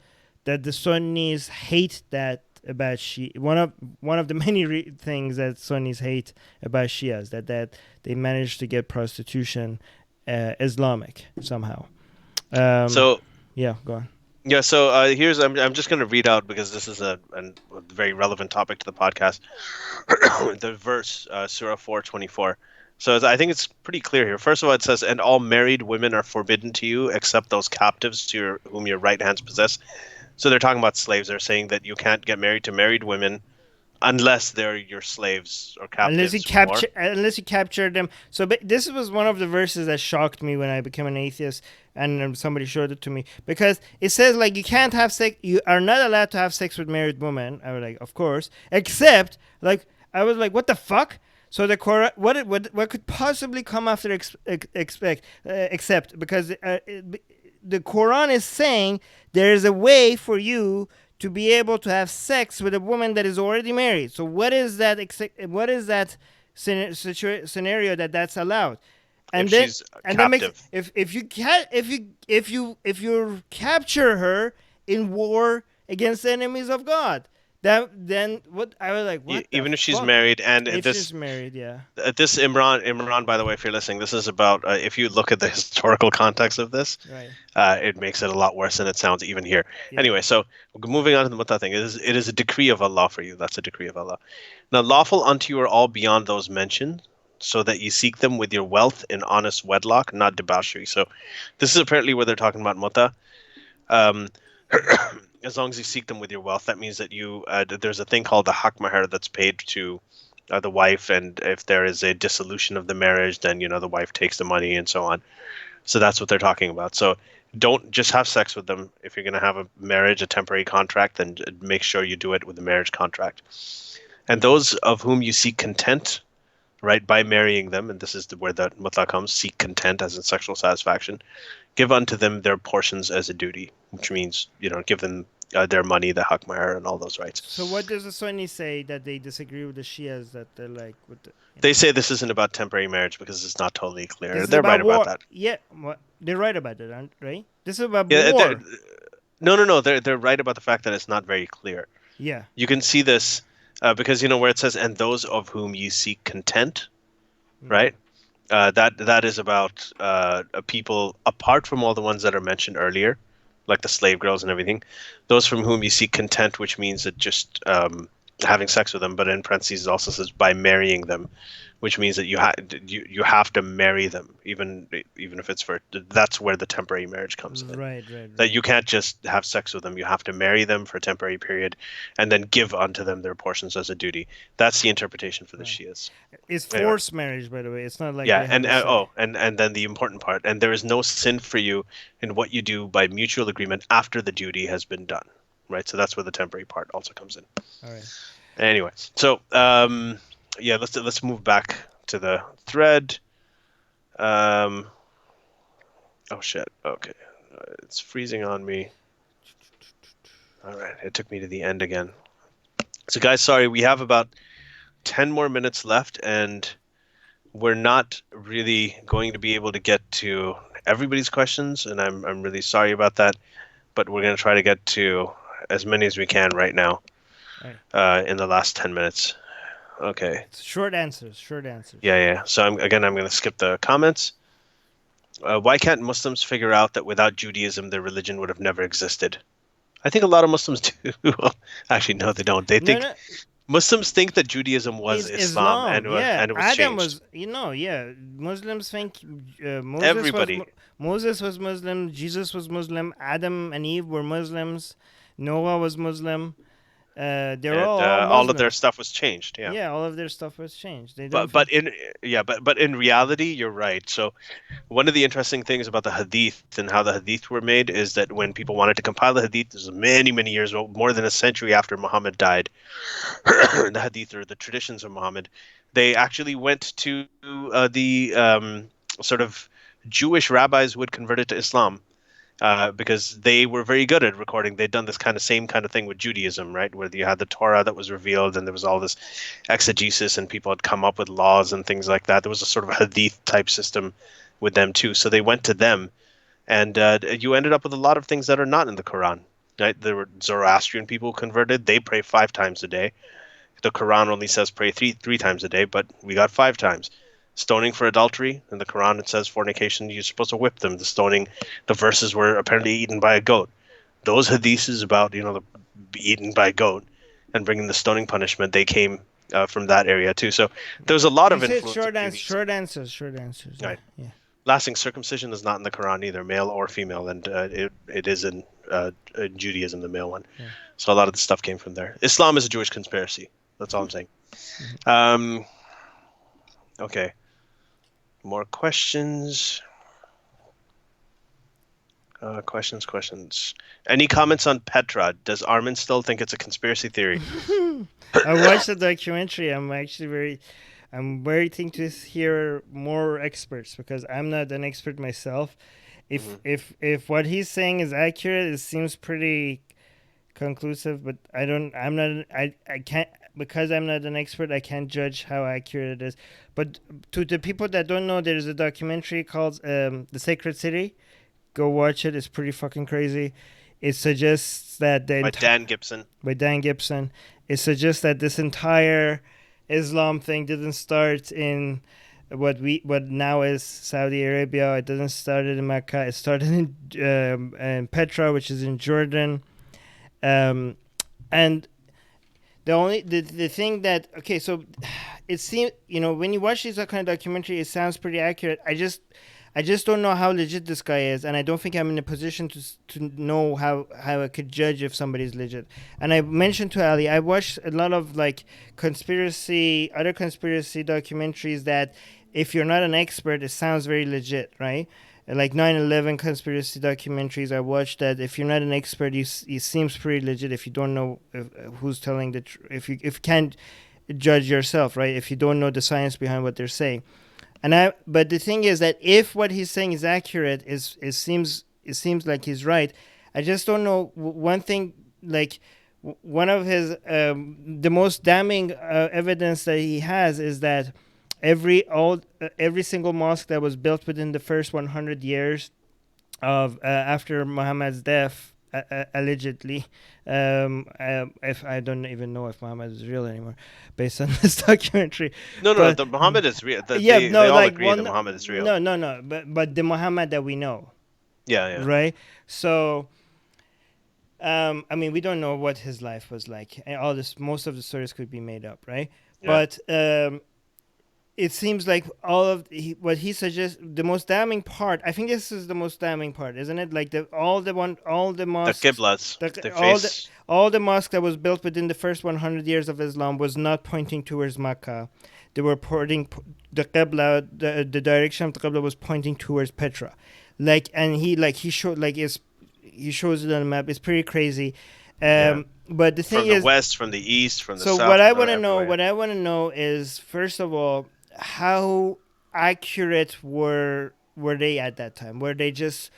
that the Sunnis hate that about Shia. One of the many things that Sunnis hate about Shias, that they managed to get prostitution Islamic somehow. Um, So yeah, go on. yeah, so here's I'm just going to read out because this is a very relevant topic to the podcast. The verse, Surah 4:24. So I think it's pretty clear here. First of all, it says, "And all married women are forbidden to you, except those captives whom your right hands possess." So they're talking about slaves. They're saying that you can't get married to married women unless they're your slaves or captives from war. Unless you capture them. So this was one of the verses that shocked me when I became an atheist, and somebody showed it to me, because it says like you can't have sex. You are not allowed to have sex with married women. I was like, of course, except like I was like, what the fuck? So the Quran, what could possibly come after except, because the Quran is saying there is a way for you to be able to have sex with a woman that is already married. So what is that? What is that scenario that's allowed? If And then she's that makes, captive. if you capture her in war against the enemies of God, then what? I was like, what the Even if she's fuck? married, and If this she's married, yeah. this Imran, by the way, if you're listening, this is about if you look at the historical context of this, Right. it makes it a lot worse than it sounds even here. Yeah. Anyway, so moving on to the Mutta thing, it is a decree of Allah for you. That's a decree of Allah. Now, lawful unto you are all beyond those mentioned, so that you seek them with your wealth in honest wedlock, not debauchery. So, this is apparently where they're talking about Mutta. Um, as long as you seek them with your wealth, that means that there's a thing called the hak mahar that's paid to the wife, and if there is a dissolution of the marriage, then the wife takes the money and so on. So that's what they're talking about. So don't just have sex with them. If you're going to have a marriage, a temporary contract, then make sure you do it with a marriage contract. And those of whom you seek content, right, by marrying them, and this is where the mutla comes, seek content as in sexual satisfaction, give unto them their portions as a duty, which means, give them their money, the hak mahar, and all those rights. So what does the Sunni say that they disagree with the Shias, that they're like with the, They say this isn't about temporary marriage because it's not totally this clear. is They're right about about war. that. Yeah, they're right about it, aren't right? This is about Yeah, war. no, no, no. They're right about the fact that it's not very clear. Yeah. You can see this because where it says, "And those of whom you seek content," Mm. right? That is about people apart from all the ones that are mentioned earlier, like the slave girls and everything. Those from whom you seek content, which means that just having sex with them, but in parentheses it also says by marrying them, which means that you have to marry them, even if it's for that's where the temporary marriage comes in. Right, right, That right. you can't just have sex with them; you have to marry them for a temporary period, and then give unto them their portions as a duty. That's the interpretation for the Right. Shias. It's Anyway. forced marriage, by the way. It's not like Yeah, they have and a say. and then the important part, and there is no sin for you in what you do by mutual agreement after the duty has been done, right? So that's where the temporary part also comes in. All right. Anyway, so yeah, let's move back to the thread. Um, oh shit. Okay, it's freezing on me. All right, it took me to the end again. So guys, sorry, we have about 10 more minutes left, and we're not really going to be able to get to everybody's questions, and I'm really sorry about that. But we're going to try to get to as many as we can right now All right. in the last 10 minutes. Okay. It's short answers. Short answers. Yeah, yeah. So I'm going to skip the comments. Why can't Muslims figure out that without Judaism, their religion would have never existed? I think a lot of Muslims do. Actually, no, they don't. They No, think no. Muslims think that Judaism was Is Islam Islam? Yeah, and it was Adam changed. was. Yeah. Muslims think Everybody. Moses was Muslim. Jesus was Muslim. Adam and Eve were Muslims. Noah was Muslim. They're and all all of their Muslims. stuff was changed. Yeah. Yeah, all of their stuff was changed. They don't. But in yeah, but in reality, you're right. So one of the interesting things about the Hadith and how the Hadith were made is that when people wanted to compile the Hadith, this was many, many years, well, more than a century after Muhammad died, the Hadith or the traditions of Muhammad, they actually went to the sort of Jewish rabbis who had converted to Islam because they were very good at recording. They'd done this kind of same kind of thing with Judaism, right? Where you had the Torah that was revealed, and there was all this exegesis, and people had come up with laws and things like that. There was a sort of Hadith type system with them too. So they went to them, and you ended up with a lot of things that are not in the Quran. Right? There were Zoroastrian people converted. They pray 5 times a day. The Quran only says pray three times a day, but we got 5 times. Stoning for adultery in the Quran, it says fornication, you're supposed to whip them. The stoning, the verses were apparently eaten by a goat. Those hadiths about the eaten by a goat and bringing the stoning punishment, they came from that area too. So there's a lot You of said influence of short answers. Yeah, right. yeah. Lasting circumcision is not in the Quran either, male or female, and it is in Judaism, the male one. Yeah. So a lot of the stuff came from there. Islam is a Jewish conspiracy. That's all I'm saying. Okay. More questions. Questions. Any comments on Petra? Does Armin still think it's a conspiracy theory? I watched the documentary. I'm waiting to hear more experts because I'm not an expert myself. If what he's saying is accurate, it seems pretty conclusive. But I can't, because I'm not an expert. I can't judge how accurate it is. But to the people that don't know, there's a documentary called "The Sacred City." Go watch it. It's pretty fucking crazy. It suggests that By Dan Gibson. by Dan Gibson. It suggests that this entire Islam thing didn't start in what now is Saudi Arabia. It didn't start in Mecca. It started in Petra, which is in Jordan. And the thing that, okay, so it seems, when you watch this kind of documentary, it sounds pretty accurate. I just don't know how legit this guy is, and I don't think I'm in a position to know how I could judge if somebody's legit. And I mentioned to Ali, I watched a lot of other conspiracy documentaries that if you're not an expert, it sounds very legit, right? Like 9/11 conspiracy documentaries, I watched that. If you're not an expert, it seems pretty legit. If you don't know who's telling the truth, if you can't judge yourself, right? If you don't know the science behind what they're saying. But the thing is that if what he's saying is accurate, it seems like he's right. I just don't know. One thing, one of his the most damning evidence that he has is that every single mosque that was built within the first 100 years of after Muhammad's death, allegedly, if I don't even know if Muhammad is real anymore, based on this documentary. No, But the Muhammad is real. yeah, They no, all agree that Muhammad is real. no, but the Muhammad that we know, Yeah. right? So, I mean, we don't know what his life was like, and most of the stories could be made up, right? Yeah. But it seems like what he suggests, the most damning part. I think this is the most damning part, isn't it? Like all the mosques, The Qiblas. They face. all the mosques that was built within the first 100 years of Islam was not pointing towards Mecca. They were pointing the Qibla, the direction of the Qibla was pointing towards Petra. He shows it on the map. It's pretty crazy. But the thing From the is, west, from the east, from the so south. what I want to know is, first of all, how accurate were they at that time? Were they just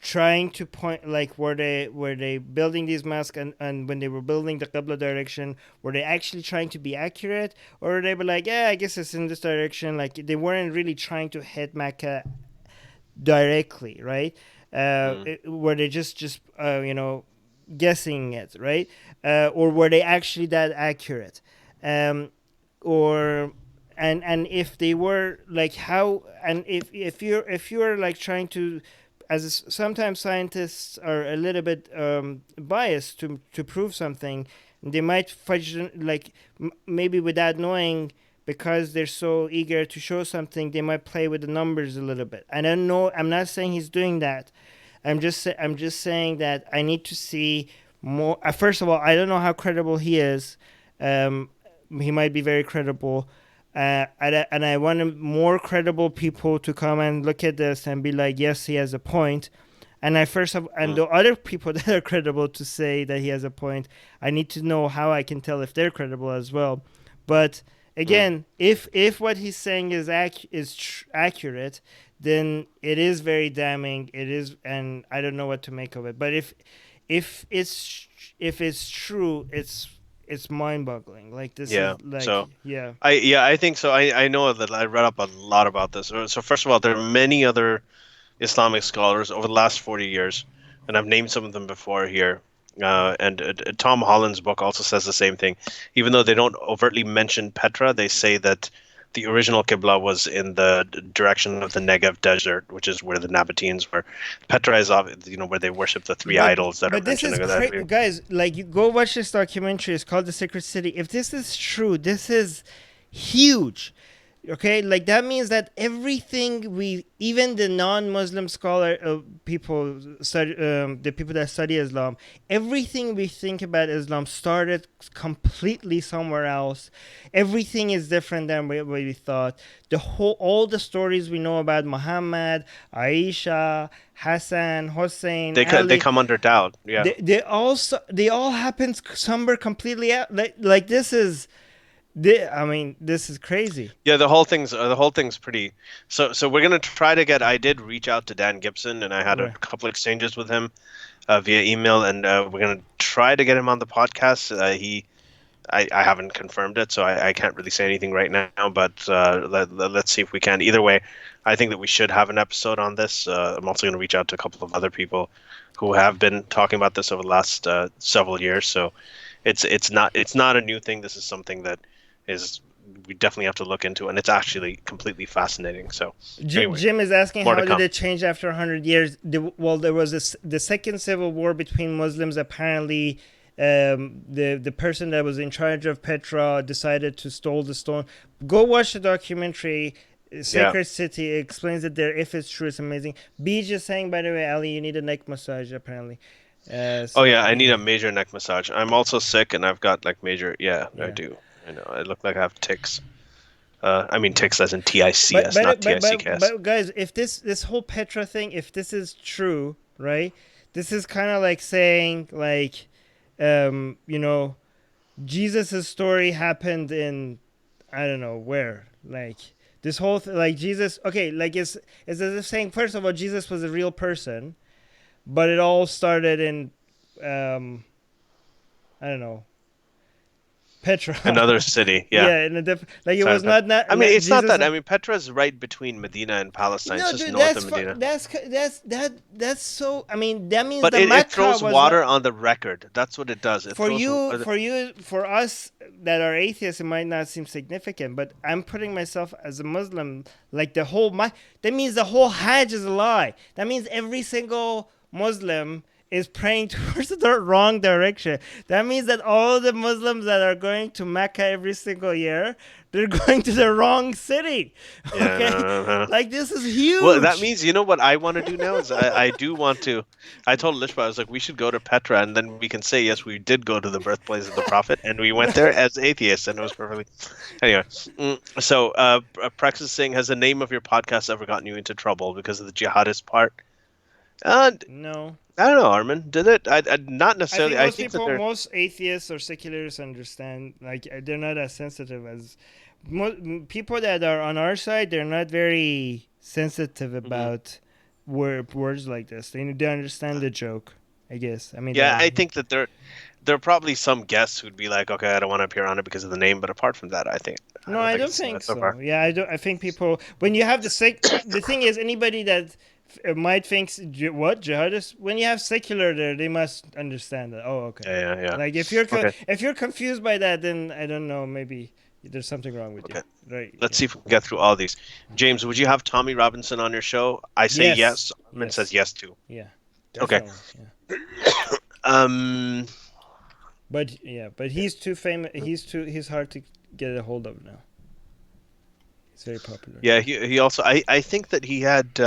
trying to point, were they building these mosques, and when they were building the Qibla direction, were they actually trying to be accurate, or they were like, yeah, I guess it's in this direction? Like, they weren't really trying to hit Mecca directly, right? Were they just guessing it, right? Or were they actually that accurate? Or and if they were, how, and if you're trying to, as sometimes scientists are a little bit biased to prove something, they might fudge, maybe without knowing, because they're so eager to show something, they might play with the numbers a little bit. I don't know. I'm not saying he's doing that. I'm just saying that I need to see more. First of all, I don't know how credible he is. Um, he might be very credible. And I want more credible people to come and look at this and be like, yes, he has a point. And Mm, the other people that are credible to say that he has a point, I need to know how I can tell if they're credible as well. But mm. again, if what he's saying is accurate, then it is very damning. It is, and I don't know what to make of it. But if it's if it's true, it's mind-boggling. Like this Yeah. is like, So yeah, I think so. I know that I read up a lot about this. So first of all, there are many other Islamic scholars over the last 40 years, and I've named some of them before here. And Tom Holland's book also says the same thing. Even though they don't overtly mention Petra, they say that the original Qibla was in the direction of the Negev desert, which is where the Nabateans were. Petra is, where they worship the three but idols that are this mentioned is in that. guys. Like, you go watch this documentary. It's called The Secret City. If this is true, this is huge. Okay, like that means that everything even the non-Muslim scholar people study, the people that study Islam, everything we think about Islam started completely somewhere else. Everything is different than what we thought. All the stories we know about Muhammad, Aisha, Hassan, Hussein, They Ali, come under doubt. Yeah. they all happen somewhere completely out. This is. I mean, this is crazy. Yeah, the whole thing's pretty. So we're gonna try to get. I did reach out to Dan Gibson, and I had a Right. couple exchanges with him via email, and we're gonna try to get him on the podcast. I haven't confirmed it, so I can't really say anything right now. But let's see if we can. Either way, I think that we should have an episode on this. I'm also gonna reach out to a couple of other people who have been talking about this over the last several years. So it's not a new thing. This is something that is we definitely have to look into, and it's actually completely fascinating. So anyway, Jim is asking more to how did come. it change after 100 years? Well, there was the second civil war between Muslims. Apparently, the person that was in charge of Petra decided to stole the stone. Go watch the documentary. Yeah. Sacred City explains it there. If it's true, it's amazing. B just saying, by the way, Ali, you need a neck massage apparently. Oh So yeah, I need yeah, a major neck massage. I'm also sick, and I've got like major. Yeah, I yeah. do. I know. I look like I have ticks. I mean ticks as in TICS, not TICKS. Guys, if this whole Petra thing, if this is true, right? This is kind of like saying like, you know, Jesus' story happened in, I don't know where. Like this whole like Jesus. Okay, like it's as if saying, first of all, Jesus was a real person, but it all started in, I don't know, Petra. Another city. Yeah. Yeah, in a different, like it Sorry, was I mean, it's not Jesus. that. I mean, Petra's right between Medina and Palestine. It's No, just dude, north of Medina. that's so. I mean, that means But the it Mecca throws was not water on the record. That's what it does. It for throws. you. For us that are atheists, it might not seem significant. But I'm putting myself as a Muslim. Like that means the whole Hajj is a lie. That means every single Muslim is praying towards the wrong direction. That means that all the Muslims that are going to Mecca every single year, they're going to the wrong city. Yeah, Okay, no, no, no. like this is Well, that huge. means you know what I want to do now is I do want to. I told Lishba I was like we should go to Petra and then we can say yes we did go to the birthplace of the Prophet and we went there as atheists and it was perfectly. Anyway, so Prex is saying has the name of your podcast ever gotten you into trouble because of the jihadist part? Uh, No. I don't know, Armin. Did it? Not I think necessarily. I think that they're. most atheists or secularists understand. Like they're not as sensitive as people that are on our side. They're not very sensitive Mhm. about words like this. They understand the joke. I guess. I mean, Yeah, I think that there are probably some guests who'd be like, okay, I don't want to appear on it because of the name, but apart from that, I no, don't I think don't it's think so far. so. Yeah, I don't. I think people when you have the thing is anybody that might think what jihadist when you have secular there, they must understand that. Oh, okay. Yeah, yeah, yeah. Like Okay, if you're confused by that, then I don't know. Maybe there's something wrong with you, okay. right? Let's Yeah. see if we can get through all these. James, would you have Tommy Robinson on your show? I say Yes. yes. Armin says Yes. yes too. Yeah. Okay. Definitely. Yeah. Um. But yeah, but he's too famous. He's hard to get a hold of now. He's very popular. Yeah. He also. I think that he had.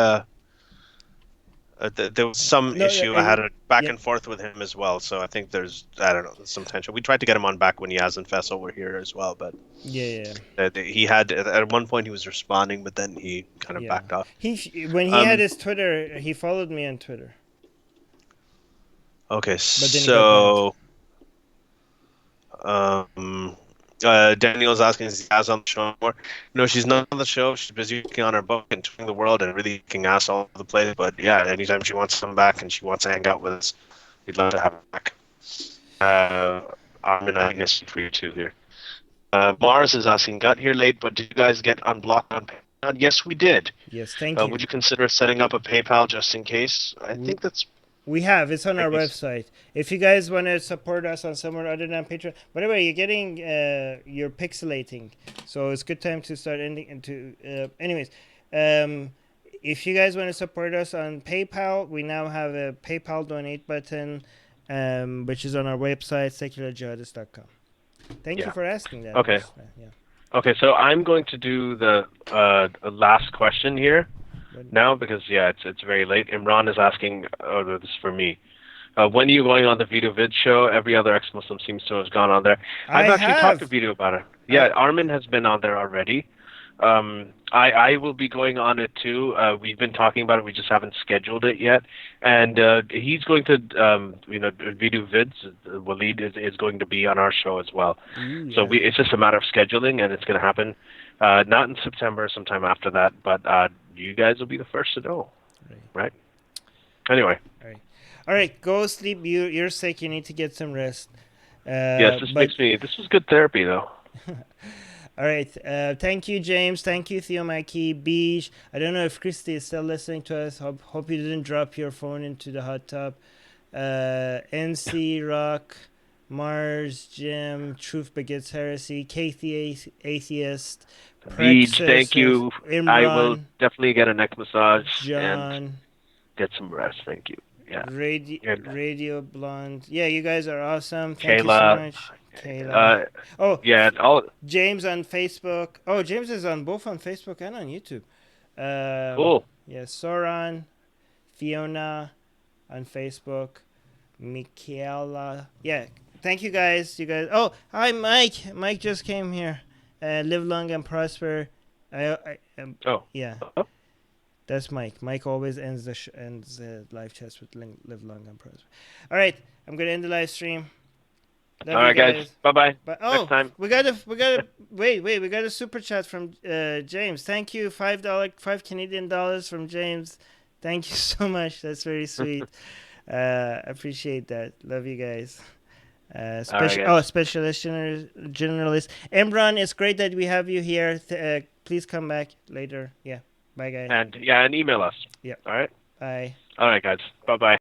There was some No, issue. I had a back yeah, and forth with him as well, so I think there's, I don't know, some tension. We tried to get him on back when Yaz and Faisal were here as well, but yeah, he had at one point he was responding, but then he kind of yeah. backed off. When he had Um, his Twitter, he followed me on Twitter, okay, but then he got banned. so um, Daniel's asking, is Yaz on the show anymore? No, she's not on the show. She's busy working on her book and touring the world and really kicking ass all over the place. But yeah, anytime she wants to come back and she wants to hang out with us, we'd love to have her back. Uh, Armin, I guess for you too here. Mars is asking, got here late, but did you guys get unblocked on PayPal? Yes, we did. Yes, thank you. Would you consider setting up a PayPal just in case? I W- think that's We have. It's on our pretty. website. If you guys want to support us on somewhere other than Patreon. By the way, you're getting you're pixelating, so it's good time to start ending into. Anyways, if you guys want to support us on PayPal, we now have a PayPal donate button, which is on our website secularjihadist.com. Thank you Yeah. for asking that. Okay. Yeah. Okay, so I'm going to do the last question here But now because yeah, it's very late. Imran is asking, oh, this is for me. When are you going on the Video Vid show? Every other ex-Muslim seems to have gone on there. I I've actually talked to have. Video about it. Yeah, Armin has been on there already. I will be going on it too. We've been talking about it. We just haven't scheduled it yet. And he's going to, Video Vids. Waleed is going to be on our show as well. Ooh, So yeah. it's just a matter of scheduling, and it's going to happen not in September, sometime after that. But you guys will be the first to know, right? Anyway. All right, go sleep. You're sick. You need to get some rest. Yes, this was good therapy though. All right. Thank you, James. Thank you, Theo Mikey, Beach. I don't know if Christy is still listening to us. Hope you didn't drop your phone into the hot tub. NC Rock, Mars, Jim, Truth Begets Heresy, Kathy Atheist, Beach, Praxis, thank you. I will Imran, definitely get a neck massage and John, get some rest. Thank you. Yeah. And Radio Blonde. Yeah, you guys are awesome. Thank you so Kayla. much. Kayla. Oh, Yeah. All James on Facebook. Oh, James is on both on Facebook and on YouTube. cool. Yeah, Soran, Fiona on Facebook, Michaela. Yeah, thank you guys. You guys. Oh, hi, Mike. Mike just came here. Live long and prosper. Oh. Yeah. Oh. That's Mike. Mike always ends the live chats with live long and prosper. All right, I'm gonna end the live stream. Love All you right, guys. Bye bye. Next time. we got a wait. We got a super chat from James. Thank you, $5 Canadian dollars from James. Thank you so much. That's very sweet. Appreciate that. Love you guys. Specialist generalist Imran. It's great that we have you here. Please come back later. Yeah. Bye, guys. And email us. Yeah. All right. Bye. All right, guys. Bye bye.